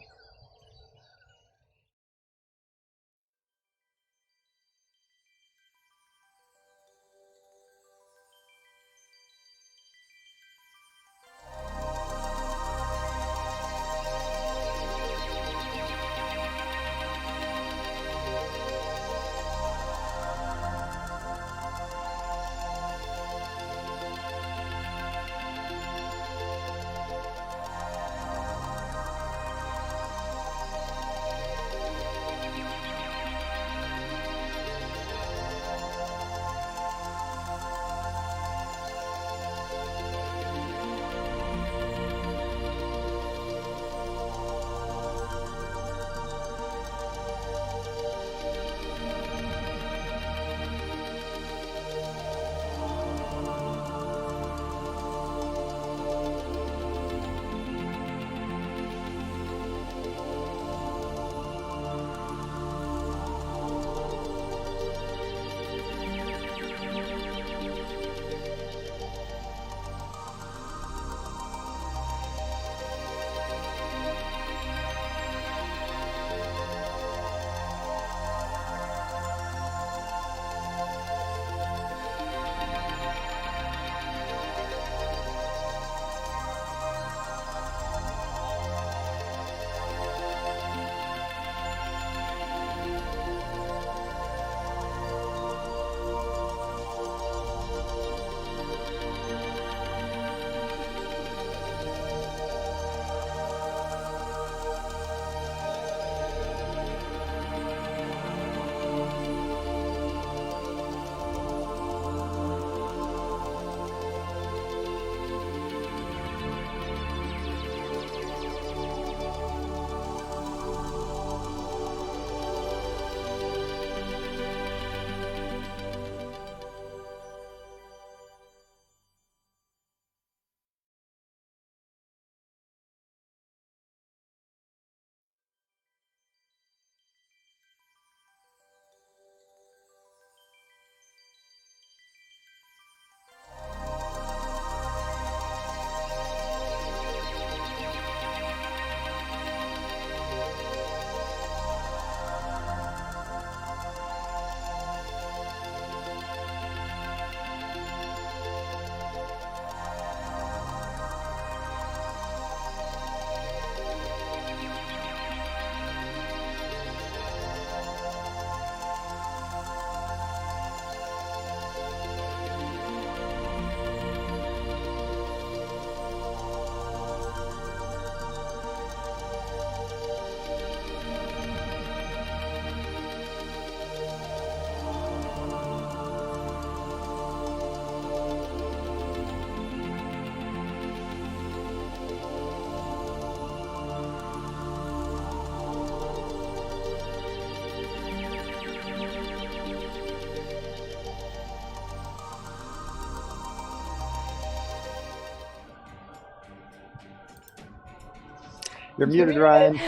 You're muted, Ryan.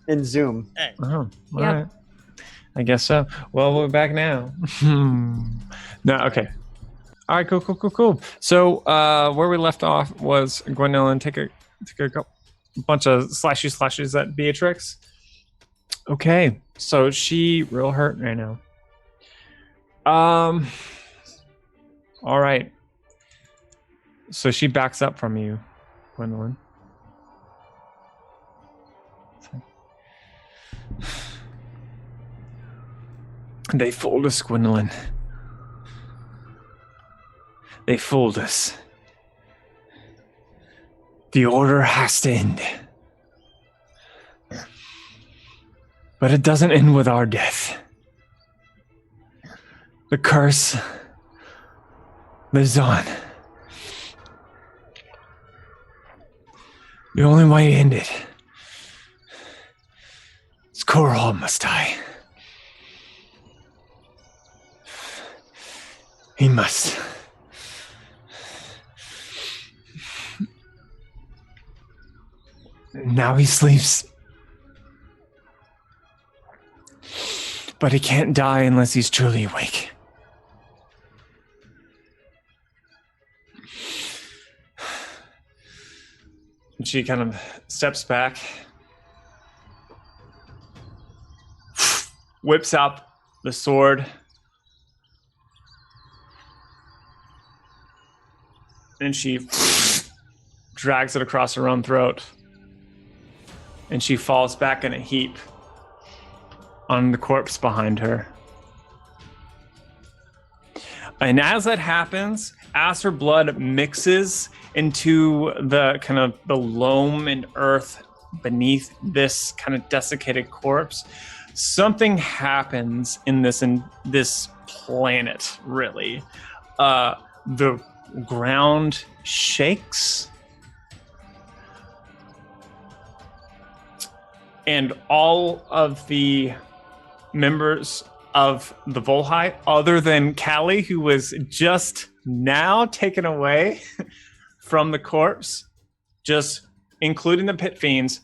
In Zoom. Oh, all Yep. right. I guess so. Well, we're back now. No, okay. All right, cool. So, where we left off was Gwendolyn take a bunch of slashes at Beatrix. Okay, so she real hurt right now. All right. So she backs up from you, Gwendolyn. They fooled us, Gwendolyn. They fooled us. The order has to end. But it doesn't end with our death. The curse lives on. The only way to end it is Korhal must die. He must. Now he sleeps. But he can't die unless he's truly awake. And she kind of steps back, whips out the sword, and she drags it across her own throat. And she falls back in a heap on the corpse behind her. And as that happens, as her blood mixes into the kind of the loam and earth beneath this kind of desiccated corpse, something happens in this planet, really. The ground shakes, and all of the members of the Volhai, other than Callie, who was just now taken away from the corpse, just including the pit fiends,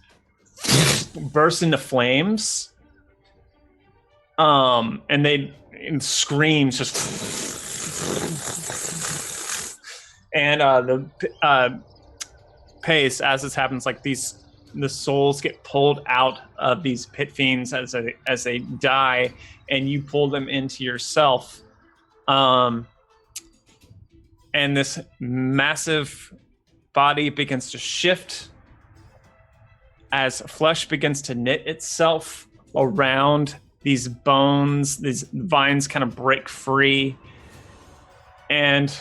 burst into flames. And they screams just, and the pace as this happens, like the souls get pulled out of these pit fiends as they die, and you pull them into yourself. And this massive body begins to shift as flesh begins to knit itself around these bones. These vines kind of break free, and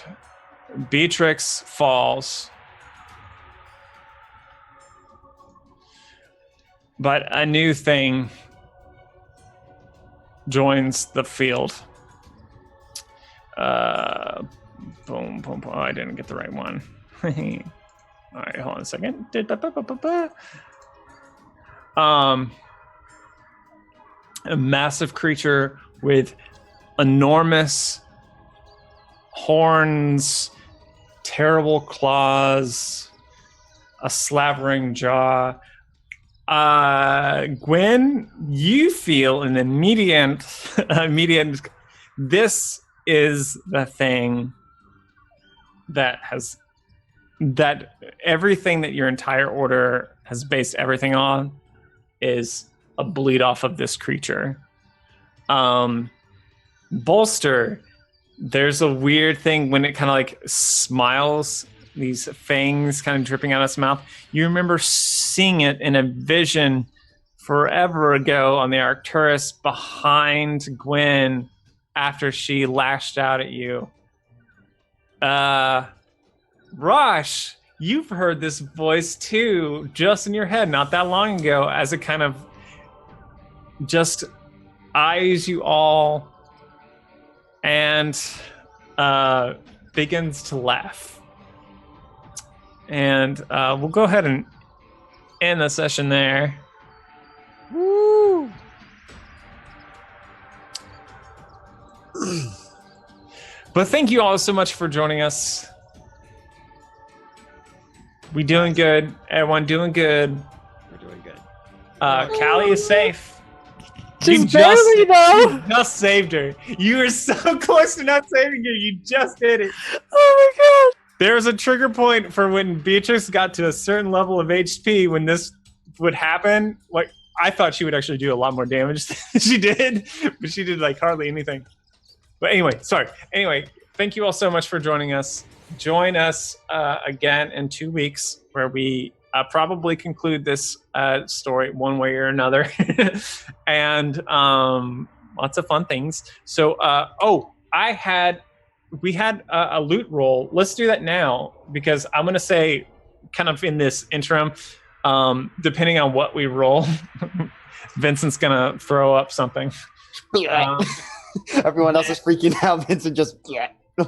Beatrix falls. But a new thing joins the field. Boom. Oh, I didn't get the right one. All right, hold on a second. A massive creature with enormous horns, terrible claws, a slavering jaw. Gwen, you feel an immediate, this is the thing that everything that your entire order has based everything on is a bleed off of this creature. Bolster, there's a weird thing when it kind of like smiles, these fangs kind of dripping out of its mouth. You remember seeing it in a vision forever ago on the Arcturus behind Gwen after she lashed out at you. Rosh, you've heard this voice too, just in your head not that long ago, as it kind of just eyes you all and begins to laugh. And we'll go ahead and end the session there. Woo! But thank you all so much for joining us. We doing good. Everyone doing good. We're doing good. Callie is safe. Just barely, though. You just saved her. You were so close to not saving her. You just did it. Oh my god. There's a trigger point for when Beatrix got to a certain level of HP when this would happen. Like, I thought she would actually do a lot more damage than she did, but she did like hardly anything. But anyway, sorry. Anyway, thank you all so much for joining us. Join us again in 2 weeks where we probably conclude this story one way or another. And lots of fun things. So, we had a loot roll. Let's do that now because I'm going to say kind of in this interim, depending on what we roll, Vincent's going to throw up something. Everyone else is freaking out. Vincent just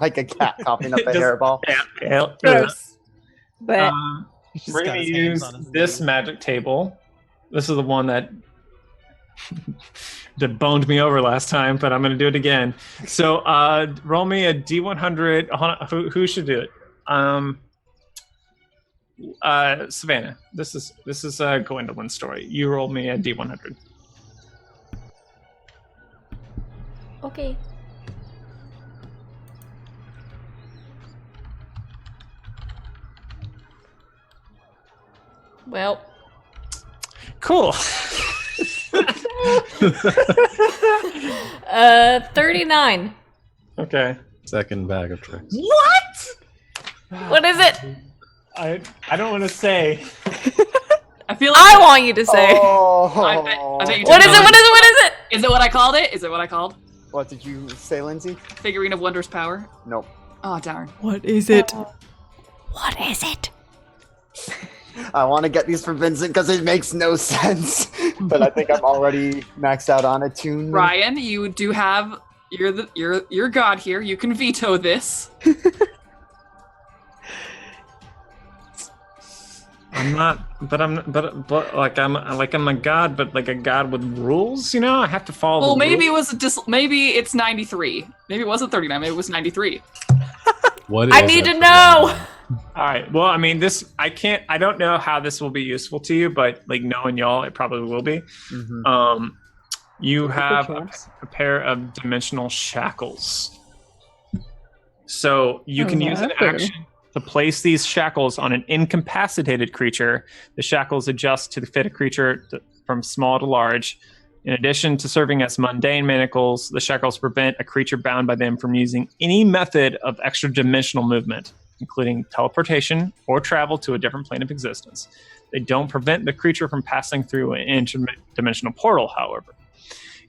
like a cat coughing up a hairball. Gross. But We're going to use this magic table. This is the one that boned me over last time, but I'm going to do it again. So roll me a D100. Who should do it? Savannah. This is Gwendolyn's story. You roll me a D100. Okay. Well. Cool. 39. Okay. Second bag of tricks. What? What is it? I don't want to say. I feel like I want you to say. Oh. I bet you What is took it? What is it? What is it? Is it what I called it? Is it what I called? What did you say, Lindsay? Figurine of Wondrous Power? Nope. Oh, darn. What is it? What is it? I want to get these for Vincent because it makes no sense. But I think I'm already maxed out on attunement. Ryan, you do have you're god here. You can veto this. I'm not, but I'm a god, but like a god with rules. You know, I have to follow. Well, the maybe rules. it was maybe it's 93. Maybe it wasn't 39. Maybe it was 93. What I is need it to for know. that? All right. Well, I mean, I don't know how this will be useful to you, but like knowing y'all, it probably will be. Mm-hmm. You Take a have chance. a pair of dimensional shackles. So you can use an Okay. action to place these shackles on an incapacitated creature. The shackles adjust to fit a creature from small to large. In addition to serving as mundane manacles, the shackles prevent a creature bound by them from using any method of extra-dimensional movement, including teleportation or travel to a different plane of existence. They don't prevent the creature from passing through an interdimensional portal, however.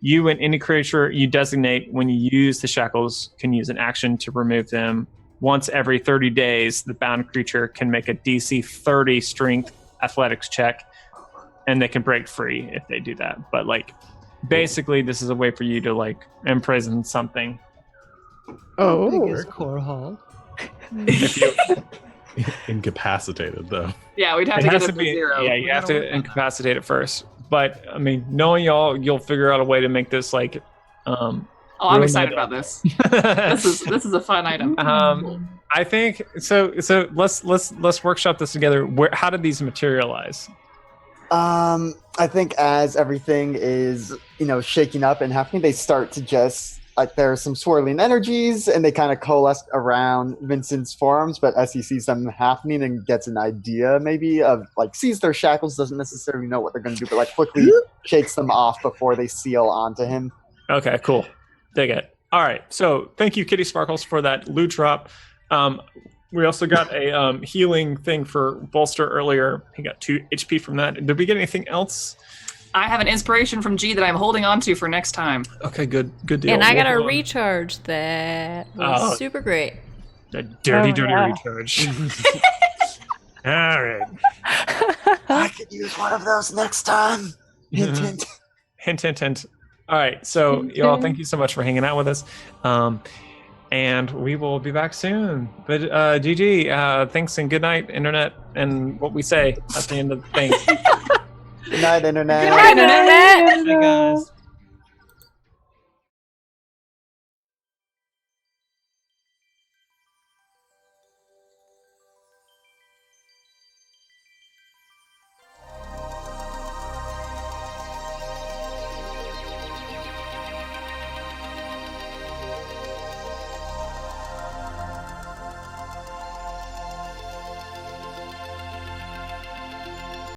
You and any creature you designate when you use the shackles can use an action to remove them. Once every 30 days, the bound creature can make a DC 30 strength athletics check, and they can break free if they do that. But like, basically, this is a way for you to like imprison something. Oh. Core Hall. If you, Incapacitated though. Yeah, we'd have it to has get to it be, to 0. yeah, you have to incapacitate it first. But I mean, knowing y'all, you'll figure out a way to make this like. Oh, I'm ruin excited it. about this. This is a fun item. I think so. So let's workshop this together. How did these materialize? I think as everything is, shaking up and happening, they start to just like there are some swirling energies, and they kind of coalesce around Vincent's forearms. But as he sees them happening and gets an idea, maybe of like sees their shackles, doesn't necessarily know what they're going to do, but like quickly shakes them off before they seal onto him. Okay, cool. Dig it. All right. So thank you, Kitty Sparkles, for that loot drop. We also got a healing thing for Bolster earlier. He got 2 HP from that. Did we get anything else? I have an inspiration from G that I'm holding on to for next time. Okay, good deal. And I got a We'll- recharge that was Oh. super great. A dirty yeah. recharge. All right. I could use one of those next time. Hint, hint. Hint, hint, hint. All right. So, y'all, thank you so much for hanging out with us. And we will be back soon. But GG, thanks and good night, Internet, and what we say at the end of the thing. Good night, Internet. Good night, Internet. Hey guys.